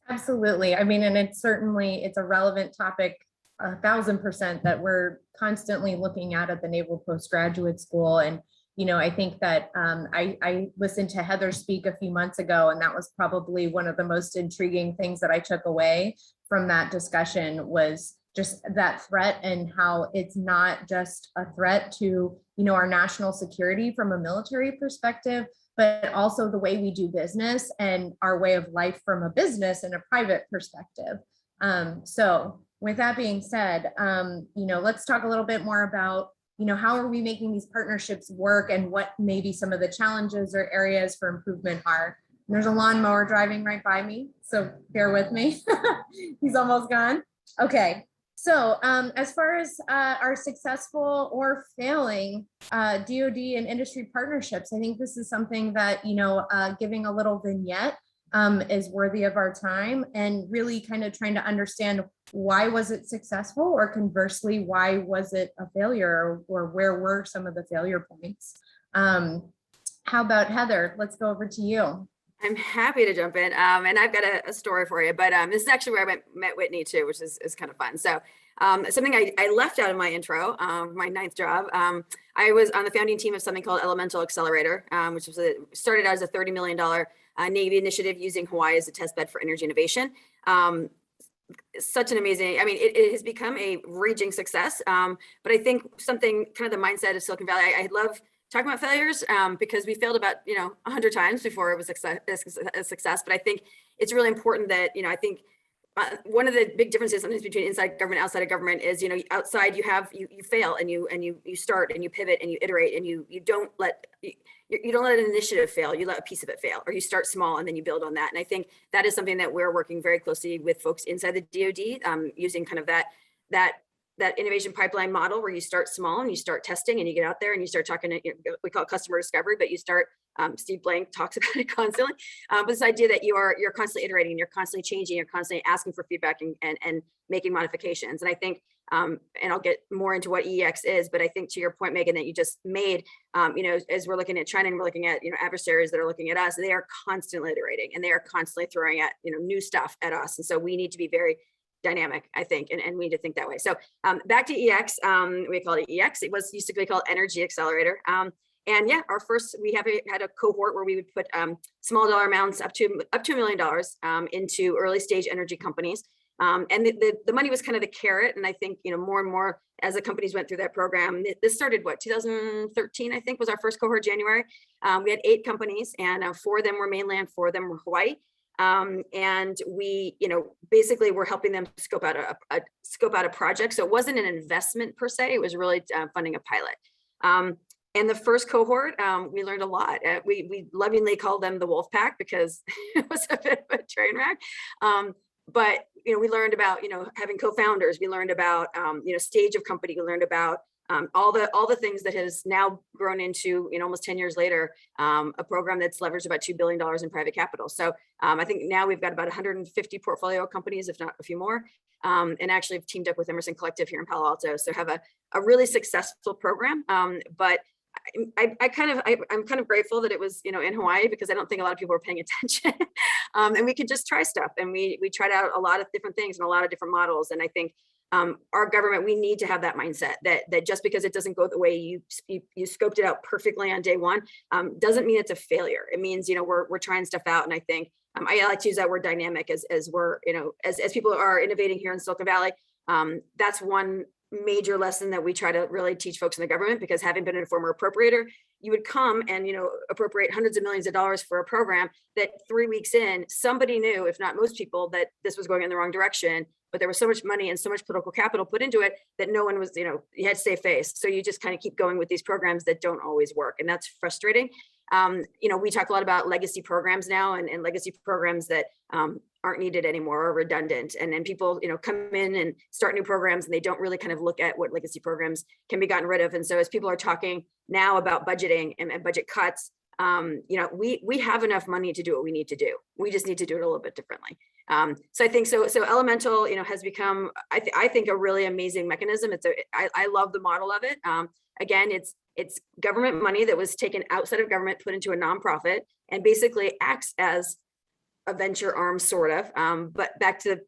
Absolutely. I mean, and it's a relevant topic, 1000%, that we're constantly looking at the Naval Postgraduate School. And, you know, I think that I listened to Heather speak a few months ago, and that was probably one of the most intriguing things that I took away from that discussion, was just that threat, and how it's not just a threat to, you know, our national security from a military perspective, but also the way we do business and our way of life from a business and a private perspective. So with that being said, you know, let's talk a little bit more about, you know, how are we making these partnerships work, and what maybe some of the challenges or areas for improvement are. And there's a lawnmower driving right by me, so bear with me. He's almost gone. Okay. So as far as our successful or failing DoD and industry partnerships, I think this is something that, you know, giving a little vignette is worthy of our time, and really kind of trying to understand, why was it successful, or conversely, why was it a failure, or where were some of the failure points? How about Heather? Let's go over to you. I'm happy to jump in, and I've got a story for you, but this is actually where I met Whitney too, which is kind of fun. So something I left out of my intro, my 9th job, I was on the founding team of something called Elemental Accelerator, which was started out as a $30 million Navy initiative using Hawaii as a test bed for energy innovation. Such an amazing, I mean, it has become a raging success, but I think something kind of the mindset of Silicon Valley, I love talking about failures because we failed about, 100 times before it was a success. But I think it's really important that, I think one of the big differences sometimes between inside government, outside of government is, you know, outside you fail and you start and you pivot and you iterate and you don't let an initiative fail, you let a piece of it fail, or you start small and then you build on that. And I think that is something that we're working very closely with folks inside the DoD, using kind of that innovation pipeline model where you start small and you start testing and you get out there and you start talking to, we call it customer discovery, but you start, Steve Blank talks about it constantly, but this idea that you're constantly iterating, you're constantly changing, you're constantly asking for feedback and making modifications. And I think, and I'll get more into what EX is, but I think to your point, Megan, that you just made, you know, as we're looking at China and we're looking at, you know, adversaries that are looking at us, they are constantly iterating and they are constantly throwing at, you know, new stuff at us. And so we need to be very dynamic, I think, and we need to think that way. So back to EX, we call it EX. It was used to be called Energy Accelerator. And yeah, we had a cohort where we would put small dollar amounts up to $1 million into early stage energy companies. And the money was kind of the carrot. And I think, you know, more and more as the companies went through that program, this started 2013, I think was our first cohort, January. We had 8 companies and 4 of them were mainland, 4 of them were Hawaii. And we, you know, basically we're helping them scope out a project. So it wasn't an investment per se, it was really funding a pilot. And the first cohort, we learned a lot. We lovingly called them the Wolf Pack because it was a bit of a train wreck. But, you know, we learned about, you know, having co-founders, we learned about, you know, stage of company, we learned about all the things that has now grown into, you know, almost 10 years later, a program that's leveraged about $2 billion in private capital. So I think now we've got about 150 portfolio companies, if not a few more, and actually have teamed up with Emerson Collective here in Palo Alto. So have a really successful program. But I'm kind of grateful that it was, you know, in Hawaii, because I don't think a lot of people are paying attention. And we could just try stuff. And we tried out a lot of different things and a lot of different models. And I think our government, we need to have that mindset that just because it doesn't go the way you scoped it out perfectly on day one, doesn't mean it's a failure. It means, you know, we're trying stuff out. And I think I like to use that word dynamic as we're, you know, as people are innovating here in Silicon Valley. That's one major lesson that we try to really teach folks in the government, because having been a former appropriator, you would come and, you know, appropriate hundreds of millions of dollars for a program that 3 weeks in, somebody knew, if not most people, that this was going in the wrong direction, but there was so much money and so much political capital put into it that no one was, you know, you had to save face. So you just kind of keep going with these programs that don't always work. And that's frustrating. You know, we talk a lot about legacy programs now and legacy programs that aren't needed anymore or redundant. And then people, you know, come in and start new programs and they don't really kind of look at what legacy programs can be gotten rid of. And so as people are talking now about budgeting and budget cuts, you know, we have enough money to do what we need to do. We just need to do it a little bit differently. So I think so Elemental, you know, has become, I think, a really amazing mechanism. I love the model of it. Again, it's government money that was taken outside of government, put into a nonprofit, and basically acts as a venture arm, sort of. But back to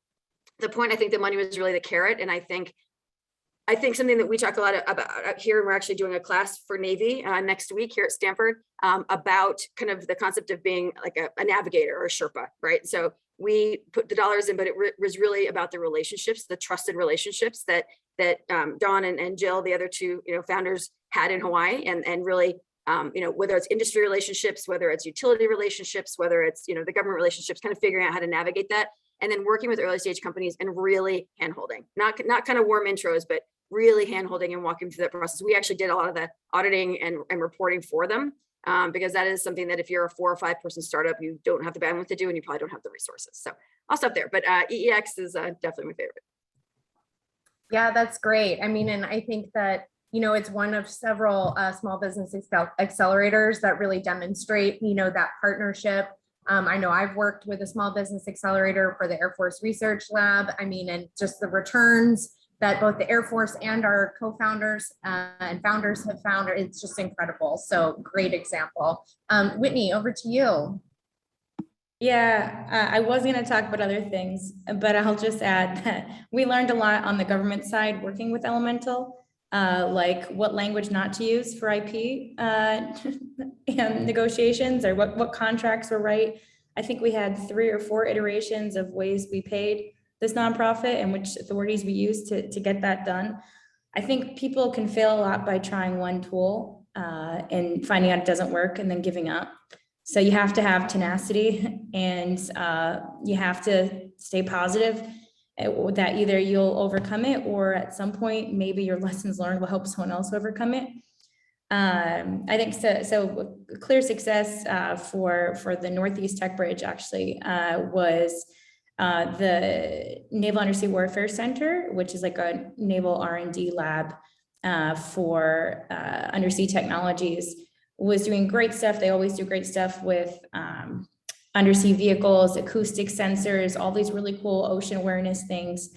the point, I think the money was really the carrot. And I think something that we talk a lot about here, and we're actually doing a class for Navy next week here at Stanford about kind of the concept of being like a navigator or a Sherpa, right? So we put the dollars in, but it was really about the relationships, the trusted relationships that Dawn and Jill, the other 2, you know, founders, had in Hawaii, and really, you know, whether it's industry relationships, whether it's utility relationships, whether it's, you know, the government relationships, kind of figuring out how to navigate that, and then working with early stage companies and really handholding, not kind of warm intros, but really handholding and walking through that process. We actually did a lot of the auditing and reporting for them, because that is something that if you're a 4 or 5 person startup, you don't have the bandwidth to do, and you probably don't have the resources. So I'll stop there, but EEX is definitely my favorite. Yeah, that's great. I mean, and I think that, you know, it's one of several small business accelerators that really demonstrate, you know, that partnership. I know I've worked with a small business accelerator for the Air Force Research Lab. I mean, and just the returns that both the Air Force and our co-founders and founders have found, it's just incredible. So great example. Whitney, over to you. Yeah, I was going to talk about other things, but I'll just add that we learned a lot on the government side working with Elemental, like what language not to use for IP negotiations, or what contracts were right. I think we had 3 or 4 iterations of ways we paid this nonprofit and which authorities we used to get that done. I think people can fail a lot by trying one tool and finding out it doesn't work and then giving up. So you have to have tenacity, and you have to stay positive that either you'll overcome it, or at some point, maybe your lessons learned will help someone else overcome it. I think so clear success for the Northeast Tech Bridge actually was the Naval Undersea Warfare Center, which is like a naval R&D lab for undersea technologies, was doing great stuff. They always do great stuff with undersea vehicles, acoustic sensors, all these really cool ocean awareness things.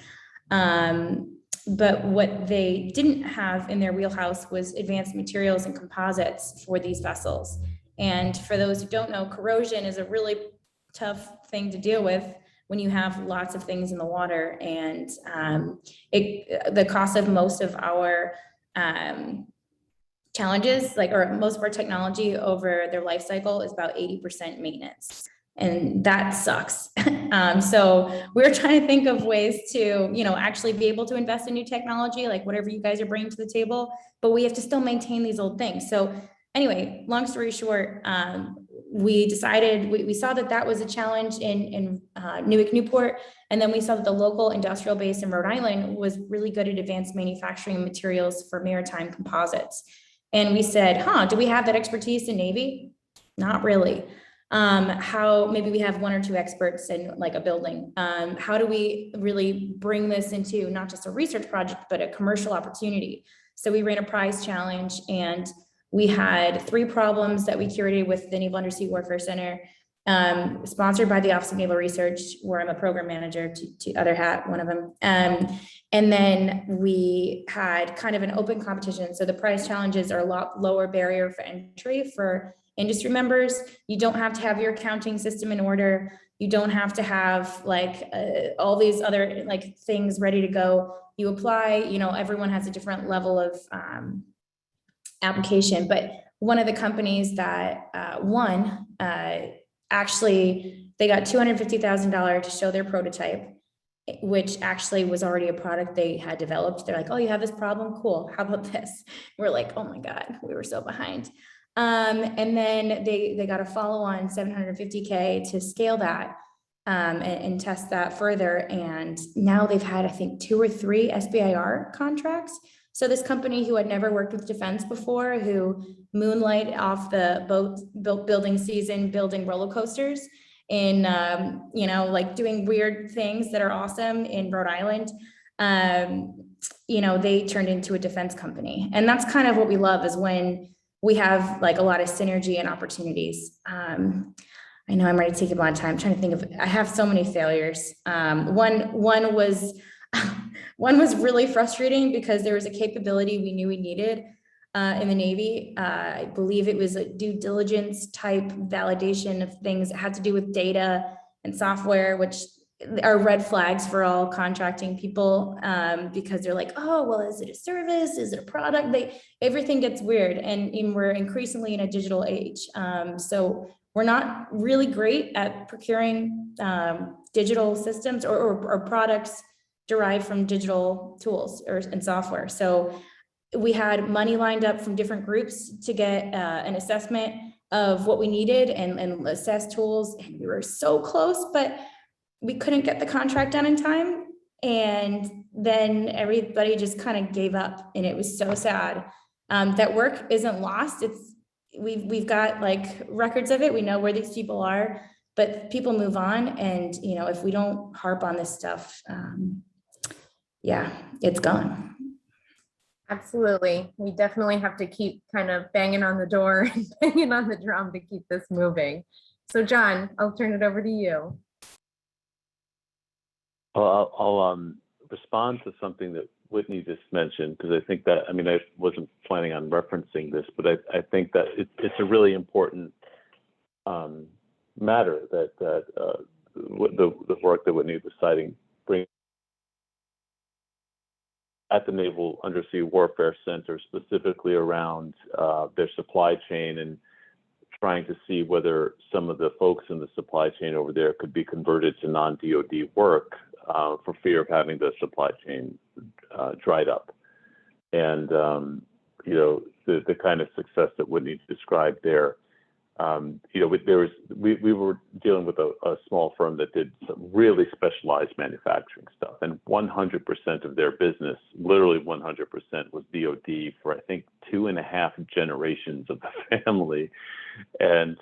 But what they didn't have in their wheelhouse was advanced materials and composites for these vessels. And for those who don't know, corrosion is a really tough thing to deal with when you have lots of things in the water. And the cost of most of our challenges, or most of our technology over their life cycle, is about 80% maintenance. And that sucks. So we're trying to think of ways to, actually be able to invest in new technology, like whatever you guys are bringing to the table, but we have to still maintain these old things. So anyway, long story short, we decided, we saw that was a challenge in Newark, Newport. And then we saw that the local industrial base in Rhode Island was really good at advanced manufacturing materials for maritime composites. And we said, do we have that expertise in Navy? Not really. How maybe we have one or two experts in like a building. How do we really bring this into not just a research project, but a commercial opportunity? So we ran a prize challenge, and we had 3 problems that we curated with the Naval Undersea Warfare Center, sponsored by the Office of Naval Research, where I'm a program manager, to other hat, one of them. And then we had kind of an open competition. So the prize challenges are a lot lower barrier for entry for industry members. You don't have to have your accounting system in order. You don't have to have all these other things ready to go. You apply, everyone has a different level of application. But one of the companies that won, actually, they got $250,000 to show their prototype, which actually was already a product they had developed. They're like, oh, you have this problem? Cool. How about this? We're like, oh my God, we were so behind. And then they got a follow-on $750K to scale that and test that further. And now they've had, I think, 2 or 3 SBIR contracts. So this company who had never worked with defense before, who moonlight off the building season, building roller coasters in, doing weird things that are awesome in Rhode Island, they turned into a defense company. And that's kind of what we love, is when we have a lot of synergy and opportunities. I know I'm ready to take a lot of time. I'm trying to think of, I have so many failures. One was really frustrating because there was a capability we knew we needed in the Navy. I believe it was a due diligence type validation of things that had to do with data and software, which are red flags for all contracting people, because they're like, oh, well, is it a service? Is it a product? Everything gets weird, and we're increasingly in a digital age. So we're not really great at procuring digital systems or products derived from digital tools and software. So we had money lined up from different groups to get an assessment of what we needed and assess tools. And we were so close, but we couldn't get the contract done in time. And then everybody just kind of gave up, and it was so sad. That work isn't lost. We've got records of it. We know where these people are, but people move on. And, if we don't harp on this stuff, it's gone. Absolutely. We definitely have to keep kind of banging on the door and banging on the drum to keep this moving. So John, I'll turn it over to you. Well, I'll respond to something that Whitney just mentioned, because I think that, I wasn't planning on referencing this, but I think that it's a really important matter that the work that Whitney was citing brings at the Naval Undersea Warfare Center, specifically around their supply chain, and trying to see whether some of the folks in the supply chain over there could be converted to non-DoD work for fear of having the supply chain dried up. And, the kind of success that Whitney described there we were dealing with a small firm that did some really specialized manufacturing stuff, and 100% of their business, literally 100%, was DoD for I think 2.5 generations of the family. And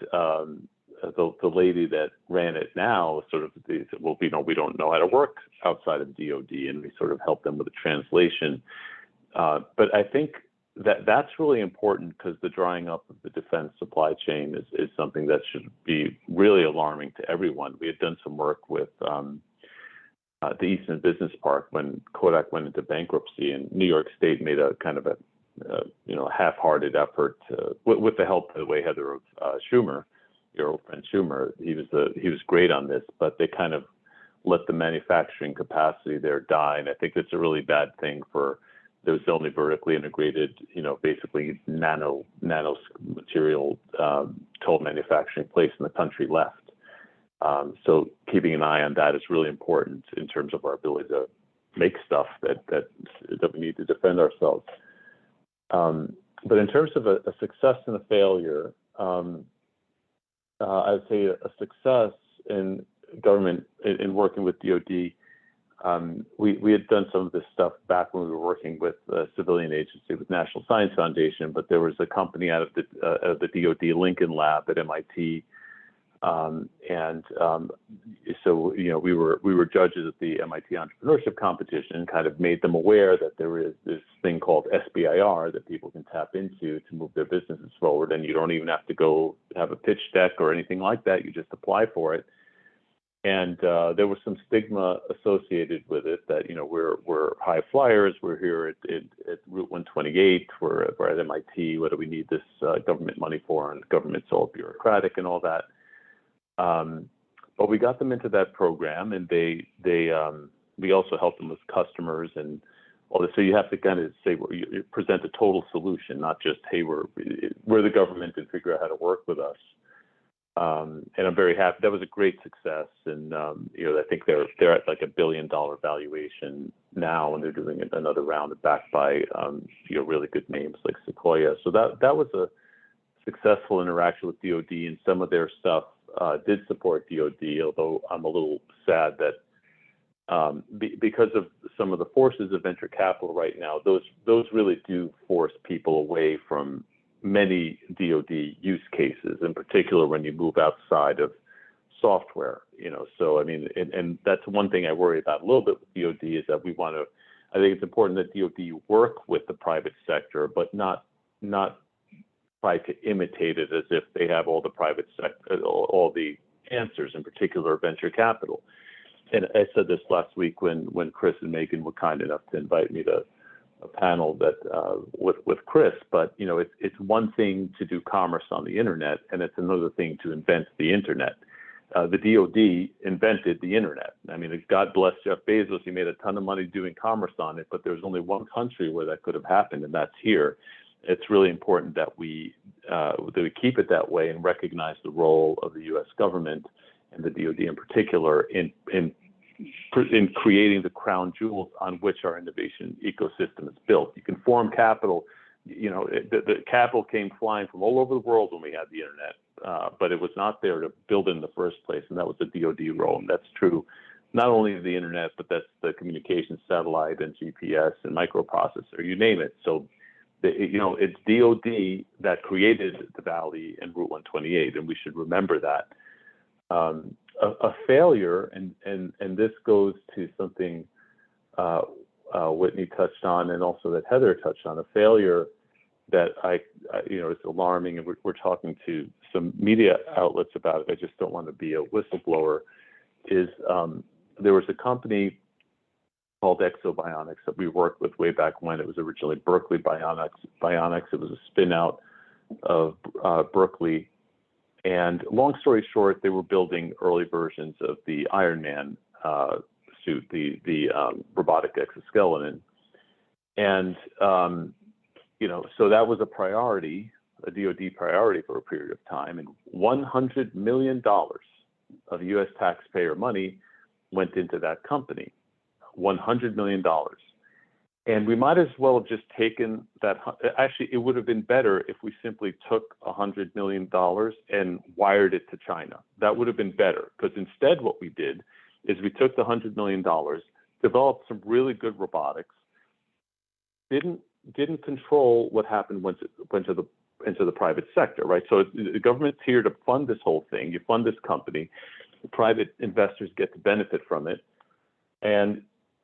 the lady that ran it now sort of said, well, we don't know how to work outside of DoD, and we sort of helped them with the translation. But I think that's really important, because the drying up of the defense supply chain is something that should be really alarming to everyone. We had done some work with the Eastern Business Park when Kodak went into bankruptcy, and New York State made a kind of a half-hearted effort with the help, by the way, Heather, of Schumer, your old friend Schumer. He was great on this, but they kind of let the manufacturing capacity there die, and I think that's a really bad thing for. There was only vertically integrated, basically nano material toll manufacturing place in the country left. So keeping an eye on that is really important in terms of our ability to make stuff that we need to defend ourselves. But in terms of a success and a failure, I'd say a success in government in working with DoD. We had done some of this stuff back when we were working with a civilian agency with National Science Foundation, but there was a company out of the DoD Lincoln Lab at MIT, so we were judges at the MIT entrepreneurship competition, and kind of made them aware that there is this thing called SBIR that people can tap into to move their businesses forward, and you don't even have to go have a pitch deck or anything like that. You just apply for it. And there was some stigma associated with it that, we're high flyers, we're here at Route 128, we're at MIT, what do we need this government money for? And government's all bureaucratic and all that. But we got them into that program, and we also helped them with customers and all this. So you have to kind of say, you present a total solution, not just, hey, we're the government and figure out how to work with us. And I'm very happy. That was a great success, and I think they're at like $1 billion valuation now, and they're doing another round backed by really good names like Sequoia. So that was a successful interaction with DoD, and some of their stuff did support DoD. Although I'm a little sad that because of some of the forces of venture capital right now, those really do force people away from many DoD use cases, in particular when you move outside of software, So I mean, and that's one thing I worry about a little bit with DoD is that I think it's important that DoD work with the private sector, but not try to imitate it as if they have all the private sector, all the answers, in particular venture capital. And I said this last week when Chris and Megan were kind enough to invite me to a panel that with Chris, but it's one thing to do commerce on the internet, and it's another thing to invent the internet. The DoD invented the internet. I mean, God bless Jeff Bezos. He made a ton of money doing commerce on it, but there's only one country where that could have happened, and that's here. It's really important that we keep it that way and recognize the role of the U.S. government and the DoD in particular in creating the crown jewels on which our innovation ecosystem is built. You can form capital, the capital came flying from all over the world when we had the internet, but it was not there to build in the first place, and that was the DoD role. And that's true not only of the internet, but that's the communications satellite and GPS and microprocessor, you name it. So, it's DoD that created the Valley and Route 128, and we should remember that. A failure, and this goes to something Whitney touched on, and also that Heather touched on, a failure that it's alarming, and we're talking to some media outlets about it. I just don't want to be a whistleblower. Is there was a company called Exobionics that we worked with way back when. It was originally Berkeley Bionics. It was a spin out of Berkeley. And long story short, they were building early versions of the Iron Man suit, the robotic exoskeleton. And, so that was a priority, a DoD priority for a period of time. And $100 million of US taxpayer money went into that company, $100 million. And we might as well have just taken that. Actually, it would have been better if we simply took $100 million and wired it to China. That would have been better, because instead what we did is we took the $100 million, developed some really good robotics, didn't control what happened once it went into the private sector, right? So the government's here to fund this whole thing. You fund this company, the private investors get to benefit from it, and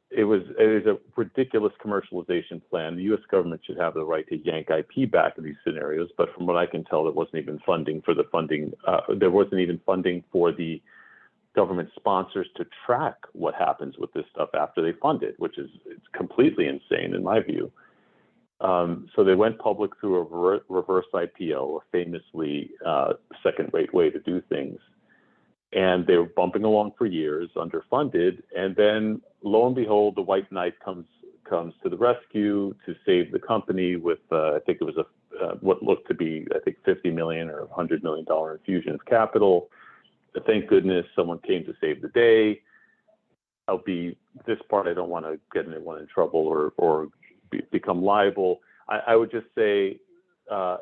it was a ridiculous commercialization plan. The U.S. government should have the right to yank IP back in these scenarios, but from what I can tell, there wasn't even funding for there wasn't even funding for the government sponsors to track what happens with this stuff after they fund it, which is completely insane in my view. So they went public through a reverse IPO, a famously second-rate way to do things. And they were bumping along for years, underfunded, and then lo and behold, the white knight comes to the rescue to save the company with I think it was what looked to be $50 million or $100 million infusion of capital. Thank goodness someone came to save the day. This part I don't want to get anyone in trouble or become liable. I would just say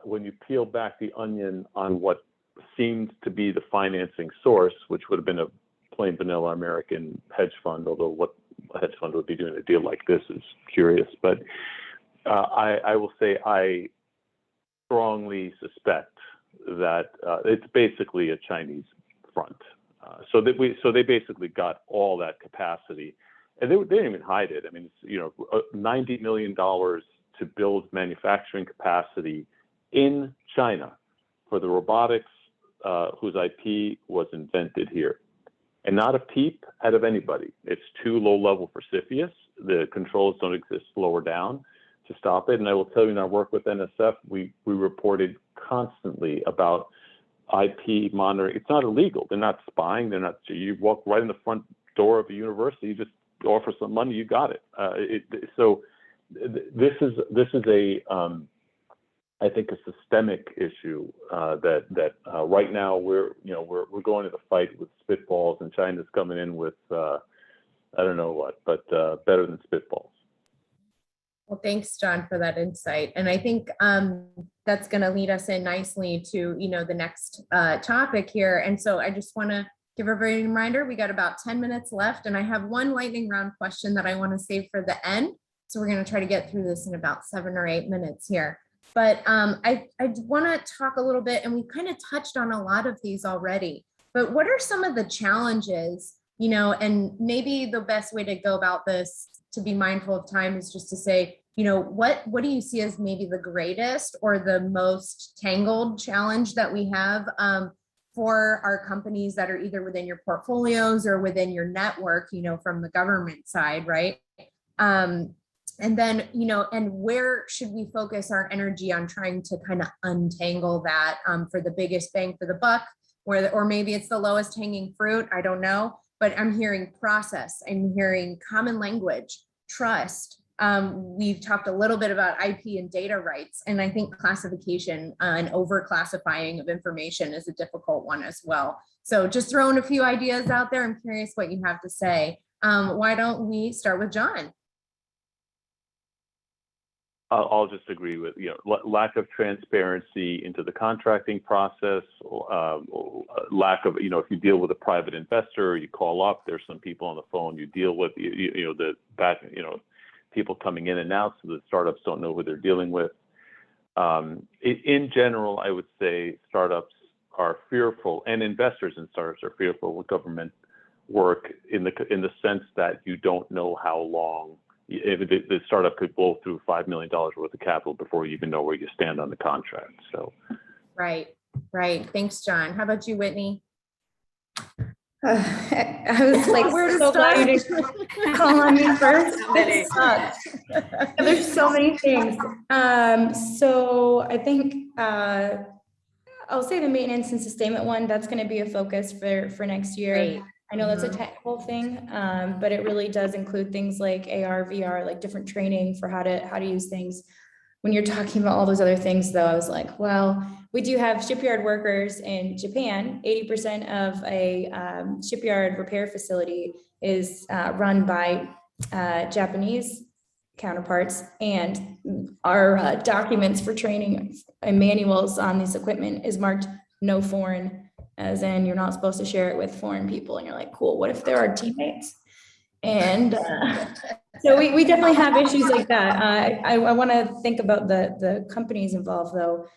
when you peel back the onion on what seemed to be the financing source, which would have been a plain vanilla American hedge fund, although what a hedge fund would be doing a deal like this is curious. But I will say I strongly suspect that it's basically a Chinese front. So they basically got all that capacity, and they didn't even hide it. I mean, it's, $90 million to build manufacturing capacity in China for the robotics whose IP was invented here. And not a peep out of anybody. It's too low level for CFIUS. The controls don't exist lower down to stop it. And I will tell you, in our work with NSF, we reported constantly about IP monitoring. It's not illegal. They're not spying. You walk right in the front door of a university, you just offer some money, you got it. So this is a I think a systemic issue that right now we're going to the fight with spitballs, and China's coming in with I don't know what, but better than spitballs. Well, thanks, John, for that insight. And I think that's going to lead us in nicely to the next topic here. And so I just want to give everybody a reminder, we got about 10 minutes left, and I have one lightning round question that I want to save for the end. So we're going to try to get through this in about 7 or 8 minutes here. But I want to talk a little bit, and we kind of touched on a lot of these already, but what are some of the challenges, and maybe the best way to go about this, to be mindful of time, is just to say, what do you see as maybe the greatest or the most tangled challenge that we have for our companies that are either within your portfolios or within your network, from the government side, right? And then, and where should we focus our energy on trying to kind of untangle that for the biggest bang for the buck, or maybe it's the lowest hanging fruit, I don't know, but I'm hearing process, I'm hearing common language, trust. We've talked a little bit about IP and data rights, and I think classification and over classifying of information is a difficult one as well. So just throwing a few ideas out there. I'm curious what you have to say. Why don't we start with John? I'll just agree with lack of transparency into the contracting process, lack of if you deal with a private investor, you call up, there's some people on the phone you deal with, people coming in and out, so the startups don't know who they're dealing with. In general, I would say startups are fearful, and investors in startups are fearful with government work in the sense that you don't know how long. If the startup could blow through $5 million worth of capital before you even know where you stand on the contract. So, right. Thanks, John. How about you, Whitney? I was like, so glad you didn't call on me first. There's so many things. So I think I'll say the maintenance and sustainment one. That's going to be a focus for next year. Great. I know that's a technical thing, but it really does include things like AR, VR, like different training for how to use things. When you're talking about all those other things, though, I was like, well, we do have shipyard workers in Japan. 80% of a shipyard repair facility is run by Japanese counterparts, and our documents for training and manuals on this equipment is marked no foreign, as in you're not supposed to share it with foreign people. And you're like, cool, what if they're our teammates? And so we definitely have issues like that. I want to think about the companies involved, though.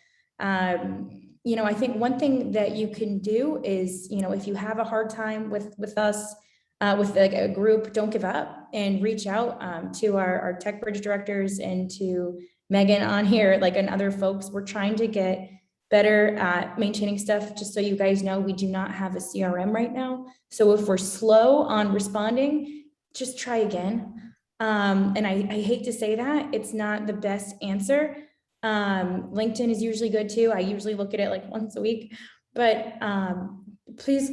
You know, I think one thing that you can do is, you know, if you have a hard time with us, with like a group, don't give up and reach out to our Tech Bridge directors and to Megan on here, like, and other folks. We're trying to get better at maintaining stuff. Just so you guys know, we do not have a CRM right now. So if we're slow on responding, just try again. And I hate to say that, it's not the best answer. LinkedIn is usually good too. I usually look at it like once a week, but please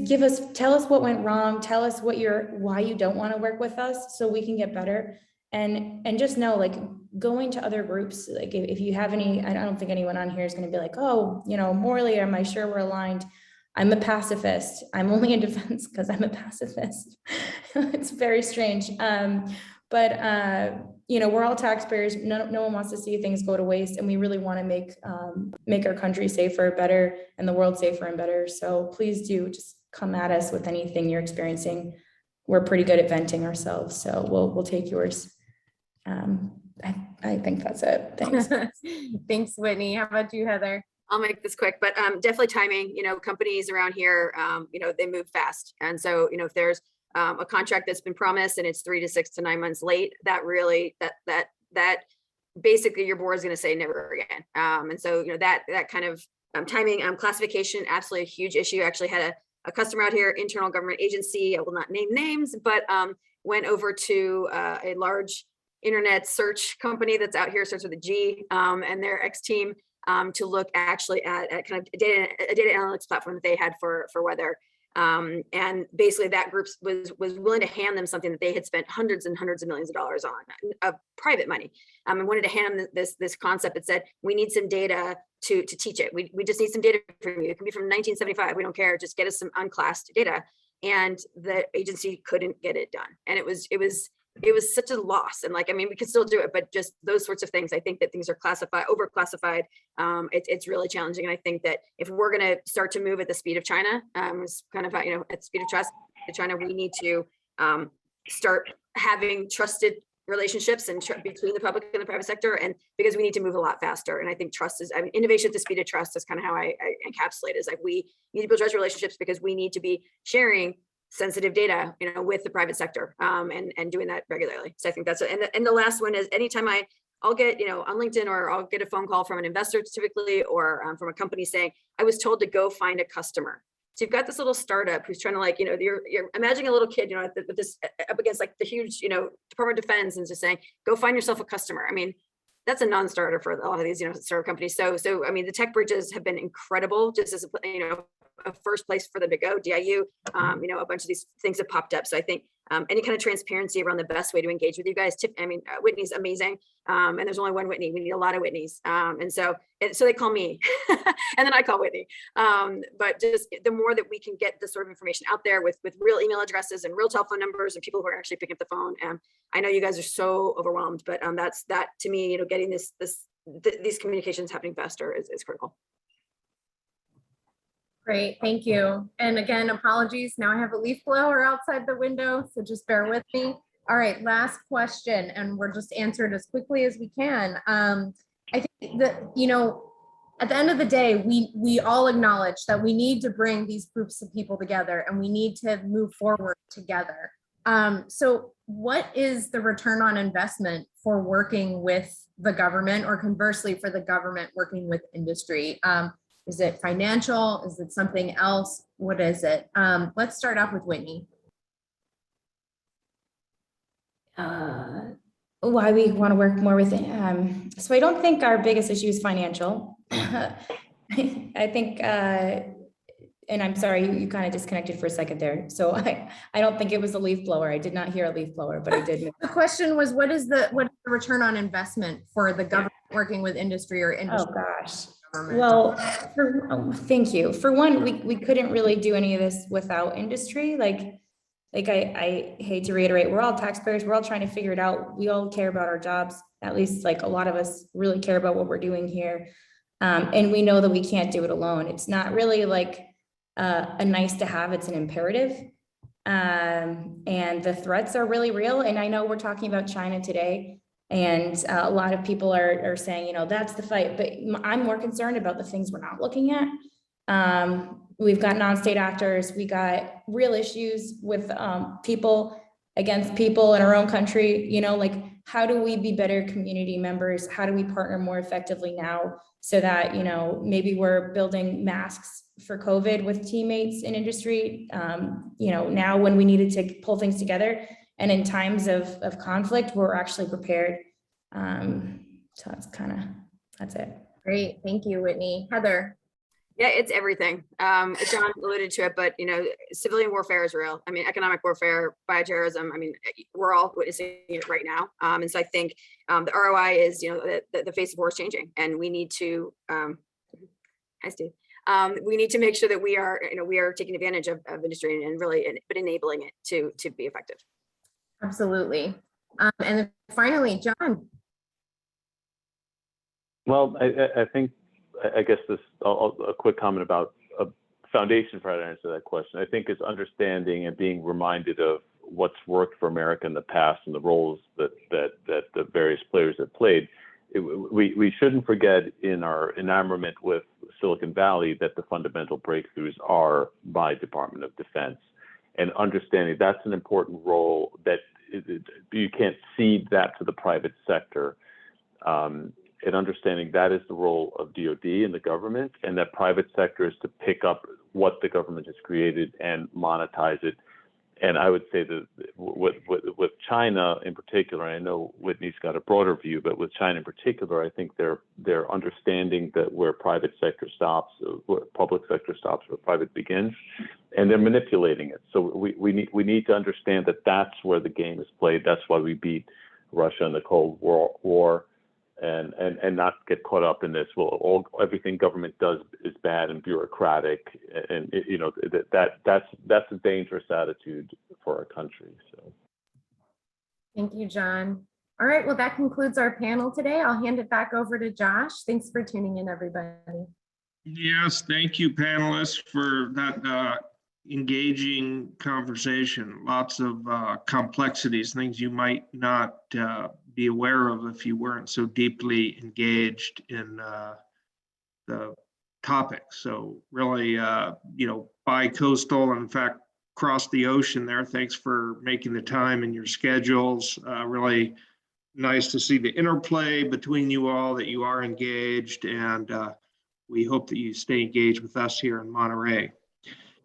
tell us what went wrong. Tell us why you don't want to work with us so we can get better. And just know, like, going to other groups, like if you have any, I don't think anyone on here is going to be like, oh, you know, morally, am I sure we're aligned? I'm a pacifist. I'm only in defense because I'm a pacifist. It's very strange. But you know, we're all taxpayers. No one wants to see things go to waste, and we really want to make our country safer, better, and the world safer and better. So please do just come at us with anything you're experiencing. We're pretty good at venting ourselves, so we'll take yours. I think that's it. Thanks. Thanks, Whitney. How about you, Heather? I'll make this quick, but definitely timing. You know, companies around here, you know, they move fast. And so, you know, if there's a contract that's been promised and it's 3 to 6 to 9 months late, that really, that basically your board is going to say never again. And so, you know, that kind of timing, classification, absolutely a huge issue. I actually had a customer out here, internal government agency, I will not name names, but went over to a large internet search company that's out here, starts with a G, and their ex-team to look actually at kind of a data analytics platform that they had for weather. And basically that group was willing to hand them something that they had spent hundreds and hundreds of millions of dollars on, of private money, and wanted to hand them this concept that said, we need some data to teach it. We just need some data from you. It can be from 1975. We don't care. Just get us some unclassed data. And the agency couldn't get it done. And it was such a loss. And like, I mean, we could still do it, but just those sorts of things. I think that things are overclassified. It's really challenging. And I think that if we're going to start to move at the speed of China, it's kind of, you know, at the speed of trust to China, we need to start having trusted relationships and between the public and the private sector. And because we need to move a lot faster. And I think trust is, I mean, innovation at the speed of trust is kind of how I encapsulate it. Is like, we need to build trust relationships because we need to be sharing sensitive data, you know, with the private sector, and doing that regularly. So I think that's it. And the last one is, anytime I'll get, you know, on LinkedIn, or I'll get a phone call from an investor typically, or from a company saying, I was told to go find a customer. So you've got this little startup who's trying to, like, you know, you're imagining a little kid, you know, with this up against like the huge, you know, Department of Defense, and just saying, go find yourself a customer. I mean, that's a non-starter for a lot of these, you know, startup companies. So I mean, the tech bridges have been incredible, just as a, you know, a first place for them to go. DIU, you know, a bunch of these things have popped up. So I think any kind of transparency around the best way to engage with you guys. I mean, Whitney's amazing, and there's only one Whitney. We need a lot of Whitneys, and so they call me, and then I call Whitney. But just the more that we can get this sort of information out there with real email addresses and real telephone numbers and people who are actually picking up the phone. I know you guys are so overwhelmed, but that to me, you know, getting these communications happening faster is critical. Great, thank you. And again, apologies. Now I have a leaf blower outside the window, so just bear with me. All right, last question, and we're just answered as quickly as we can. I think that, you know, at the end of the day, we all acknowledge that we need to bring these groups of people together, and we need to move forward together. So what is the return on investment for working with the government, or conversely for the government working with industry? Is it financial? Is it something else? What is it? Let's start off with Whitney. Why we want to work more with it. So I don't think our biggest issue is financial. I think, and I'm sorry, you kind of disconnected for a second there. So I don't think it was a leaf blower. I did not hear a leaf blower, but I did. The question was, what is the return on investment for the government working with industry or industry? Oh gosh. Well, thank you. For one, we couldn't really do any of this without industry. Like, like I hate to reiterate, we're all taxpayers, we're all trying to figure it out. We all care about our jobs. At least like a lot of us really care about what we're doing here. And we know that we can't do it alone. It's not really like a nice to have, it's an imperative. And the threats are really real. And I know we're talking about China today, and a lot of people are saying, you know, that's the fight, but I'm more concerned about the things we're not looking at. We've got non-state actors, we got real issues with people against people in our own country, you know, like how do we be better community members? How do we partner more effectively now so that, you know, maybe we're building masks for COVID with teammates in industry, you know, now when we needed to pull things together, and in times of conflict, we're actually prepared. So that's it. Great, thank you, Whitney. Heather. Yeah, it's everything. John alluded to it, but you know, civilian warfare is real. I mean, economic warfare, bioterrorism. I mean, we're all witnessing it right now. And so I think the ROI is, you know, the face of war is changing, and we need to. Hi, Steve. We need to make sure that we are, you know, we are taking advantage of industry and really, but enabling it to be effective. Absolutely. And then finally, John. Well, I think, I guess a quick comment about a foundation for how to answer that question. I think it's understanding and being reminded of what's worked for America in the past and the roles that the various players have played. We shouldn't forget in our enamorment with Silicon Valley that the fundamental breakthroughs are by Department of Defense, and understanding that's an important role that you can't cede that to the private sector. And understanding that is the role of DoD and the government, and that private sector is to pick up what the government has created and monetize it. And I would say that with China in particular, I know Whitney's got a broader view, but with China in particular, I think they're understanding that where private sector stops, where public sector stops, where private begins, and they're manipulating it. So we need to understand that that's where the game is played. That's why we beat Russia in the Cold War. And not get caught up in this. Well, everything government does is bad and bureaucratic, and you know that's a dangerous attitude for our country. So, Thank you, John. All right, well, that concludes our panel today. I'll hand it back over to Josh. Thanks for tuning in, everybody. Yes, thank you, panelists, for that engaging conversation. Lots of complexities, things you might not be aware of if you weren't so deeply engaged in the topic. So really, you know, bi-coastal, and in fact, across the ocean there. Thanks for making the time in your schedules. Really nice to see the interplay between you all, that you are engaged, and we hope that you stay engaged with us here in Monterey.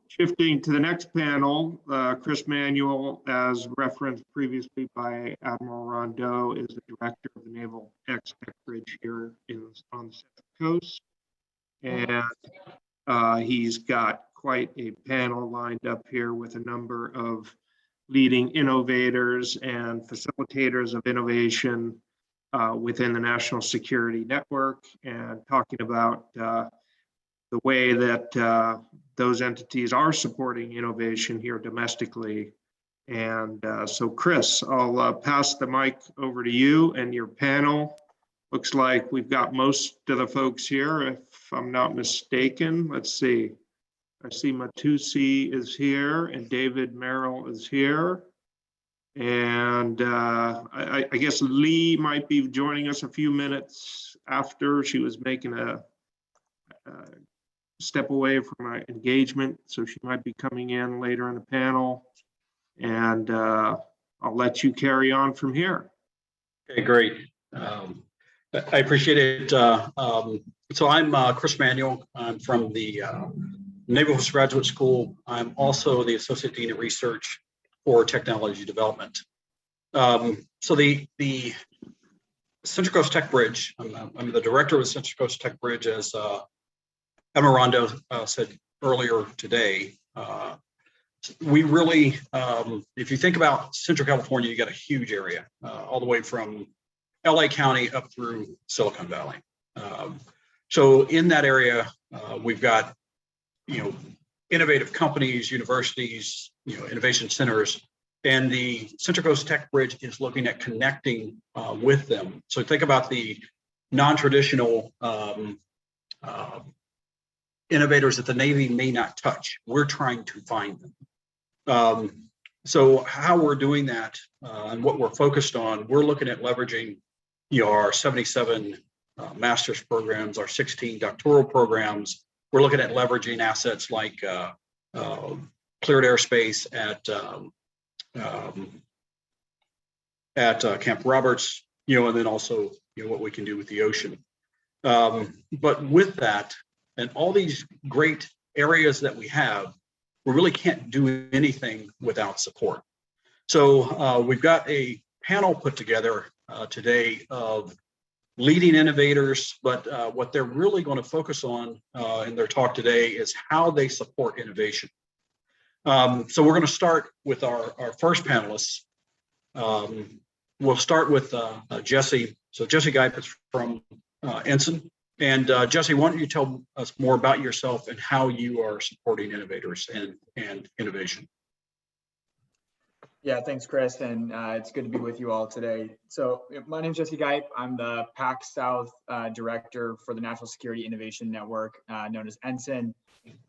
Shifting to the next panel, Chris Manuel, as referenced previously by Admiral Rondeau, is the director of the Naval X-Tech Bridge here on the Central Coast. And he's got quite a panel lined up here with a number of leading innovators and facilitators of innovation within the national security network, and talking about the way that those entities are supporting innovation here domestically. And so Chris, I'll pass the mic over to you and your panel. Looks like we've got most of the folks here, if I'm not mistaken. Let's see. I see Matusi is here and David Merrill is here. And I guess Lee might be joining us a few minutes after. She was making a step away from my engagement, so she might be coming in later in the panel, and I'll let you carry on from here. Okay, great. I appreciate it. So I'm Chris Manuel. I'm from the Naval Postgraduate School. I'm also the Associate Dean of Research for Technology Development. So the Central Coast Tech Bridge, I'm the director of the Central Coast Tech Bridge, as Admiral Rondeau said earlier today. We really, if you think about Central California, you got a huge area, all the way from LA County up through Silicon Valley. So in that area, we've got, you know, innovative companies, universities, innovation centers, and the Central Coast Tech Bridge is looking at connecting with them. So think about the non-traditional innovators that the Navy may not touch. We're trying to find them. So how we're doing that and what we're focused on, we're looking at leveraging our 77 master's programs, our 16 doctoral programs. We're looking at leveraging assets like cleared airspace at Camp Roberts, and then also what we can do with the ocean. But with that and all these great areas that we have, we really can't do anything without support. So we've got a panel put together today of leading innovators, but what they're really going to focus on in their talk today is how they support innovation. So we're going to start with our first panelists. We'll start with Jesse. So Jesse Geip is from Ensign. And Jesse, why don't you tell us more about yourself and how you are supporting innovators and innovation? Yeah, thanks, Chris, and it's good to be with you all today. So my name is Jesse Geip. I'm the PAC South Director for the National Security Innovation Network, known as Ensign.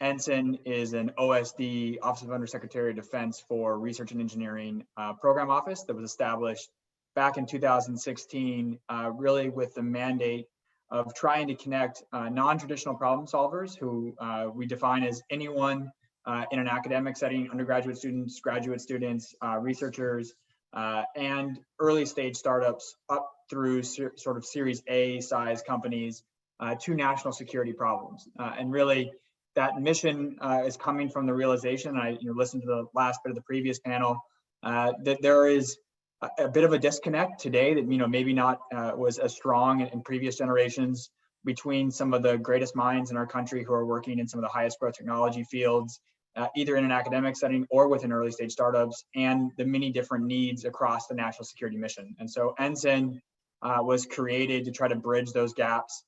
Ensign is an OSD, Office of Undersecretary of Defense for Research and Engineering program office that was established back in 2016, really with the mandate of trying to connect non-traditional problem solvers who we define as anyone in an academic setting, undergraduate students, graduate students, researchers, and early stage startups up through sort of Series A size companies to national security problems. And really that mission is coming from the realization, I listened to the last bit of the previous panel, that there is a bit of a disconnect today that maybe not was as strong in previous generations between some of the greatest minds in our country who are working in some of the highest growth technology fields, either in an academic setting or within early stage startups, and the many different needs across the national security mission. And so Ensign was created to try to bridge those gaps,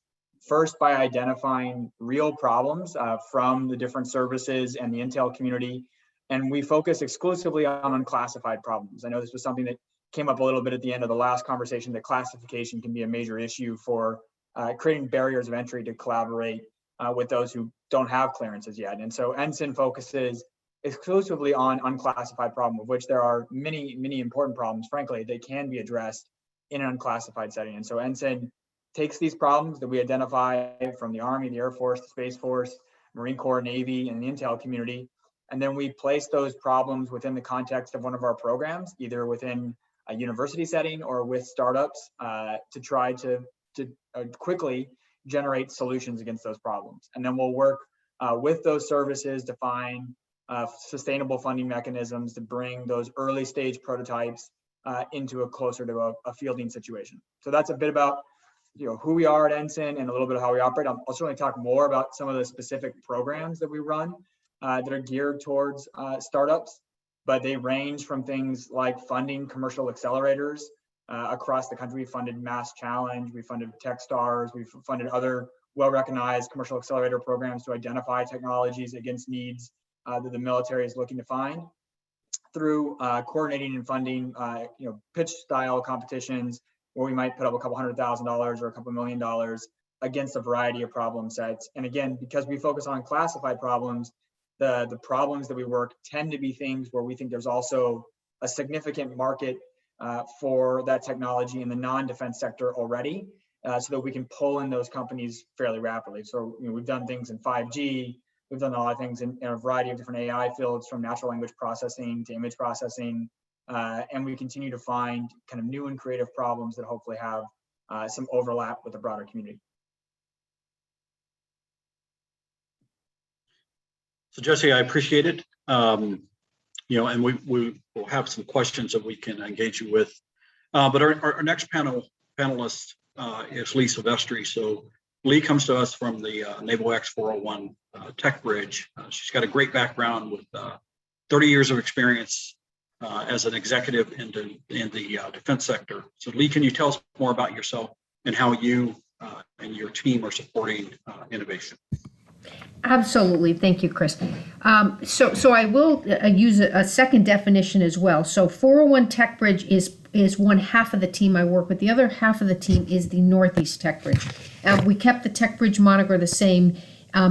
first by identifying real problems from the different services and the intel community. And we focus exclusively on unclassified problems. I know this was something that came up a little bit at the end of the last conversation, that classification can be a major issue for creating barriers of entry to collaborate with those who don't have clearances yet. And so Ensign focuses exclusively on unclassified problem, of which there are many, many important problems, frankly, that can be addressed in an unclassified setting. And so Ensign takes these problems that we identify from the Army, the Air Force, the Space Force, Marine Corps, Navy, and the intel community. And then we place those problems within the context of one of our programs, either within a university setting or with startups to try to quickly generate solutions against those problems. And then we'll work with those services to find sustainable funding mechanisms to bring those early stage prototypes into a closer to a fielding situation. So that's a bit about who we are at Ensign and a little bit of how we operate. I'll certainly talk more about some of the specific programs that we run that are geared towards startups, but they range from things like funding commercial accelerators across the country. We funded Mass Challenge, we funded Techstars, we've funded other well-recognized commercial accelerator programs to identify technologies against needs that the military is looking to find, through coordinating and funding pitch style competitions where we might put up a couple $100,000 or a couple $1 million against a variety of problem sets. And again, because we focus on classified problems, the problems that we work tend to be things where we think there's also a significant market for that technology in the non-defense sector already, so that we can pull in those companies fairly rapidly. So we've done things in 5G, we've done a lot of things in a variety of different AI fields, from natural language processing to image processing, and we continue to find kind of new and creative problems that hopefully have some overlap with the broader community. So Jesse, I appreciate it. And we will have some questions that we can engage you with. But our next panelist is Lee Silvestri. So Lee comes to us from the Naval X401 Tech Bridge. She's got a great background with 30 years of experience as an executive in the defense sector. So Lee, can you tell us more about yourself and how you and your team are supporting innovation? Absolutely. Thank you, Chris. So I will use a second definition as well. So 401 Tech Bridge is one half of the team I work with. The other half of the team is the Northeast Tech Bridge. We kept the Tech Bridge moniker the same,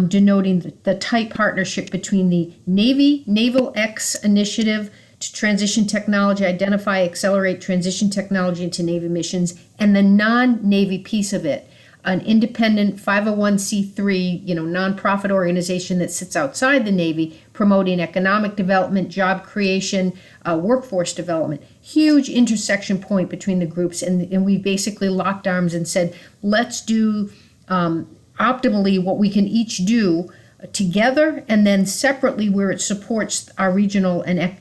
denoting the tight partnership between the Navy Naval X initiative to transition technology, identify, accelerate transition technology into Navy missions, and the non-Navy piece of it, an independent 501c3, nonprofit organization that sits outside the Navy, promoting economic development, job creation, workforce development. Huge intersection point between the groups, and we basically locked arms and said, let's do optimally what we can each do together, and then separately where it supports our regional and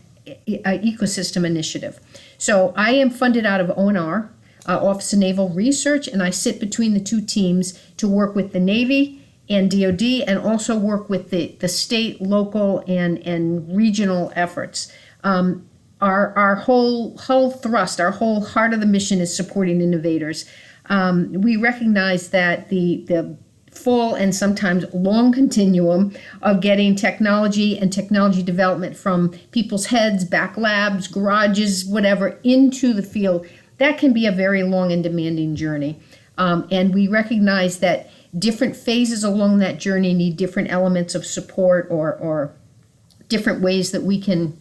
ecosystem initiative. So I am funded out of ONR, Office of Naval Research, and I sit between the two teams to work with the Navy and DoD, and also work with the state, local, and regional efforts. Our whole thrust, our whole heart of the mission is supporting innovators. We recognize that the full and sometimes long continuum of getting technology and technology development from people's heads, back labs, garages, whatever, into the field, that can be a very long and demanding journey. And we recognize that different phases along that journey need different elements of support or different ways that we can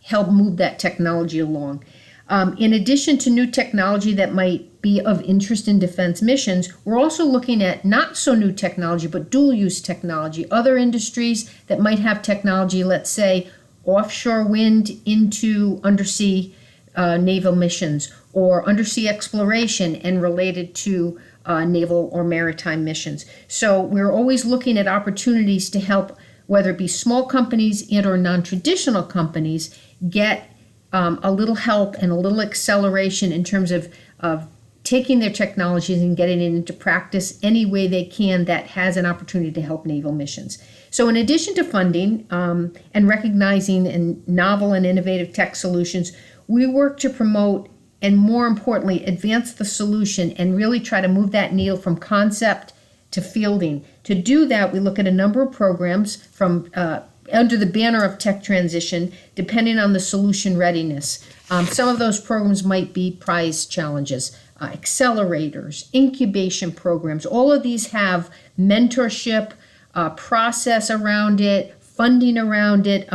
help move that technology along. In addition to new technology that might be of interest in defense missions, we're also looking at not so new technology, but dual use technology, other industries that might have technology, let's say offshore wind into undersea naval missions, or undersea exploration and related to naval or maritime missions. So we're always looking at opportunities to help, whether it be small companies and or non-traditional companies, get a little help and a little acceleration in terms of taking their technologies and getting it into practice any way they can that has an opportunity to help naval missions. So in addition to funding and recognizing in novel and innovative tech solutions, we work to promote and, more importantly, advance the solution and really try to move that needle from concept to fielding. To do that, we look at a number of programs from under the banner of tech transition, depending on the solution readiness. Some of those programs might be prize challenges, accelerators, incubation programs. All of these have mentorship, process around it, funding around it.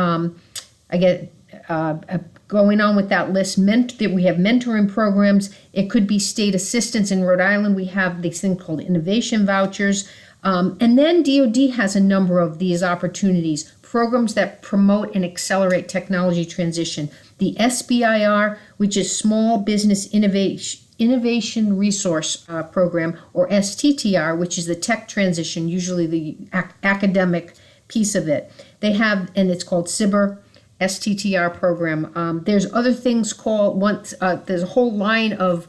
Going on with that list, we have mentoring programs. It could be state assistance. In Rhode Island, we have this thing called innovation vouchers. And then DoD has a number of these opportunities, programs that promote and accelerate technology transition. The SBIR, which is Small Business Innovation Resource Program, or STTR, which is the tech transition, usually the academic piece of it. They have, and it's called SBIR, STTR program. There's other things called, there's a whole line of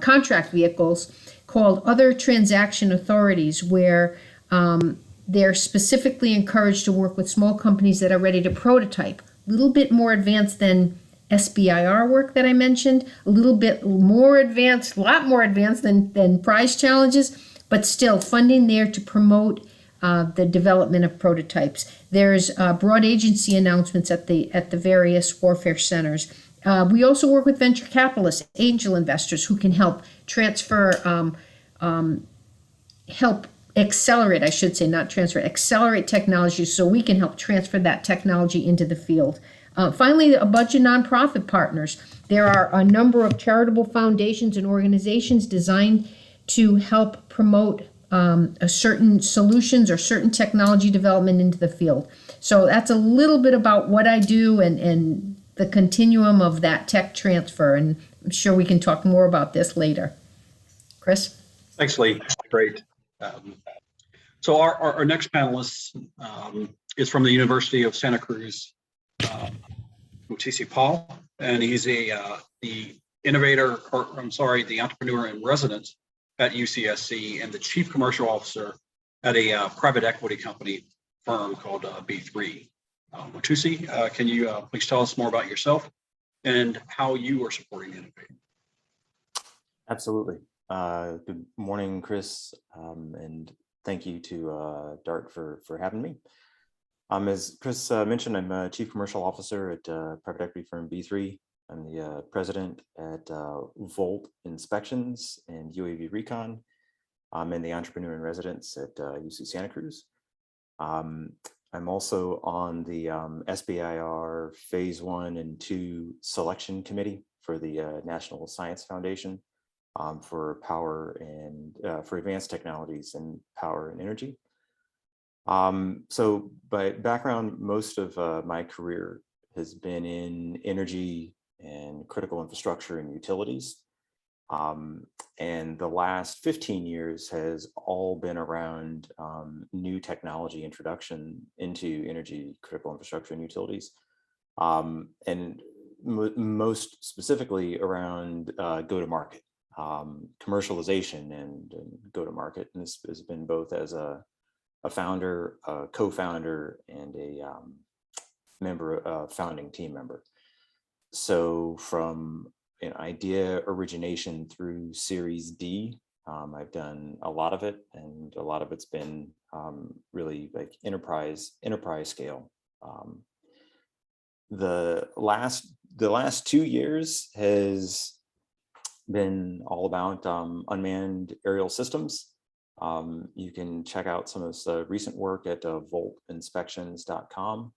contract vehicles called Other Transaction Authorities, where they're specifically encouraged to work with small companies that are ready to prototype. A little bit more advanced than SBIR work that I mentioned, a little bit more advanced, a lot more advanced than prize challenges, but still funding there to promote the development of prototypes. There's broad agency announcements at the various warfare centers. We also work with venture capitalists, angel investors who can help transfer, help accelerate, I should say, not transfer, accelerate technology so we can help transfer that technology into the field. Finally, a bunch of nonprofit partners. There are a number of charitable foundations and organizations designed to help promote certain solutions or certain technology development into the field. So that's a little bit about what I do and the continuum of that tech transfer. And I'm sure we can talk more about this later. Chris? Thanks, Lee. Great. So our next panelist is from the University of Santa Cruz, Mutisi Paul, and he's the entrepreneur in residence at UCSC and the chief commercial officer at a private equity company firm called B3. Mutisi, can you please tell us more about yourself and how you are supporting innovating? Absolutely. Good morning, Chris, and thank you to DART for having me. As Chris mentioned, I'm a Chief Commercial Officer at private equity firm B3. I'm the president at Volt Inspections and UAV Recon. I'm in the Entrepreneur in Residence at UC Santa Cruz. I'm also on the SBIR Phase 1 and 2 Selection Committee for the National Science Foundation for power and for advanced technologies in power and energy. So by background, most of my career has been in energy and critical infrastructure and utilities. And the last 15 years has all been around new technology introduction into energy, critical infrastructure and utilities. And most specifically around go-to-market, commercialization and go-to-market. And this has been both as a founder, a co-founder, and a founding team member. So from an idea origination through Series D, I've done a lot of it, and a lot of it's been really like enterprise scale. The last 2 years has been all about unmanned aerial systems. You can check out some of the recent work at voltinspections.com.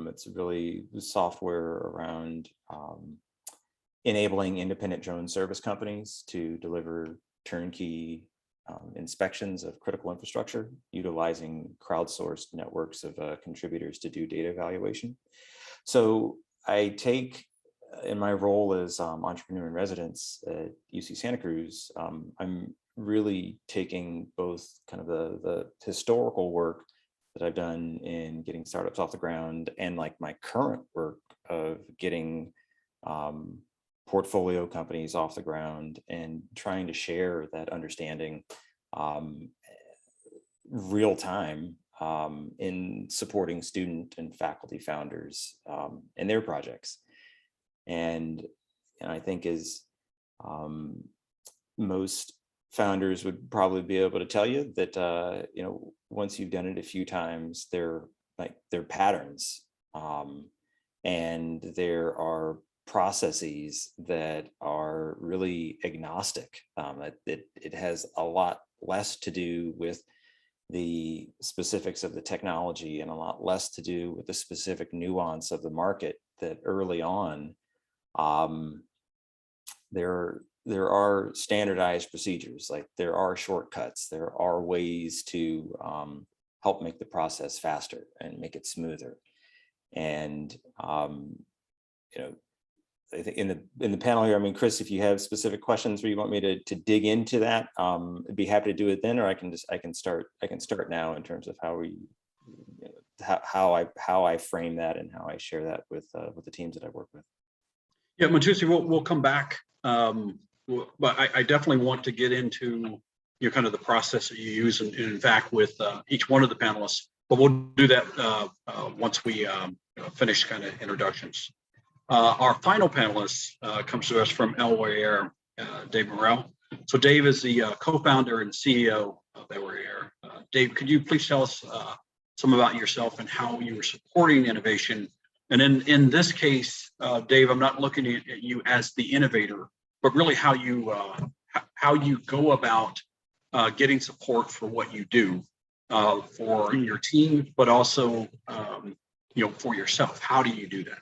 It's really software around enabling independent drone service companies to deliver turnkey inspections of critical infrastructure, utilizing crowdsourced networks of contributors to do data evaluation. So I take, in my role as entrepreneur in residence at UC Santa Cruz, I'm really taking both kind of the historical work that I've done in getting startups off the ground and like my current work of getting portfolio companies off the ground and trying to share that understanding real time in supporting student and faculty founders in their projects. And I think as most founders would probably be able to tell you that once you've done it a few times, they're patterns, and there are processes that are really agnostic. It has a lot less to do with the specifics of the technology and a lot less to do with the specific nuance of the market. That early on, there are standardized procedures, like there are shortcuts, there are ways to help make the process faster and make it smoother. And I think in the panel here, I mean, Chris, if you have specific questions where you want me to dig into that, I'd be happy to do it then, or I can start now in terms of how I frame that and how I share that with the teams that I work with. Yeah, Matusi, we'll come back. But I definitely want to get into kind of the process that you use, and in fact with each one of the panelists. But we'll do that once we finish kind of introductions. Our final panelist comes to us from Elway Air, Dave Morrell. So Dave is the co-founder and CEO of Elway Air. Dave, could you please tell us some about yourself and how you are supporting innovation? And in this case, Dave, I'm not looking at you as the innovator, but really how you go about getting support for what you do for your team, but also for yourself. How do you do that?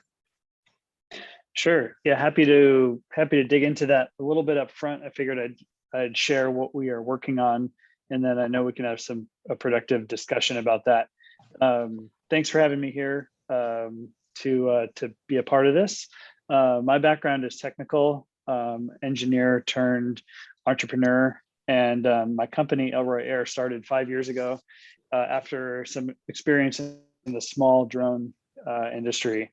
Sure. Yeah, happy to dig into that a little bit up front. I figured I'd share what we are working on, and then I know we can have a productive discussion about that. Thanks for having me here to be a part of this. My background is technical, engineer turned entrepreneur, and my company Elroy Air started 5 years ago after some experience in the small drone industry.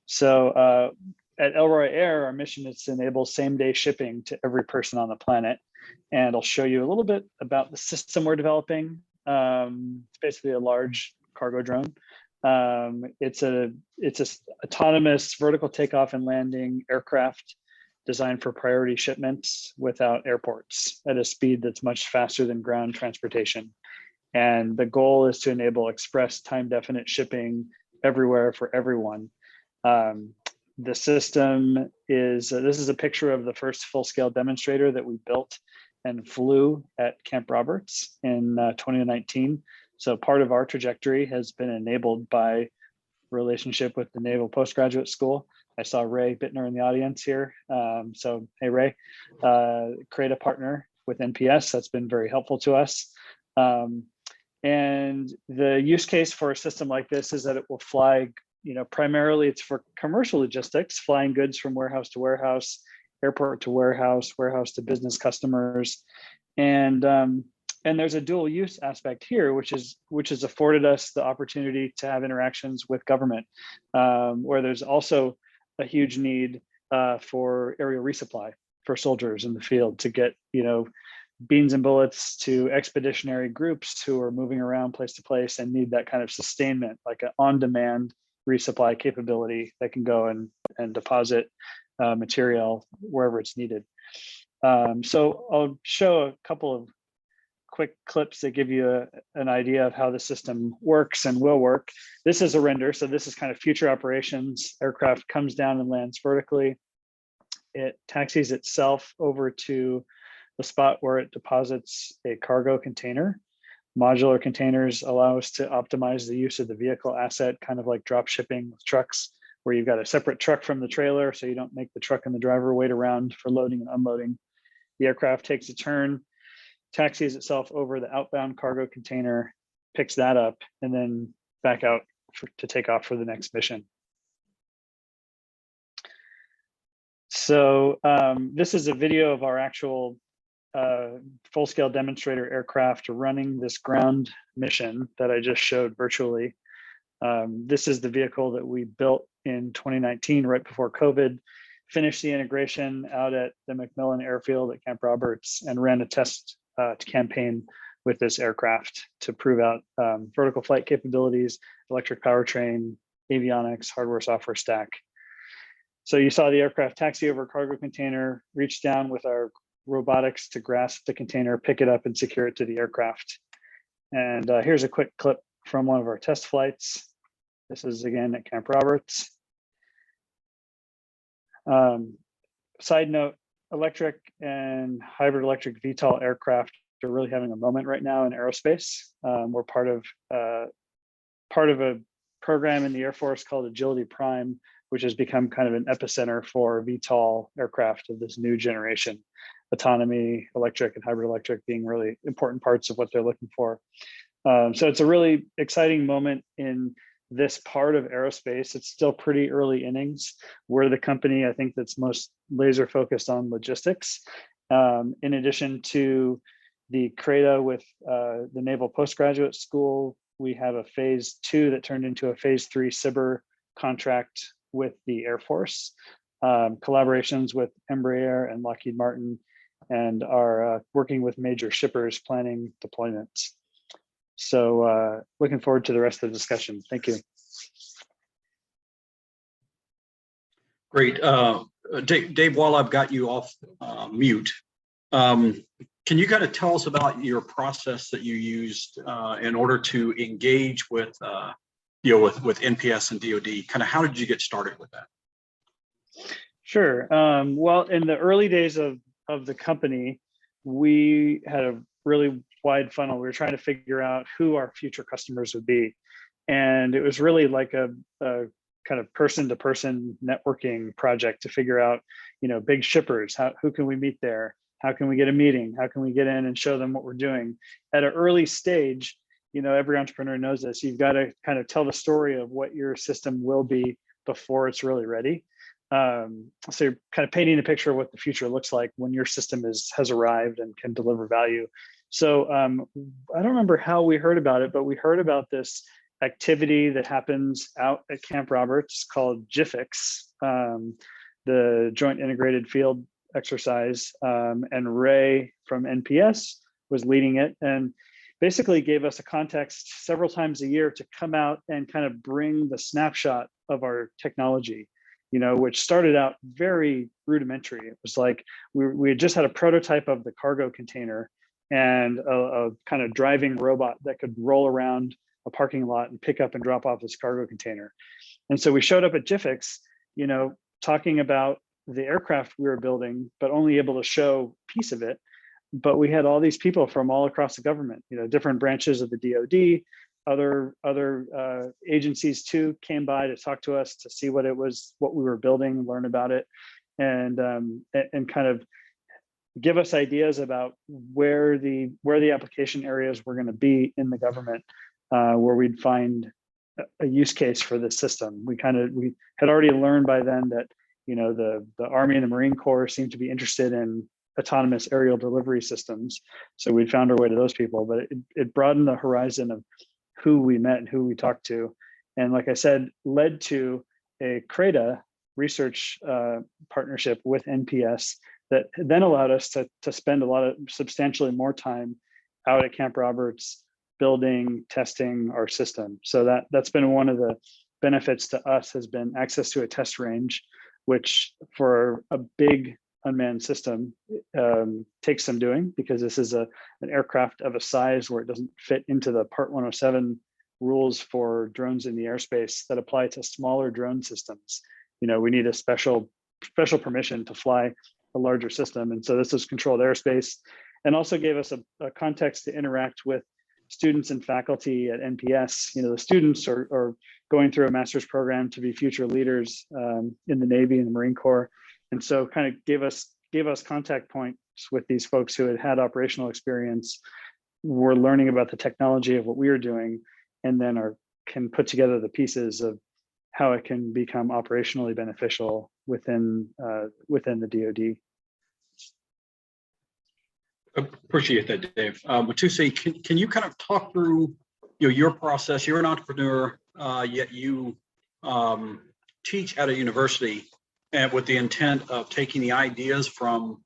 So at Elroy Air, our mission is to enable same-day shipping to every person on the planet. And I'll show you a little bit about the system we're developing. It's basically a large cargo drone. It's a autonomous vertical takeoff and landing aircraft designed for priority shipments without airports at a speed that's much faster than ground transportation. And the goal is to enable express time definite shipping everywhere for everyone. The system is, this is a picture of the first full-scale demonstrator that we built and flew at Camp Roberts in 2019. So part of our trajectory has been enabled by relationship with the Naval Postgraduate School. I saw Ray Bittner in the audience here. So hey, Ray, create a partner with NPS. That's been very helpful to us. And the use case for a system like this is that it will fly, primarily it's for commercial logistics, flying goods from warehouse to warehouse, airport to warehouse, warehouse to business customers. And there's a dual use aspect here, which has afforded us the opportunity to have interactions with government, where there's also a huge need for aerial resupply for soldiers in the field to get, beans and bullets to expeditionary groups who are moving around place to place and need that kind of sustainment, like an on-demand resupply capability that can go and deposit material wherever it's needed. So I'll show a couple of quick clips that give you an idea of how the system works and will work. This is a render, so this is kind of future operations. Aircraft comes down and lands vertically. It taxis itself over to the spot where it deposits a cargo container. Modular containers allow us to optimize the use of the vehicle asset, kind of like drop shipping with trucks, where you've got a separate truck from the trailer, so you don't make the truck and the driver wait around for loading and unloading. The aircraft takes a turn, taxis itself over the outbound cargo container, picks that up, and then back out to take off for the next mission. So this is a video of our actual full-scale demonstrator aircraft running this ground mission that I just showed virtually. This is the vehicle that we built in 2019, right before COVID, finished the integration out at the McMillan Airfield at Camp Roberts, and ran a test campaign with this aircraft to prove out vertical flight capabilities, electric powertrain, avionics, hardware, software stack. So you saw the aircraft taxi over a cargo container, reach down with our robotics to grasp the container, pick it up and secure it to the aircraft. And here's a quick clip from one of our test flights. This is again at Camp Roberts. Side note, electric and hybrid electric VTOL aircraft are really having a moment right now in aerospace. We're part of a program in the Air Force called Agility Prime, which has become kind of an epicenter for VTOL aircraft of this new generation. Autonomy, electric and hybrid electric being really important parts of what they're looking for. So it's a really exciting moment in this part of aerospace. It's still pretty early innings. We're the company, I think, that's most laser focused on logistics. In addition to the CRADA with the Naval Postgraduate School, we have a phase 2 that turned into a phase 3 SBIR contract with the Air Force, collaborations with Embraer and Lockheed Martin, and are working with major shippers planning deployments. So looking forward to the rest of the discussion. Thank you. Great. Dave, while I've got you off mute, can you kind of tell us about your process that you used in order to engage with, with NPS and DoD? Kind of how did you get started with that? Sure. Well, in the early days of the company, we had a really wide funnel. We were trying to figure out who our future customers would be. And it was really like a kind of person-to-person networking project to figure out, big shippers, who can we meet there? How can we get a meeting? How can we get in and show them what we're doing? At an early stage, every entrepreneur knows this, you've got to kind of tell the story of what your system will be before it's really ready. So you're kind of painting a picture of what the future looks like when your system has arrived and can deliver value. So I don't remember how we heard about it, but we heard about this activity that happens out at Camp Roberts called JIFIX, the Joint Integrated Field Exercise, and Ray from NPS was leading it and basically gave us a context several times a year to come out and kind of bring the snapshot of our technology. which started out very rudimentary. It was like we had just had a prototype of the cargo container and a kind of driving robot that could roll around a parking lot and pick up and drop off this cargo container. And so we showed up at GIFX, talking about the aircraft we were building, but only able to show a piece of it. But we had all these people from all across the government, different branches of the DoD, other agencies too came by to talk to us to see what we were building, learn about it, and kind of give us ideas about where the application areas were going to be in the government, where we'd find a use case for this system. We had already learned by then that the Army and the Marine Corps seemed to be interested in autonomous aerial delivery systems, so we found our way to those people. But it broadened the horizon of who we met and who we talked to, and like I said, led to a CRADA research partnership with NPS that then allowed us to spend substantially more time out at Camp Roberts building, testing our system. So that's been one of the benefits to us, has been access to a test range, which for a big unmanned system takes some doing, because this is an aircraft of a size where it doesn't fit into the Part 107 rules for drones in the airspace that apply to smaller drone systems. We need a special permission to fly a larger system. And so this is controlled airspace, and also gave us a context to interact with students and faculty at NPS. The students are going through a master's program to be future leaders in the Navy and the Marine Corps. And so kind of gave us contact points with these folks who had operational experience, were learning about the technology of what we were doing, and then can put together the pieces of how it can become operationally beneficial within the DoD. Appreciate that, Dave. Watusi, can you kind of talk through your process? You're an entrepreneur, yet you teach at a university, and with the intent of taking the ideas from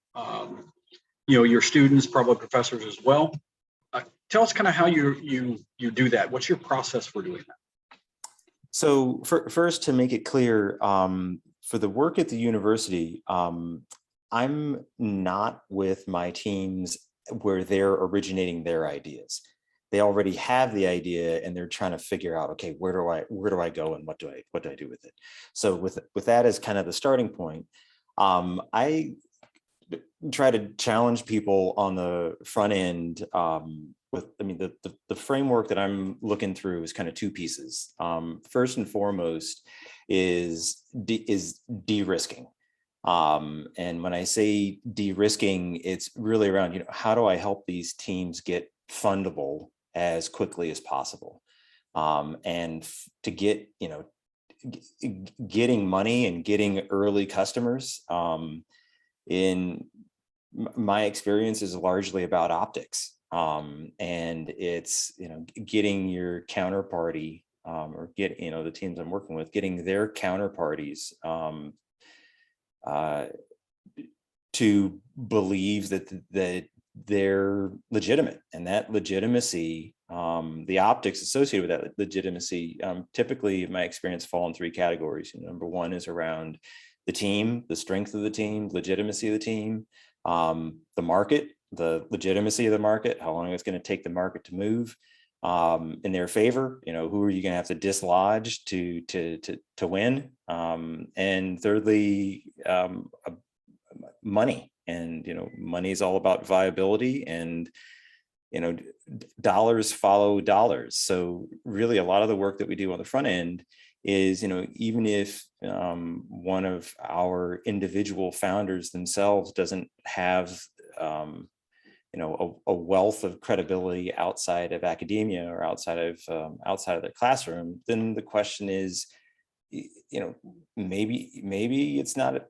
your students, probably professors as well. Tell us kind of how you do that. What's your process for doing that? So first, to make it clear, for the work at the university, I'm not with my teams where they're originating their ideas. They already have the idea and they're trying to figure out, okay, where do I go and what do I do with it? So with that as kind of the starting point, I try to challenge people on the front end the framework that I'm looking through is kind of two pieces. First and foremost is de-risking. And when I say de-risking, it's really around, how do I help these teams get fundable as quickly as possible? And to get, getting money and getting early customers, in my experience, is largely about optics. And it's, getting your counterparty, or get, the teams I'm working with, getting their counterparties to believe that they're legitimate, and that legitimacy, the optics associated with that legitimacy, typically, in my experience, fall in three categories. Number one is around the team, the strength of the team, legitimacy of the team, the market, the legitimacy of the market, how long it's going to take the market to move in their favor. Who are you going to have to dislodge to win? And thirdly, money. And money is all about viability, and dollars follow dollars. So really, a lot of the work that we do on the front end is, even if one of our individual founders themselves doesn't have a wealth of credibility outside of academia or outside of the classroom, then the question is, maybe it's not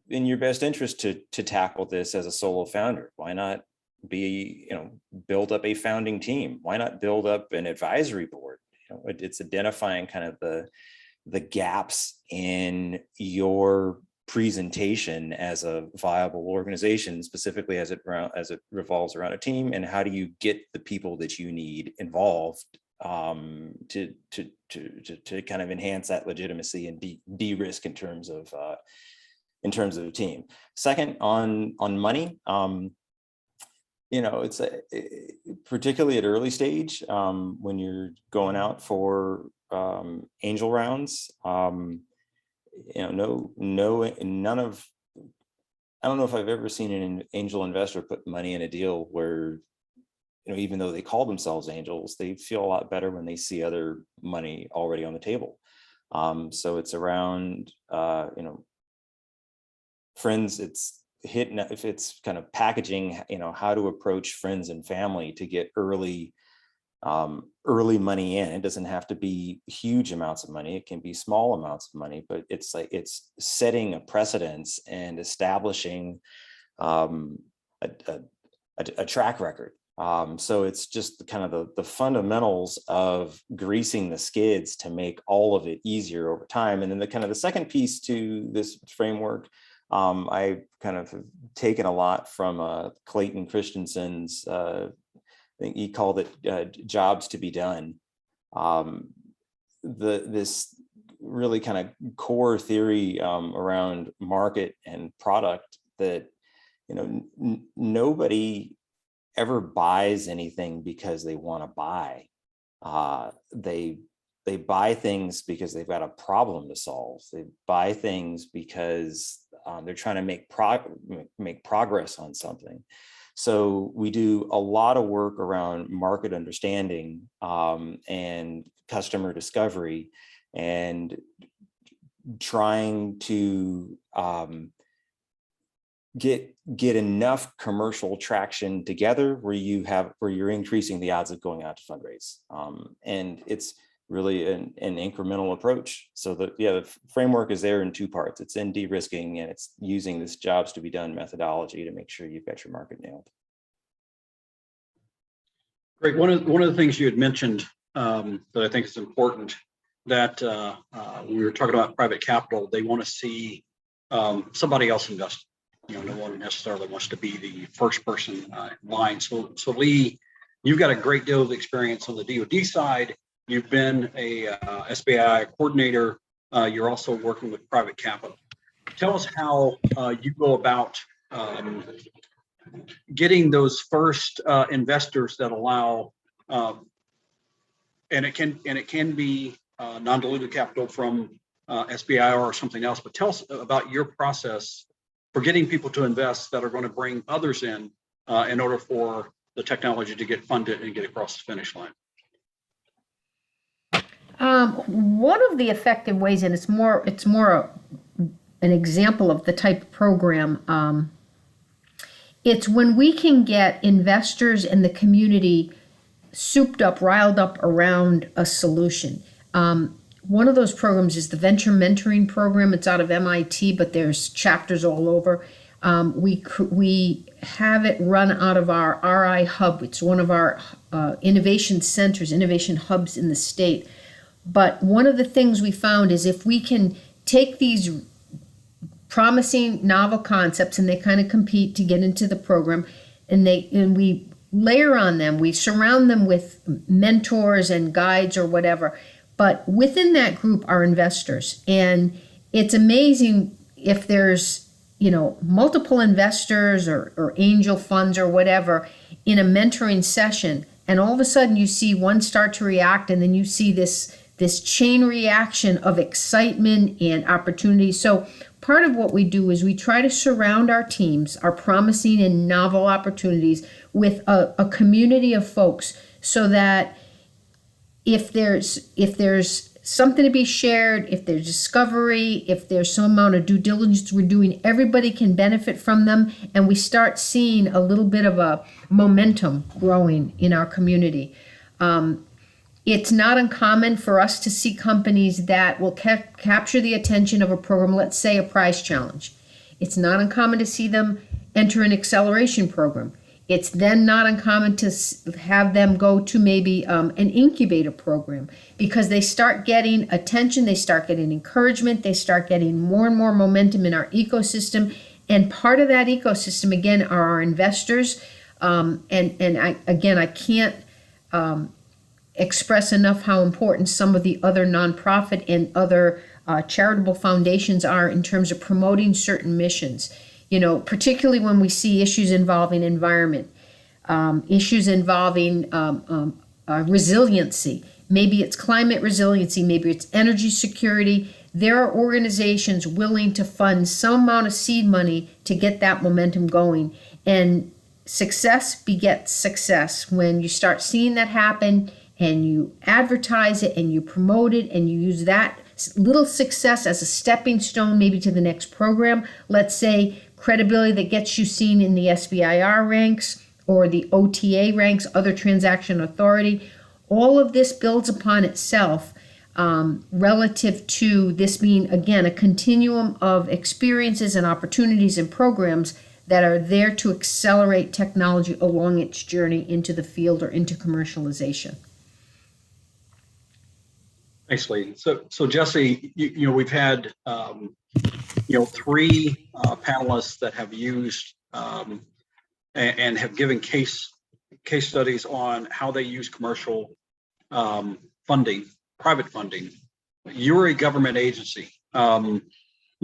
in your best interest to tackle this as a solo founder. Why not build up a founding team? Why not build up an advisory board? It's identifying kind of the gaps in your presentation as a viable organization, specifically as it revolves around a team, and how do you get the people that you need involved to to kind of enhance that legitimacy and de-risk in terms of the team. Second, on money, it's particularly at early stage when you're going out for angel rounds. I don't know if I've ever seen an angel investor put money in a deal where, even though they call themselves angels, they feel a lot better when they see other money already on the table. So it's around, friends, it's hitting, if it's kind of packaging, how to approach friends and family to get early money in. It doesn't have to be huge amounts of money. It can be small amounts of money, but it's setting a precedence and establishing a track record. So it's just kind of the fundamentals of greasing the skids to make all of it easier over time. And then the second piece to this framework, I kind of have taken a lot from Clayton Christensen's, I think he called it jobs to be done. This really kind of core theory around market and product that, nobody ever buys anything because they want to buy. They buy things because they've got a problem to solve. They buy things because they're trying to make progress on something. So we do a lot of work around market understanding and customer discovery, and trying to get enough commercial traction together where you're increasing the odds of going out to fundraise. And it's really an incremental approach. So the framework is there in two parts. It's in de-risking, and it's using this jobs to be done methodology to make sure you've got your market nailed. Great. One of the things you had mentioned that I think is important, that we were talking about private capital, they want to see somebody else invest. No one necessarily wants to be the first person in line. So Lee, you've got a great deal of experience on the DoD side. You've been a SBI coordinator. You're also working with private capital. Tell us how you go about getting those first investors that allow, and it can be non-dilutive capital from SBI or something else. But tell us about your process for getting people to invest that are going to bring others in order for the technology to get funded and get across the finish line. One of the effective ways, and it's more an example of the type of program, it's when we can get investors in the community souped up, riled up around a solution. One of those programs is the Venture Mentoring Program. It's out of MIT, but there's chapters all over. We have it run out of our RI Hub. It's one of our innovation centers, innovation hubs in the state. But one of the things we found is if we can take these promising novel concepts and they kind of compete to get into the program, and we layer on them, we surround them with mentors and guides or whatever. But within that group are investors. And it's amazing if there's, multiple investors or angel funds or whatever in a mentoring session, and all of a sudden you see one start to react, and then you see this chain reaction of excitement and opportunity. So part of what we do is we try to surround our teams, our promising and novel opportunities, with a community of folks, so that if there's something to be shared, if there's discovery, if there's some amount of due diligence we're doing, everybody can benefit from them, and we start seeing a little bit of a momentum growing in our community. It's not uncommon for us to see companies that will capture the attention of a program, let's say a prize challenge. It's not uncommon to see them enter an acceleration program. It's then not uncommon to have them go to maybe an incubator program, because they start getting attention, they start getting encouragement, they start getting more and more momentum in our ecosystem. And part of that ecosystem, again, are our investors. I can't express enough how important some of the other nonprofit and other charitable foundations are in terms of promoting certain missions. You know, particularly when we see issues involving environment, issues involving resiliency. Maybe it's climate resiliency, maybe it's energy security. There are organizations willing to fund some amount of seed money to get that momentum going. And success begets success. When you start seeing that happen and you advertise it and you promote it and you use that little success as a stepping stone maybe to the next program, let's say credibility that gets you seen in the SBIR ranks or the OTA ranks, other transaction authority, all of this builds upon itself relative to this being, again, a continuum of experiences and opportunities and programs that are there to accelerate technology along its journey into the field or into commercialization. Thanks, Lee. So Jesse, you know, we've had, you know, 3 panelists that have used and have given case studies on how they use commercial funding, private funding. You're a government agency. You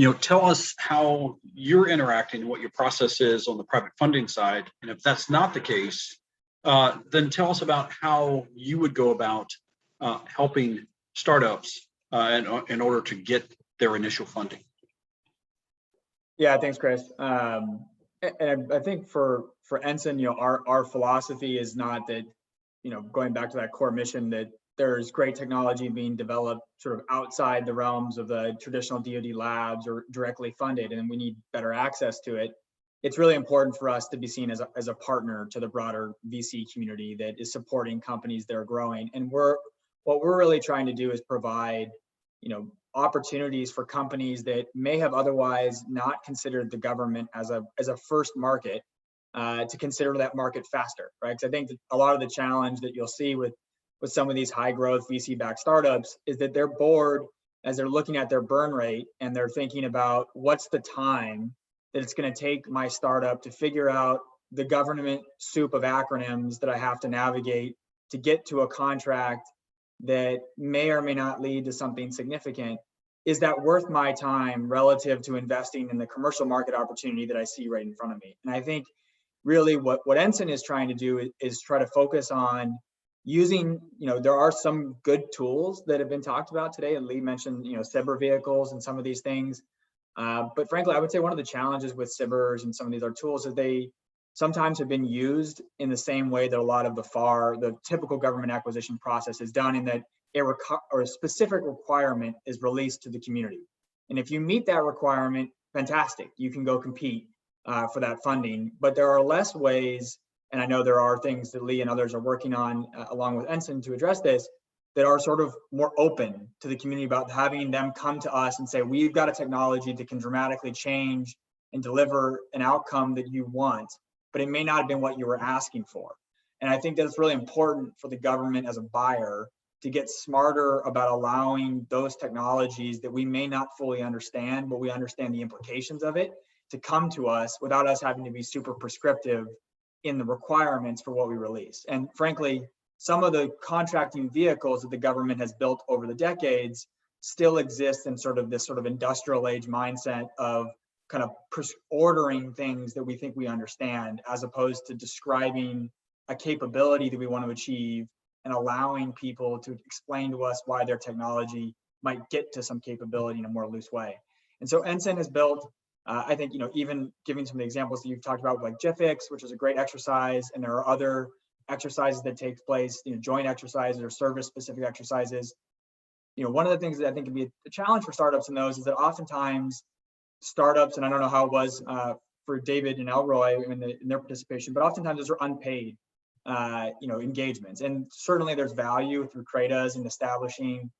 know, tell us how you're interacting, what your process is on the private funding side. And if that's not the case, then tell us about how you would go about helping startups in order to get their initial funding. Yeah, thanks, Chris. And I think for Ensign, you know, our philosophy is not that, you know, going back to that core mission, that there's great technology being developed sort of outside the realms of the traditional DoD labs or directly funded, and we need better access to it. It's really important for us to be seen as a partner to the broader VC community that is supporting companies that are growing. And what we're really trying to do is provide, you know, opportunities for companies that may have otherwise not considered the government as a first market to consider that market faster, right? Because I think that a lot of the challenge that you'll see with some of these high growth VC-backed startups is that they're bored as they're looking at their burn rate and they're thinking about what's the time that it's going to take my startup to figure out the government soup of acronyms that I have to navigate to get to a contract that may or may not lead to something significant. Is that worth my time relative to investing in the commercial market opportunity that I see right in front of me? And I think really what Ensign is trying to do is try to focus on using, you know, there are some good tools that have been talked about today, and Lee mentioned, you know, SBIR vehicles and some of these things. But frankly, I would say one of the challenges with SBIRs and some of these other tools is they sometimes have been used in the same way that a lot of the typical government acquisition process is done, in that a specific requirement is released to the community. And if you meet that requirement, fantastic, you can go compete for that funding. But there are less ways, and I know there are things that Lee and others are working on along with Ensign to address this, that are sort of more open to the community about having them come to us and say, we've got a technology that can dramatically change and deliver an outcome that you want, but it may not have been what you were asking for. And I think that's really important for the government as a buyer to get smarter about allowing those technologies that we may not fully understand, but we understand the implications of it, to come to us without us having to be super prescriptive in the requirements for what we release. And frankly, some of the contracting vehicles that the government has built over the decades still exist in sort of this sort of industrial age mindset of kind of ordering things that we think we understand, as opposed to describing a capability that we want to achieve and allowing people to explain to us why their technology might get to some capability in a more loose way. And so Ensign has built, I think, you know, even giving some of the examples that you've talked about, like GIFIX, which is a great exercise, and there are other exercises that take place, you know, joint exercises or service-specific exercises. You know, one of the things that I think can be a challenge for startups in those is that oftentimes startups, and I don't know how it was for David and Elroy in their participation, but oftentimes those are unpaid, you know, engagements. And certainly there's value through CRADAs and establishing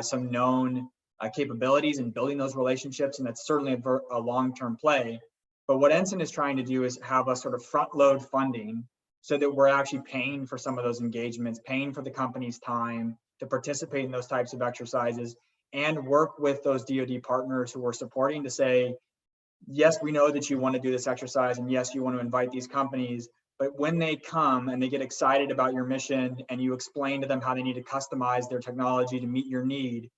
some known capabilities and building those relationships, and that's certainly a long-term play. But what Ensign is trying to do is have us sort of front-load funding so that we're actually paying for some of those engagements, paying for the company's time to participate in those types of exercises, and work with those DoD partners who are supporting to say, yes, we know that you want to do this exercise, and yes, you want to invite these companies, But when they come and they get excited about your mission and you explain to them how they need to customize their technology to meet your need,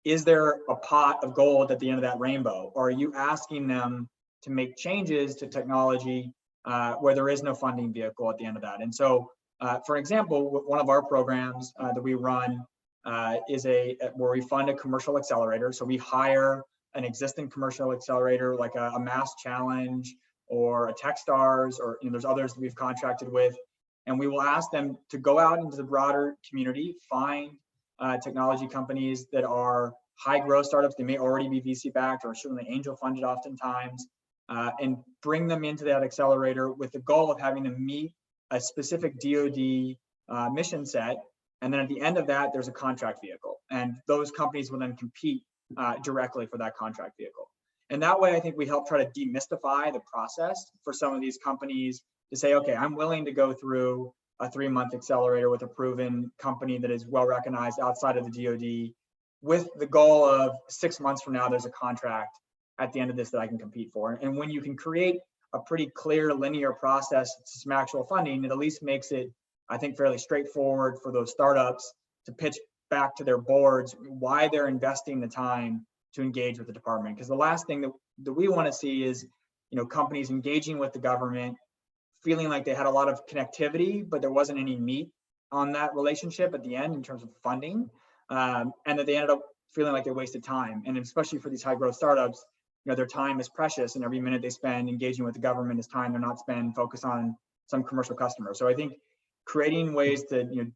is there a pot of gold at the end of that rainbow? Or are you asking them to make changes to technology where there is no funding vehicle at the end of that? And so, for example, one of our programs that we run is where we fund a commercial accelerator. So we hire an existing commercial accelerator like a Mass Challenge or a Techstars, or there's others that we've contracted with, and we will ask them to go out into the broader community, find technology companies that are high growth startups. They may already be VC backed or certainly angel funded oftentimes, and bring them into that accelerator with the goal of having them meet a specific DoD mission set. And then at the end of that, there's a contract vehicle, and those companies will then compete directly for that contract vehicle. And that way, I think we help try to demystify the process for some of these companies to say, okay, I'm willing to go through a 3-month accelerator with a proven company that is well recognized outside of the DoD, with the goal of 6 months from now, there's a contract at the end of this that I can compete for. And when you can create a pretty clear linear process to some actual funding, it at least makes it, I think, fairly straightforward for those startups to pitch back to their boards why they're investing the time to engage with the department. Because the last thing that we want to see is, companies engaging with the government, feeling like they had a lot of connectivity, but there wasn't any meat on that relationship at the end in terms of funding, and that they ended up feeling like they wasted time. And especially for these high growth startups, their time is precious, and every minute they spend engaging with the government is time they're not spend focused on some commercial customer. So I think creating ways to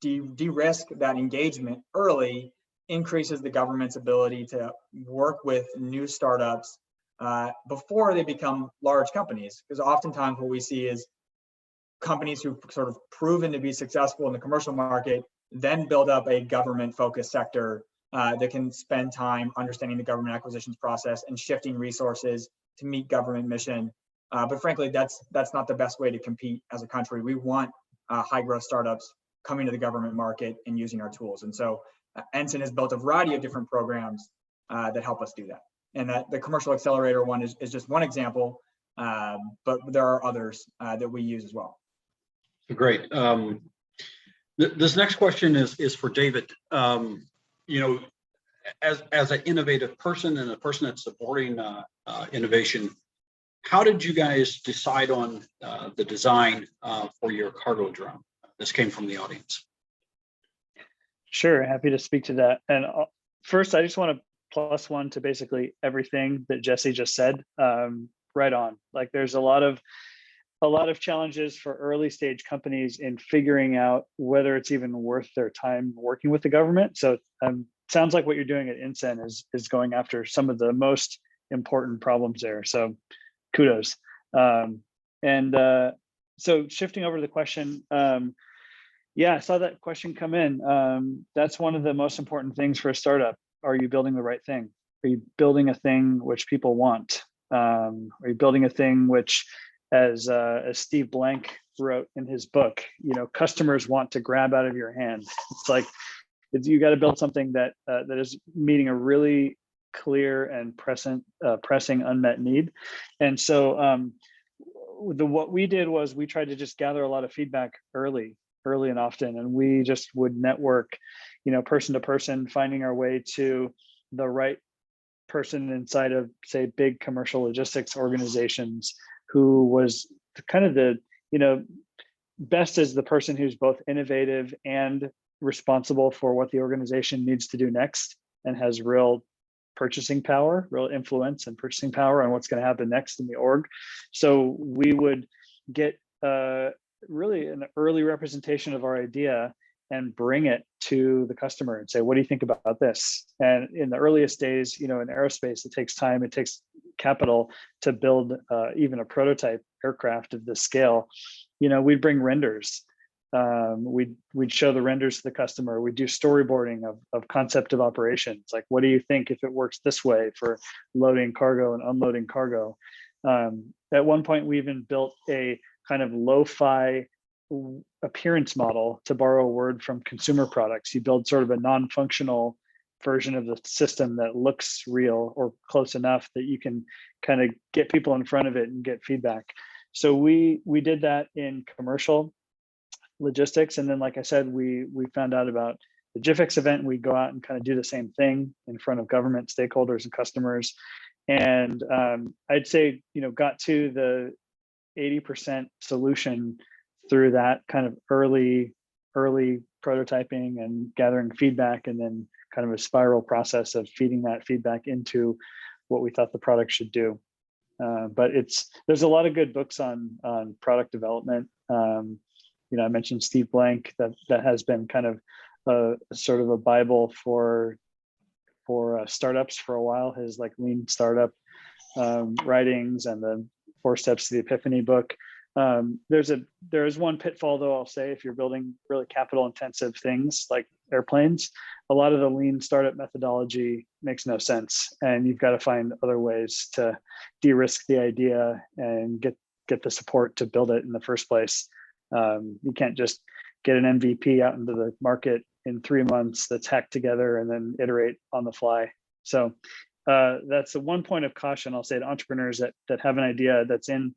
de-risk that engagement early increases the government's ability to work with new startups before they become large companies. Because oftentimes what we see is companies who've sort of proven to be successful in the commercial market then build up a government-focused sector that can spend time understanding the government acquisitions process and shifting resources to meet government mission. But frankly, that's not the best way to compete as a country. We want high growth startups coming to the government market and using our tools. And so Ensign has built a variety of different programs that help us do that. And that the commercial accelerator one is just one example, but there are others that we use as well. Great. This next question is for David. As an innovative person and a person that's supporting innovation, how did you guys decide on the design for your cargo drone? This came from the audience. Sure, happy to speak to that. And first, I just want to +1 to basically everything that Jesse just said. Right on. Like, there's a lot of challenges for early stage companies in figuring out whether it's even worth their time working with the government. So sounds like what you're doing at Ensign is going after some of the most important problems there. So kudos. So shifting over to the question, yeah, I saw that question come in. That's one of the most important things for a startup. Are you building the right thing? Are you building a thing which people want? Are you building a thing which, as Steve Blank wrote in his book, customers want to grab out of your hand? It's like, you got to build something that is meeting a really clear and pressing unmet need. And so what we did was we tried to just gather a lot of feedback early and often, and we just would network, person to person, finding our way to the right person inside of, say, big commercial logistics organizations, who was kind of the, best as the person who's both innovative and responsible for what the organization needs to do next, and has real purchasing power, real influence and purchasing power on what's going to happen next in the org. So we would get really an early representation of our idea and bring it to the customer and say, what do you think about this? And in the earliest days, in aerospace, it takes time, it takes capital to build even a prototype aircraft of this scale. We'd bring renders. We'd show the renders to the customer. We'd do storyboarding of concept of operations. Like, what do you think if it works this way for loading cargo and unloading cargo? At one point, we even built a kind of lo-fi appearance model, to borrow a word from consumer products. You build sort of a non-functional version of the system that looks real or close enough that you can kind of get people in front of it and get feedback. So we did that in commercial logistics. And then, like I said, we found out about the GIFX event, and we go out and kind of do the same thing in front of government stakeholders and customers. And I'd say, got to the 80% solution through that kind of early prototyping and gathering feedback, and then kind of a spiral process of feeding that feedback into what we thought the product should do. But there's a lot of good books on product development. I mentioned Steve Blank, that has been kind of sort of a Bible for startups for a while. His like lean startup writings and the 4 Steps to the Epiphany book. There is one pitfall, though, I'll say, if you're building really capital intensive things like airplanes, a lot of the lean startup methodology makes no sense, and you've got to find other ways to de-risk the idea and get the support to build it in the first place. You can't just get an MVP out into the market in 3 months that's hacked together and then iterate on the fly. So that's the one point of caution I'll say to entrepreneurs that have an idea that's in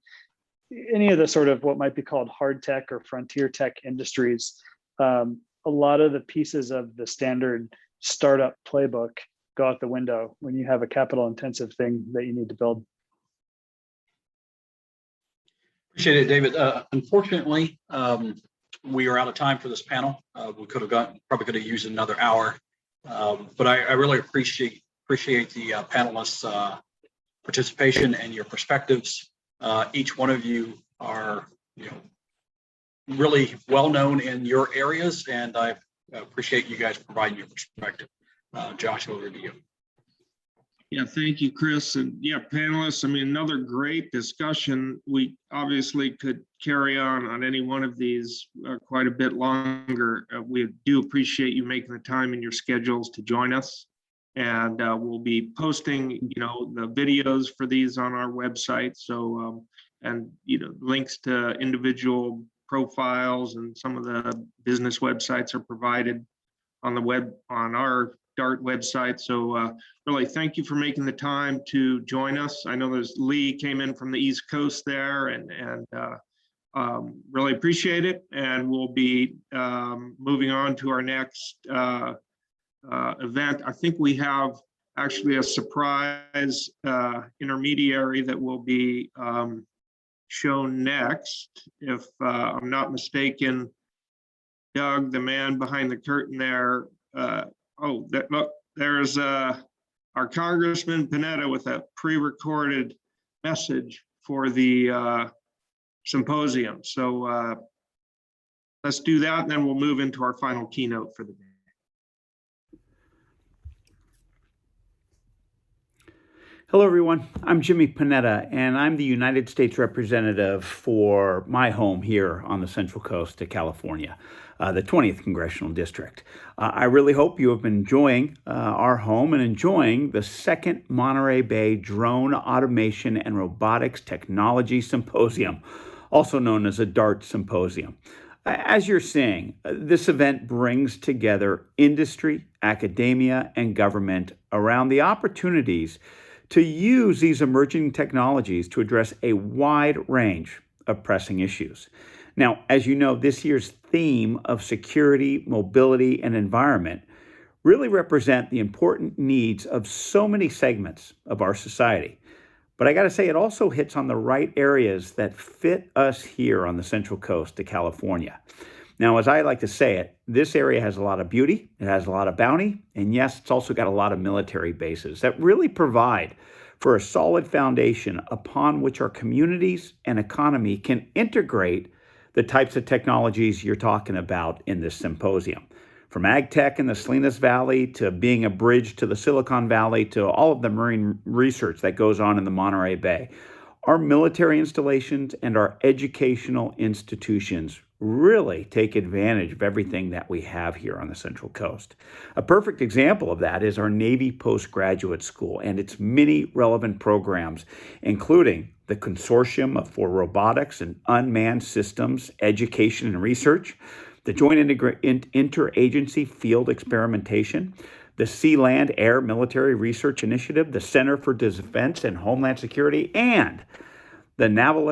any of the sort of what might be called hard tech or frontier tech industries. A lot of the pieces of the standard startup playbook go out the window when you have a capital intensive thing that you need to build. Appreciate it, David. Unfortunately, we are out of time for this panel. We probably could have used another hour, but I really appreciate the panelists' participation and your perspectives. Each one of you are, really well known in your areas, and I appreciate you guys providing your perspective. Josh, over to you. Yeah, thank you, Chris. And yeah, panelists, another great discussion. We obviously could carry on any one of these quite a bit longer. We do appreciate you making the time in your schedules to join us. And we'll be posting, the videos for these on our website. So, links to individual profiles and some of the business websites are provided on our DART website. So really thank you for making the time to join us. I know Lee came in from the East Coast there, and really appreciate it. And we'll be moving on to our next event. I think we have actually a surprise intermediary that will be shown next. If I'm not mistaken, Doug, the man behind the curtain there. Look, there's our Congressman Panetta with a pre-recorded message for the symposium. So let's do that, and then we'll move into our final keynote for the day. Hello, everyone. I'm Jimmy Panetta, and I'm the United States representative for my home here on the Central Coast of California, the 20th Congressional District. I really hope you have been enjoying our home and enjoying the second Monterey Bay Drone Automation and Robotics Technology Symposium, also known as a DART Symposium. As you're seeing, this event brings together industry, academia, and government around the opportunities to use these emerging technologies to address a wide range of pressing issues. Now, as you know, this year's theme of security, mobility, and environment really represent the important needs of so many segments of our society. But I got to say, it also hits on the right areas that fit us here on the Central Coast of California. Now, as I like to say it, this area has a lot of beauty, it has a lot of bounty, and yes, it's also got a lot of military bases that really provide for a solid foundation upon which our communities and economy can integrate the types of technologies you're talking about in this symposium. From ag tech in the Salinas Valley to being a bridge to the Silicon Valley to all of the marine research that goes on in the Monterey Bay. Our military installations and our educational institutions really take advantage of everything that we have here on the Central Coast. A perfect example of that is our Navy Postgraduate School and its many relevant programs, including the Consortium for Robotics and Unmanned Systems Education and Research, the Joint Interagency Field Experimentation, the Sea, Land, Air Military Research Initiative, the Center for Defense and Homeland Security, and the Naval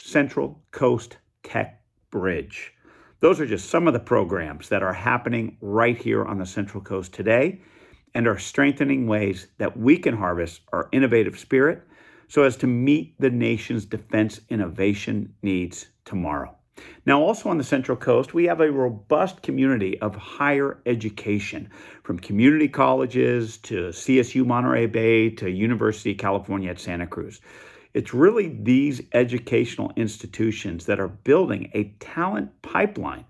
Central Coast Tech Bridge. Those are just some of the programs that are happening right here on the Central Coast today and are strengthening ways that we can harvest our innovative spirit so as to meet the nation's defense innovation needs tomorrow. Now, also on the Central Coast, we have a robust community of higher education, from community colleges to CSU Monterey Bay to University of California at Santa Cruz. It's really these educational institutions that are building a talent pipeline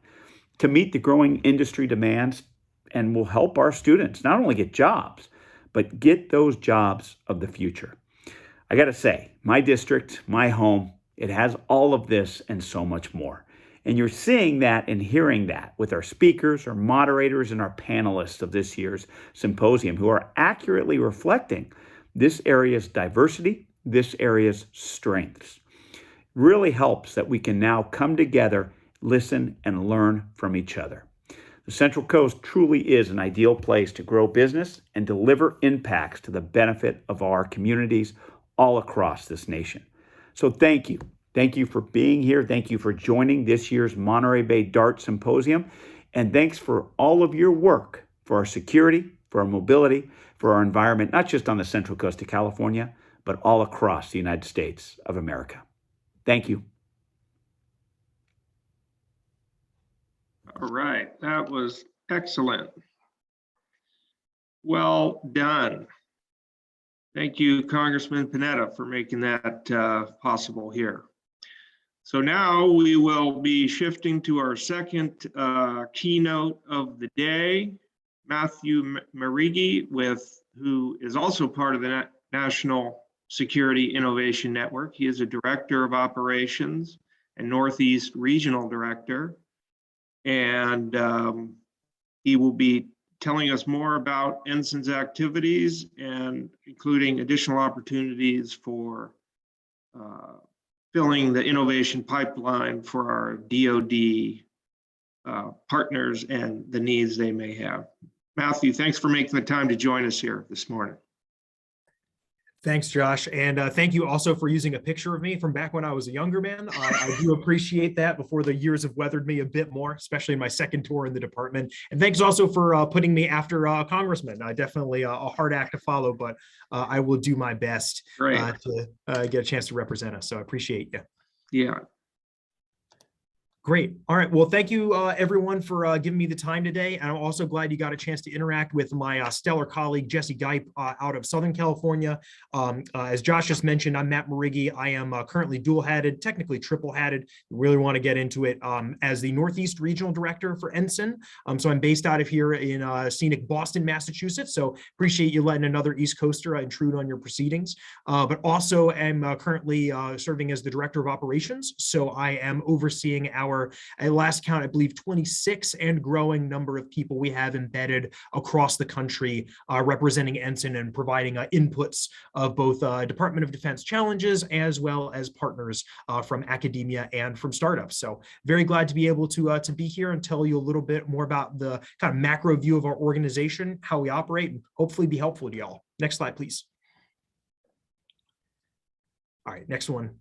to meet the growing industry demands and will help our students not only get jobs, but get those jobs of the future. I got to say, my district, my home, it has all of this and so much more. And you're seeing that and hearing that with our speakers, our moderators, and our panelists of this year's symposium, who are accurately reflecting this area's diversity, this area's strengths. Really helps that we can now come together, listen, and learn from each other. The Central Coast truly is an ideal place to grow business and deliver impacts to the benefit of our communities all across this nation. So thank you. Thank you for being here. Thank you for joining this year's Monterey Bay DART Symposium. And thanks for all of your work for our security, for our mobility, for our environment, not just on the Central Coast of California, but all across the United States of America. Thank you. All right, that was excellent. Well done. Thank you, Congressman Panetta, for making that possible here. So now we will be shifting to our second keynote of the day, Matthew Marigi, who is also part of the National Security Innovation Network. He is a Director of Operations and Northeast Regional Director. And he will be telling us more about Ensign's activities and including additional opportunities for filling the innovation pipeline for our DoD partners and the needs they may have. Matthew, thanks for making the time to join us here this morning. Thanks, Josh. And thank you also for using a picture of me from back when I was a younger man. I do appreciate that before the years have weathered me a bit more, especially in my second tour in the department. And thanks also for putting me after Congressman. Definitely a hard act to follow, but I will do my best to get a chance to represent us. So I appreciate you. Yeah. Great. All right. Well, thank you, everyone, for giving me the time today. And I'm also glad you got a chance to interact with my stellar colleague, Jesse Geip, out of Southern California. As Josh just mentioned, I'm Matt Marigi. I am currently dual-hatted, technically triple-hatted. Really want to get into it as the Northeast Regional Director for Ensign. So I'm based out of here in scenic Boston, Massachusetts. So appreciate you letting another East Coaster intrude on your proceedings. But also am currently serving as the Director of Operations. So I am overseeing our, at last count, I believe 26 and growing number of people we have embedded across the country representing Ensign and providing inputs of both Department of Defense challenges as well as partners from academia and from startups. So very glad to be able to be here and tell you a little bit more about the kind of macro view of our organization, how we operate, and hopefully be helpful to y'all. Next slide, please. All right, next one.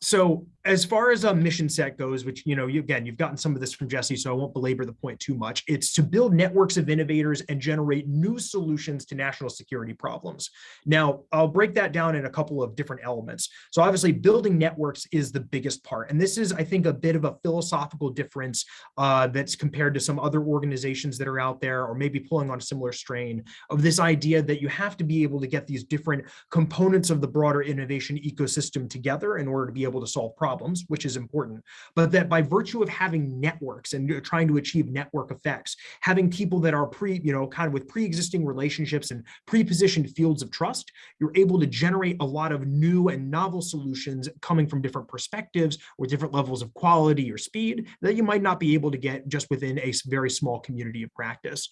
So as far as a mission set goes, which, you know, again, you've gotten some of this from Jesse, so I won't belabor the point too much. It's to build networks of innovators and generate new solutions to national security problems. Now, I'll break that down in a couple of different elements. So obviously building networks is the biggest part. And this is, I think, a bit of a philosophical difference that's compared to some other organizations that are out there, or maybe pulling on a similar strain of this idea that you have to be able to get these different components of the broader innovation ecosystem together in order to be able to solve problems, which is important, but that by virtue of having networks and trying to achieve network effects, having people that are kind of with pre-existing relationships and pre-positioned fields of trust, you're able to generate a lot of new and novel solutions coming from different perspectives or different levels of quality or speed that you might not be able to get just within a very small community of practice.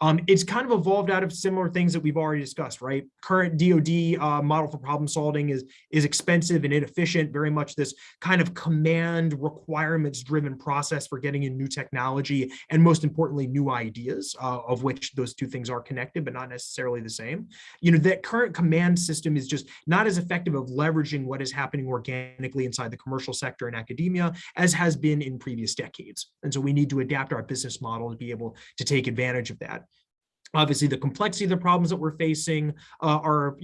It's kind of evolved out of similar things that we've already discussed, right? Current DoD model for problem solving is expensive and inefficient, very much this kind of command requirements driven process for getting in new technology and most importantly, new ideas, of which those two things are connected, but not necessarily the same. That current command system is just not as effective of leveraging what is happening organically inside the commercial sector and academia as has been in previous decades. And so we need to adapt our business model to be able to take advantage of that. Obviously, the complexity of the problems that we're facing are,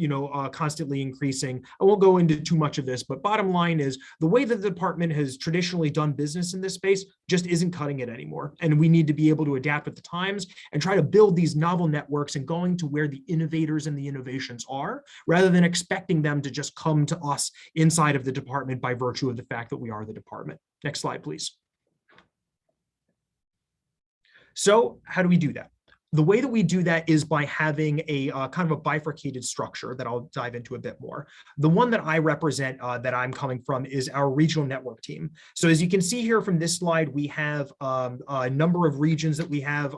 constantly increasing. I won't go into too much of this, but bottom line is the way that the department has traditionally done business in this space just isn't cutting it anymore. And we need to be able to adapt with the times and try to build these novel networks and going to where the innovators and the innovations are, rather than expecting them to just come to us inside of the department by virtue of the fact that we are the department. Next slide, please. So how do we do that? The way that we do that is by having a kind of a bifurcated structure that I'll dive into a bit more. The one that I represent, that I'm coming from, is our regional network team. So as you can see here from this slide, we have a number of regions that we have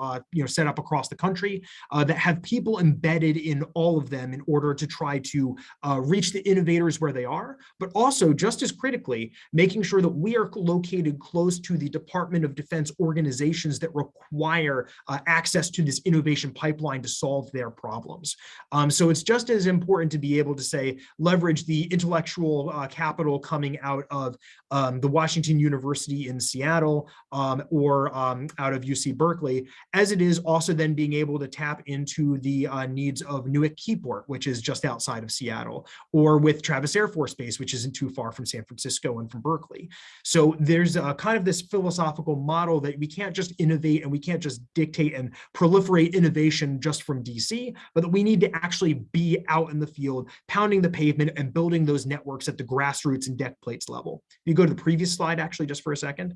set up across the country that have people embedded in all of them in order to try to reach the innovators where they are, but also just as critically, making sure that we are located close to the Department of Defense organizations that require access to this innovation pipeline to solve their problems. So it's just as important to be able to say, leverage the intellectual capital coming out of the Washington University in Seattle or out of UC Berkeley, as it is also then being able to tap into the needs of Newark Keyport, which is just outside of Seattle, or with Travis Air Force Base, which isn't too far from San Francisco and from Berkeley. So there's kind of this philosophical model that we can't just innovate and we can't just dictate and proliferate innovation just from DC, but that we need to actually be out in the field, pounding the pavement and building those networks at the grassroots and deck plates level. You go to the previous slide, actually, just for a second.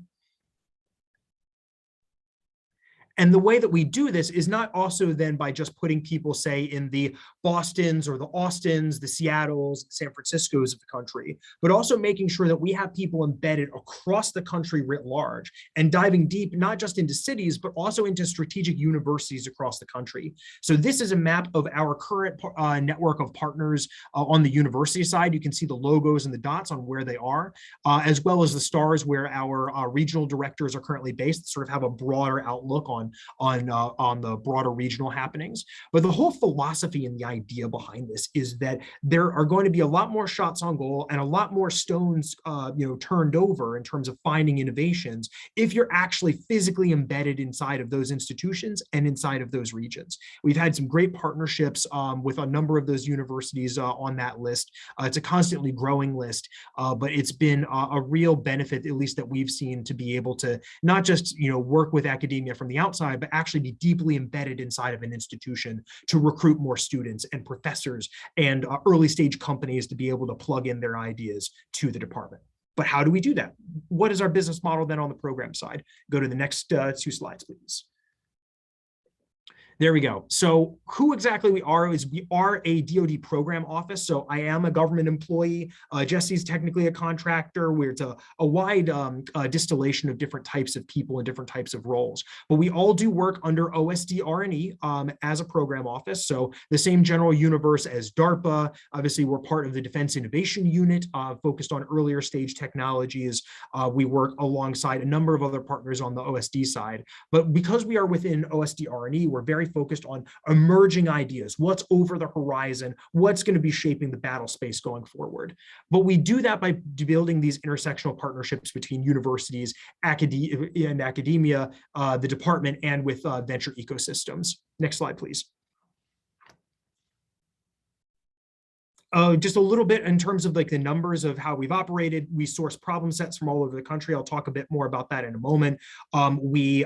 And the way that we do this is not also then by just putting people, say, in the Bostons or the Austins, the Seattles, San Franciscos of the country, but also making sure that we have people embedded across the country writ large and diving deep, not just into cities, but also into strategic universities across the country. So this is a map of our current network of partners on the university side. You can see the logos and the dots on where they are, as well as the stars where our regional directors are currently based, sort of have a broader outlook on the broader regional happenings. But the whole philosophy and the idea behind this is that there are going to be a lot more shots on goal and a lot more stones turned over in terms of finding innovations if you're actually physically embedded inside of those institutions and inside of those regions. We've had some great partnerships with a number of those universities on that list. It's a constantly growing list, but it's been a real benefit, at least that we've seen, to be able to not just work with academia from the outside, but actually be deeply embedded inside of an institution to recruit more students and professors and early stage companies to be able to plug in their ideas to the department. But how do we do that? What is our business model then on the program side? Go to the next 2 slides, please. There we go. So who exactly we are is we are a DoD program office. So I am a government employee. Jesse's technically a contractor, where it's a wide distillation of different types of people and different types of roles. But we all do work under OSD R&E as a program office. So the same general universe as DARPA. Obviously, we're part of the Defense Innovation Unit focused on earlier stage technologies. We work alongside a number of other partners on the OSD side. But because we are within OSD R&E, we're very focused on emerging ideas, what's over the horizon, what's going to be shaping the battle space going forward. But we do that by building these intersectional partnerships between universities, academia, the department, and with venture ecosystems. Next slide, please. Just a little bit in terms of like the numbers of how we've operated. We source problem sets from all over the country. I'll talk a bit more about that in a moment. We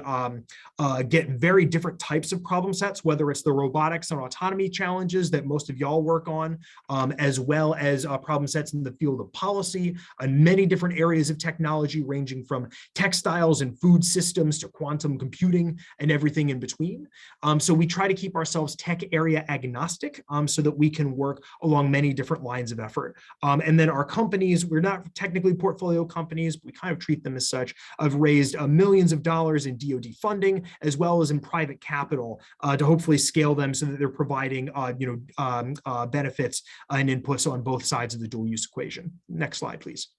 get very different types of problem sets, whether it's the robotics and autonomy challenges that most of y'all work on, as well as problem sets in the field of policy and many different areas of technology, ranging from textiles and food systems to quantum computing and everything in between. So we try to keep ourselves tech area agnostic so that we can work along many many different lines of effort. And then our companies, we're not technically portfolio companies, but we kind of treat them as such, have raised millions of dollars in DoD funding, as well as in private capital to hopefully scale them so that they're providing benefits and inputs on both sides of the dual use equation. Next slide, please.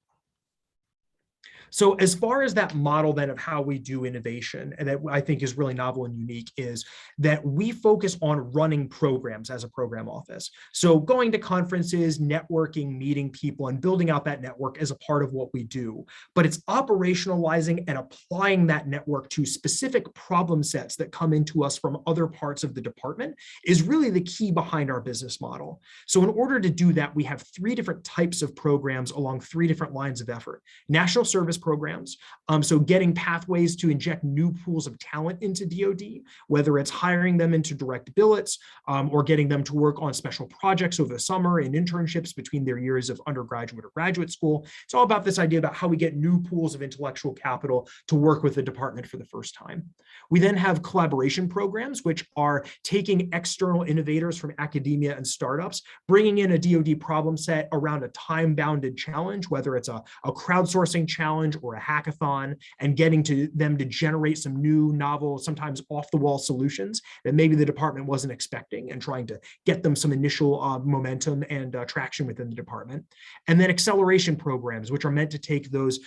So as far as that model then of how we do innovation, and that I think is really novel and unique, is that we focus on running programs as a program office. So going to conferences, networking, meeting people, and building out that network as a part of what we do. But it's operationalizing and applying that network to specific problem sets that come into us from other parts of the department is really the key behind our business model. So in order to do that, we have 3 different types of programs along 3 different lines of effort. National service programs, so getting pathways to inject new pools of talent into DoD, whether it's hiring them into direct billets or getting them to work on special projects over the summer and internships between their years of undergraduate or graduate school. It's all about this idea about how we get new pools of intellectual capital to work with the department for the first time. We then have collaboration programs, which are taking external innovators from academia and startups, bringing in a DoD problem set around a time-bounded challenge, whether it's a crowdsourcing challenge or a hackathon, and getting to them to generate some new, novel, sometimes off-the-wall solutions that maybe the department wasn't expecting, and trying to get them some initial momentum and traction within the department. And then acceleration programs, which are meant to take those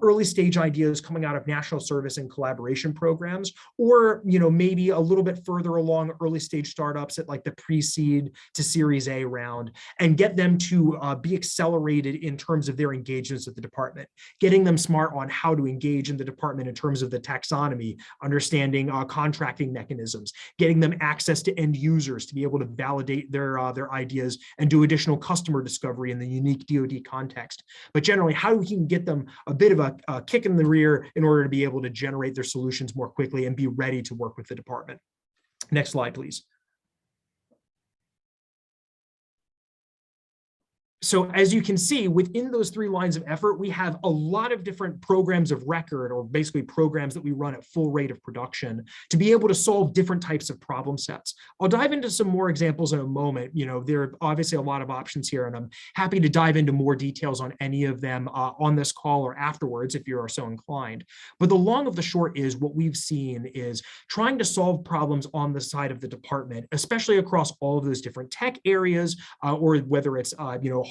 early stage ideas coming out of national service and collaboration programs, or maybe a little bit further along early stage startups at like the pre-seed to Series A round, and get them to be accelerated in terms of their engagements with the department, getting them smart on how to engage in the department in terms of the taxonomy, understanding contracting mechanisms, getting them access to end users to be able to validate their ideas and do additional customer discovery in the unique DoD context. But generally, how we can get them a bit of a kick in the rear in order to be able to generate their solutions more quickly and be ready to work with the department. Next slide, please. So as you can see, within those 3 lines of effort, we have a lot of different programs of record, or basically programs that we run at full rate of production to be able to solve different types of problem sets. I'll dive into some more examples in a moment. There are obviously a lot of options here, and I'm happy to dive into more details on any of them on this call or afterwards if you are so inclined. But the long of the short is what we've seen is trying to solve problems on the side of the department, especially across all of those different tech areas, or whether it's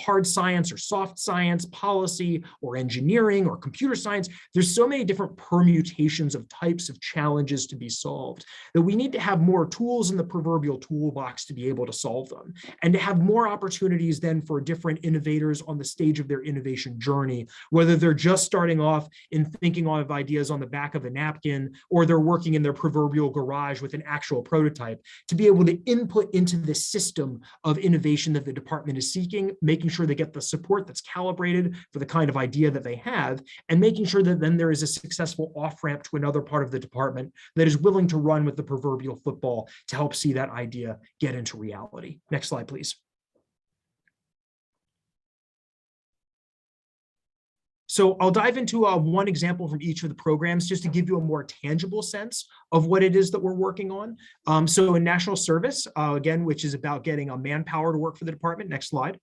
hard science or soft science, policy or engineering or computer science. There's so many different permutations of types of challenges to be solved that we need to have more tools in the proverbial toolbox to be able to solve them, and to have more opportunities then for different innovators on the stage of their innovation journey, whether they're just starting off in thinking of ideas on the back of a napkin, or they're working in their proverbial garage with an actual prototype, to be able to input into the system of innovation that the department is seeking, making sure they get the support that's calibrated for the kind of idea that they have, and making sure that then there is a successful off-ramp to another part of the department that is willing to run with the proverbial football to help see that idea get into reality. Next slide, please. So I'll dive into one example from each of the programs just to give you a more tangible sense of what it is that we're working on. So in national service, again, which is about getting a manpower to work for the department. Next slide.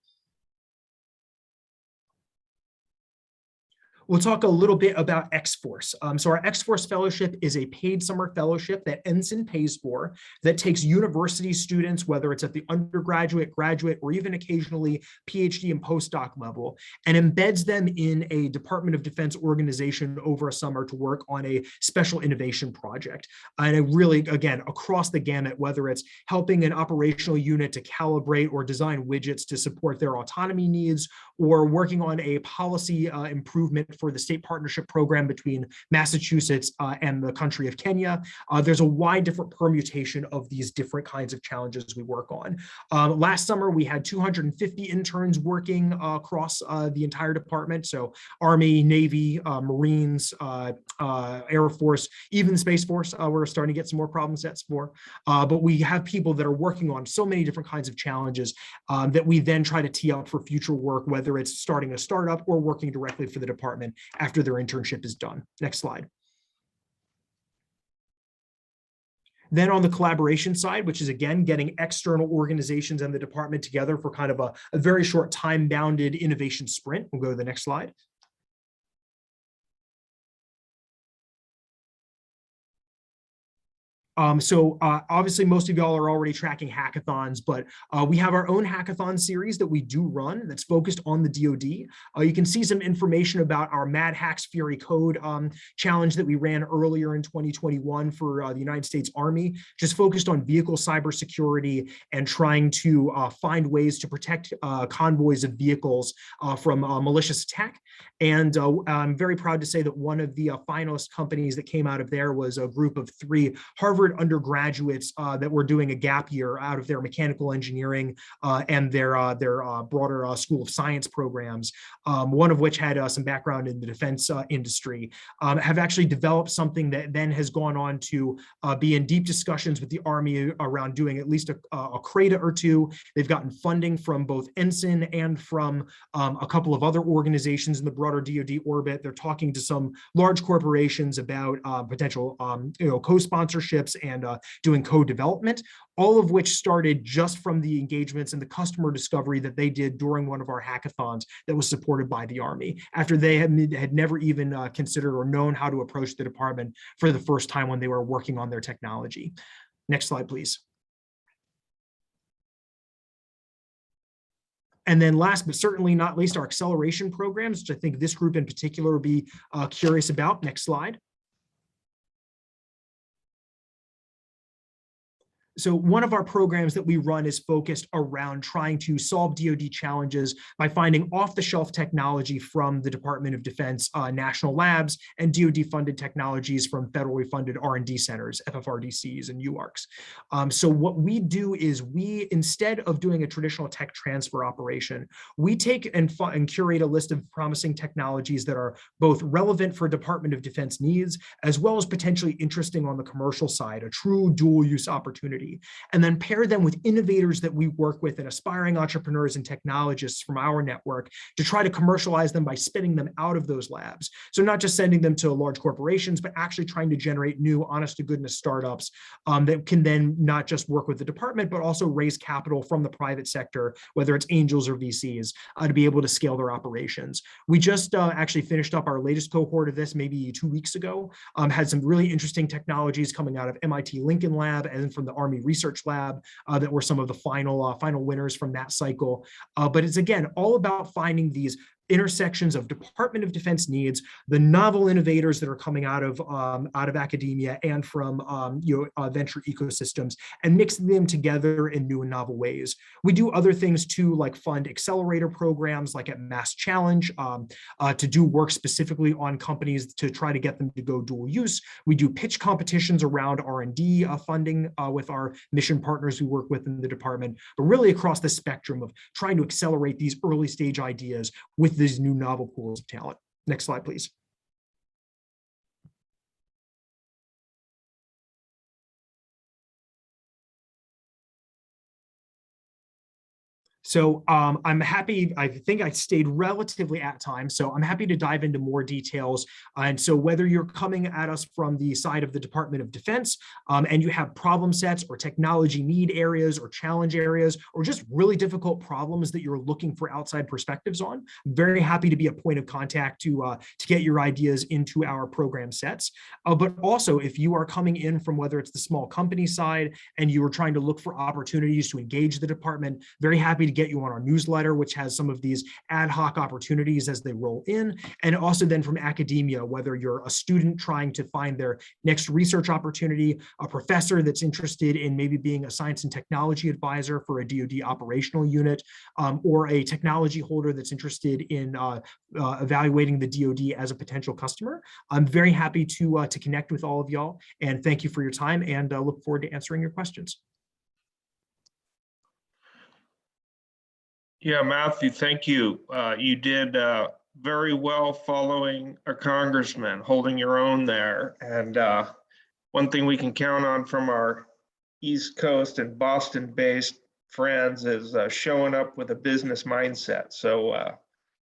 We'll talk a little bit about X-Force. So our X-Force Fellowship is a paid summer fellowship that Ensign pays for, that takes university students, whether it's at the undergraduate, graduate, or even occasionally PhD and postdoc level, and embeds them in a Department of Defense organization over a summer to work on a special innovation project. And it really, again, across the gamut, whether it's helping an operational unit to calibrate or design widgets to support their autonomy needs, or working on a policy improvement for the state partnership program between Massachusetts and the country of Kenya. There's a wide different permutation of these different kinds of challenges we work on. Last summer, we had 250 interns working across the entire department. So Army, Navy, Marines, Air Force, even the Space Force, we're starting to get some more problem sets for. But we have people that are working on so many different kinds of challenges that we then try to tee up for future work, whether it's starting a startup or working directly for the department after their internship is done. Next slide. Then on the collaboration side, which is again, getting external organizations and the department together for kind of a very short time-bounded innovation sprint. We'll go to the next slide. Obviously most of y'all are already tracking hackathons, but we have our own hackathon series that we do run that's focused on the DoD. You can see some information about our Mad Hacks Fury Code challenge that we ran earlier in 2021 for the United States Army, just focused on vehicle cybersecurity and trying to find ways to protect convoys of vehicles from malicious attack. And I'm very proud to say that one of the finalist companies that came out of there was a group of 3 Harvard undergraduates that were doing a gap year out of their mechanical engineering and their broader School of Science programs, one of which had some background in the defense industry, have actually developed something that then has gone on to be in deep discussions with the Army around doing at least a CRADA or 2. They've gotten funding from both Ensign and from a couple of other organizations in the broader DoD orbit. They're talking to some large corporations about potential co-sponsorships and doing co-development, all of which started just from the engagements and the customer discovery that they did during one of our hackathons that was supported by the Army, after they had never even considered or known how to approach the department for the first time when they were working on their technology. Next slide, please. And then last, but certainly not least, our acceleration programs, which I think this group in particular will be curious about. Next slide. So one of our programs that we run is focused around trying to solve DoD challenges by finding off-the-shelf technology from the Department of Defense national labs and DoD-funded technologies from federally funded R&D centers, FFRDCs and UARCs. So what we do is we, instead of doing a traditional tech transfer operation, we take and curate a list of promising technologies that are both relevant for Department of Defense needs, as well as potentially interesting on the commercial side, a true dual-use opportunity, and then pair them with innovators that we work with and aspiring entrepreneurs and technologists from our network to try to commercialize them by spinning them out of those labs. So not just sending them to large corporations, but actually trying to generate new honest to goodness startups that can then not just work with the department, but also raise capital from the private sector, whether it's angels or VCs, to be able to scale their operations. We just actually finished up our latest cohort of this maybe 2 weeks ago, had some really interesting technologies coming out of MIT Lincoln Lab and from the Army Research Lab that were some of the final winners from that cycle. But it's again all about finding these intersections of Department of Defense needs, the novel innovators that are coming out of academia and from venture ecosystems, and mixing them together in new and novel ways. We do other things too, like fund accelerator programs, like at Mass Challenge, to do work specifically on companies to try to get them to go dual use. We do pitch competitions around R&D funding with our mission partners we work with in the department, but really across the spectrum of trying to accelerate these early stage ideas with these new novel pools of talent. Next slide, please. So I'm happy, I think I stayed relatively at time, so I'm happy to dive into more details. And so whether you're coming at us from the side of the Department of Defense and you have problem sets or technology need areas or challenge areas, or just really difficult problems that you're looking for outside perspectives on, I'm very happy to be a point of contact to get your ideas into our program sets. But also if you are coming in from whether it's the small company side and you are trying to look for opportunities to engage the department, very happy to get you on our newsletter, which has some of these ad hoc opportunities as they roll in. And also then from academia, whether you're a student trying to find their next research opportunity, a professor that's interested in maybe being a science and technology advisor for a DoD operational unit, or a technology holder that's interested in evaluating the DoD as a potential customer. I'm very happy to connect with all of y'all, and thank you for your time, and look forward to answering your questions. Yeah, Matthew, thank you. You did very well following a congressman, holding your own there. And one thing we can count on from our East Coast and Boston-based friends is showing up with a business mindset. So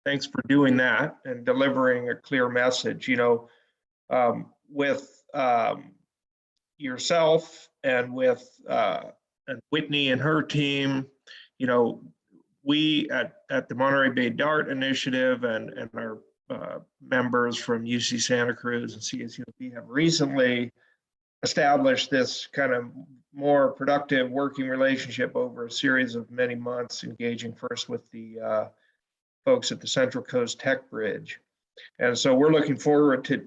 thanks for doing that and delivering a clear message. You know, with yourself and with and Whitney and her team, you know, we at the Monterey Bay DART Initiative and our members from UC Santa Cruz and CSUP have recently established this kind of more productive working relationship over a series of many months, engaging first with the folks at the Central Coast Tech Bridge. And so we're looking forward to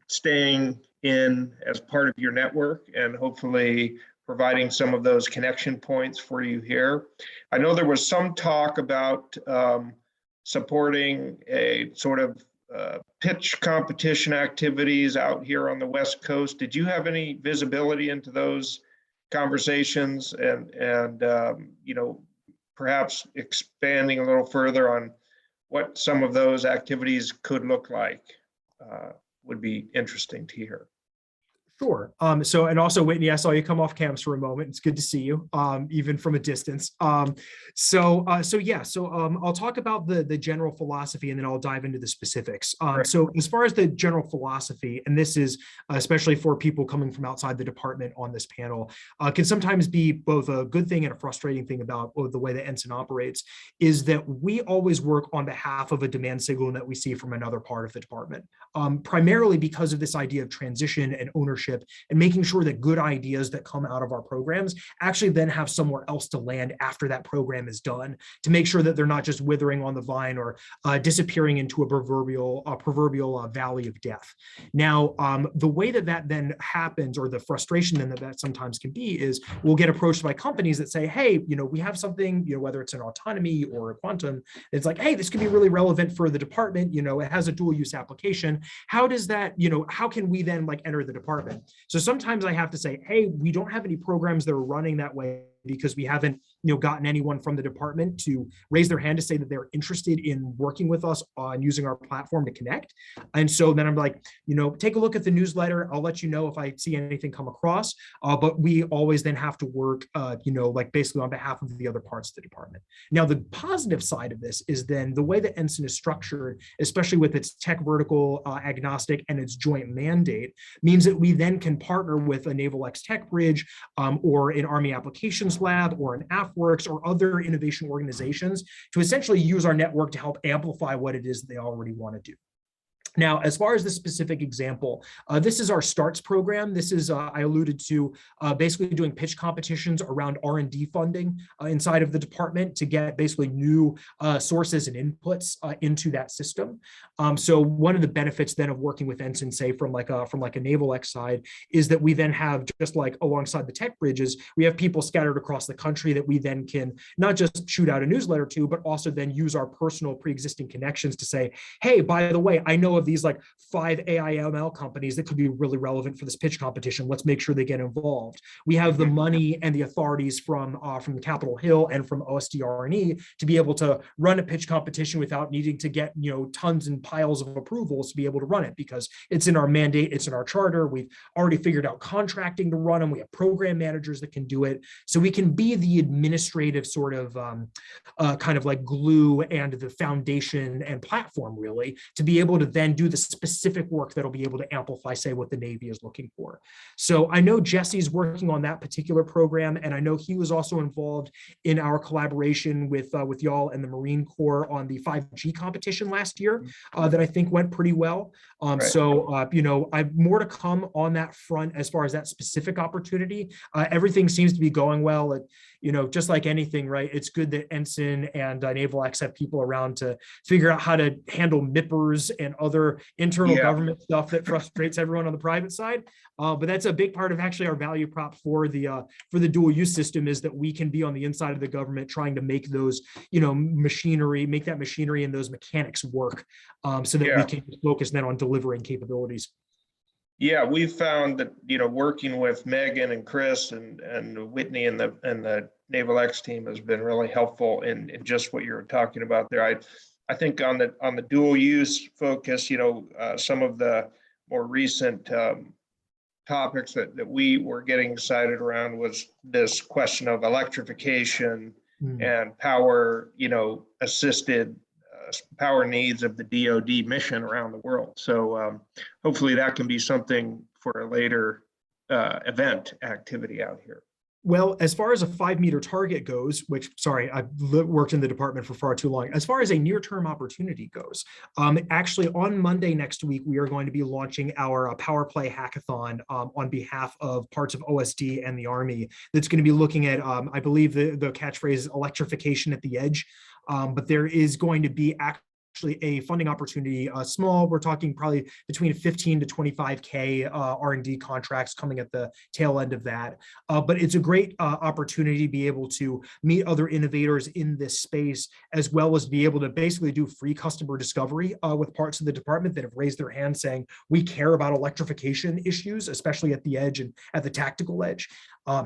staying in as part of your network and hopefully providing some of those connection points for you here. I know there was some talk about supporting a sort of pitch competition activities out here on the West Coast. Did you have any visibility into those conversations and you know, perhaps expanding a little further on what some of those activities could look like would be interesting to hear. Sure. So, and also Whitney, I saw you come off cams for a moment. It's good to see you, even from a distance. So I'll talk about the general philosophy and then I'll dive into the specifics. So as far as the general philosophy, and this is especially for people coming from outside the department on this panel, can sometimes be both a good thing and a frustrating thing about the way that Ensign operates, is that we always work on behalf of a demand signal that we see from another part of the department, primarily because of this idea of transition and ownership, and making sure that good ideas that come out of our programs actually then have somewhere else to land after that program is done, to make sure that they're not just withering on the vine or disappearing into a proverbial valley of death. Now, the way that then happens, or the frustration then that sometimes can be, is we'll get approached by companies that say, hey, you know, we have something, you know, whether it's an autonomy or a quantum, it's like, hey, this could be really relevant for the department, you know, it has a dual use application. How does that, you know, how can we then like enter the department? So sometimes I have to say, hey, we don't have any programs that are running that way because we haven't, you know, gotten anyone from the department to raise their hand to say that they're interested in working with us on using our platform to connect. And so then I'm like, you know, take a look at the newsletter. I'll let you know if I see anything come across. But we always then have to work, you know, like basically on behalf of the other parts of the department. Now, the positive side of this is then the way that Ensign is structured, especially with its tech vertical agnostic and its joint mandate, means that we then can partner with a Naval X Tech Bridge or an Army Applications Lab or an AFWorks or other innovation organizations to essentially use our network to help amplify what it is they already want to do. Now, as far as the specific example, this is our STARTS program. This is, I alluded to, basically doing pitch competitions around R&D funding inside of the department to get basically new sources and inputs into that system. So one of the benefits then of working with Ensign, say from like a Naval X side, is that we then have, just like alongside the tech bridges, we have people scattered across the country that we then can not just shoot out a newsletter to, but also then use our personal pre-existing connections to say, hey, by the way, I know of these like 5 AI/ML companies that could be really relevant for this pitch competition. Let's make sure they get involved. We have the money and the authorities from Capitol Hill and from OSDR&E to be able to run a pitch competition without needing to get, you know, tons and piles of approvals to be able to run it, because it's in our mandate, it's in our charter. We've already figured out contracting to run them. We have program managers that can do it. So we can be the administrative sort of kind of like glue and the foundation and platform really to be able to then do the specific work that'll be able to amplify, say, what the Navy is looking for. So I know Jesse's working on that particular program, and I know he was also involved in our collaboration with y'all and the Marine Corps on the 5G competition last year that I think went pretty well. So, you know, I've more to come on that front as far as that specific opportunity. Everything seems to be going well. You know, just like anything, right? It's good that Ensign and Naval X have people around to figure out how to handle MIPPers and other internal government stuff that frustrates everyone on the private side. But that's a big part of actually our value prop for the dual use system, is that we can be on the inside of the government trying to make those, you know, make that machinery and those mechanics work, so that we can focus then on delivering capabilities. Yeah, we've found that, you know, working with Megan and Chris and Whitney and the Naval X team has been really helpful in just what you're talking about there. I think on the dual use focus, you know, some of the more recent topics that we were getting excited around was this question of electrification and power, you know, assisted power needs of the DoD mission around the world. So hopefully that can be something for a later event activity out here? Well, as far as a 5-meter target goes, which, sorry, I've worked in the department for far too long. As far as a near-term opportunity goes, actually on Monday next week, we are going to be launching our Power Play Hackathon on behalf of parts of OSD and the Army. That's going to be looking at, I believe the catchphrase is electrification at the edge, but there is going to be actually a funding opportunity, small, we're talking probably between 15 to 25K R&D contracts coming at the tail end of that. But it's a great opportunity to be able to meet other innovators in this space, as well as be able to basically do free customer discovery with parts of the department that have raised their hand saying, we care about electrification issues, especially at the edge and at the tactical edge.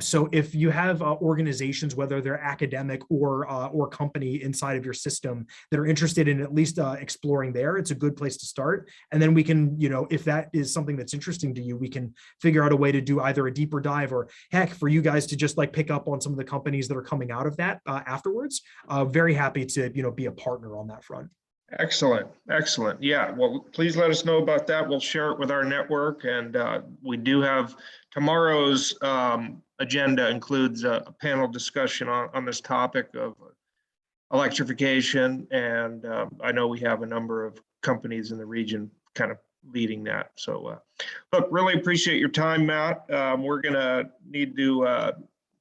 So if you have organizations, whether they're academic or company inside of your system that are interested in at least exploring there, it's a good place to start. And then we can, if that is something that's interesting to you, we can figure out a way to do either a deeper dive or heck, for you guys to just like pick up on some of the companies that are coming out of that afterwards. Very happy to, be a partner on that front. Excellent. Excellent. Yeah. Well, please let us know about that. We'll share it with our network. And we do have tomorrow's agenda includes a panel discussion on this topic of electrification. And I know we have a number of companies in the region kind of leading that. So look, really appreciate your time, Matt. We're going to need to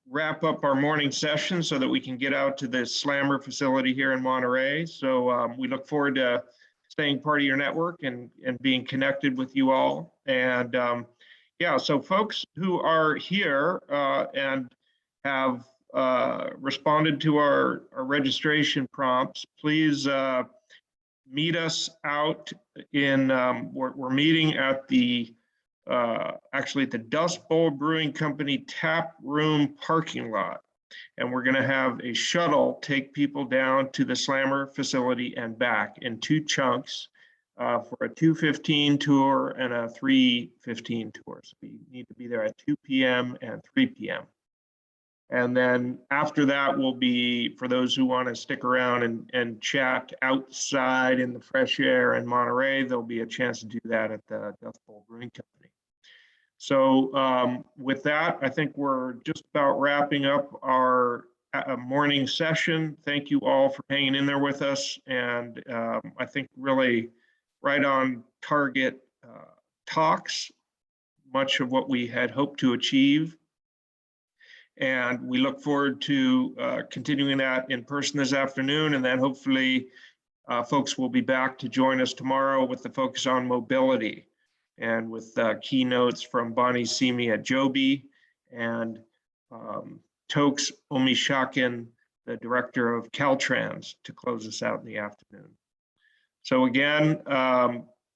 wrap up our morning session so that we can get out to the Slammer facility here in Monterey. So we look forward to staying part of your network and being connected with you all. And yeah, so folks who are here and have responded to our registration prompts, please meet us out in, we're meeting at the actually at the Dust Bowl Brewing Company tap room parking lot. And we're going to have a shuttle take people down to the Slammer facility and back in 2 chunks for a 2:15 tour and a 3:15 tour. So we need to be there at 2 p.m. and 3 p.m. And then after that will be, for those who want to stick around and chat outside in the fresh air in Monterey, there'll be a chance to do that at the Dust Bowl Brewing Company. So with that, I think we're just about wrapping up our morning session. Thank you all for hanging in there with us. And I think really right on target talks, much of what we had hoped to achieve. And we look forward to continuing that in person this afternoon. And then hopefully folks will be back to join us tomorrow with the focus on mobility, and with keynotes from Bonnie Simi at Joby and Tokes Omishakin, the director of Caltrans, to close us out in the afternoon. So again,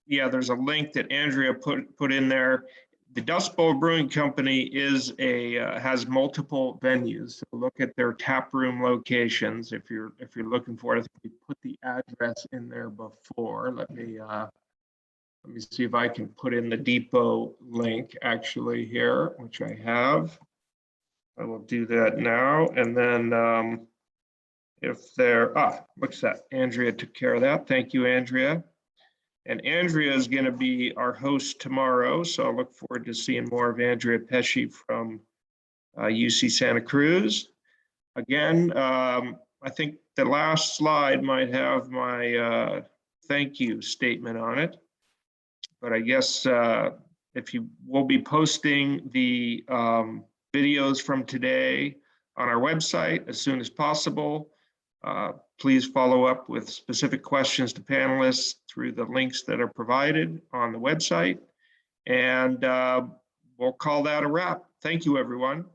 yeah, there's a link that Andrea put in there. The Dust Bowl Brewing Company is has multiple venues. So look at their tap room locations if you're looking for it. I think we put the address in there before. Let me see if I can put in the depot link actually here, which I have. I will do that now. And then if there, looks that Andrea took care of that. Thank you, Andrea. And Andrea is going to be our host tomorrow. So I look forward to seeing more of Andrea Pesci from UC Santa Cruz. Again, I think the last slide might have my thank you statement on it. But I guess if you will be posting the videos from today on our website as soon as possible. Please follow up with specific questions to panelists through the links that are provided on the website. And we'll call that a wrap. Thank you, everyone.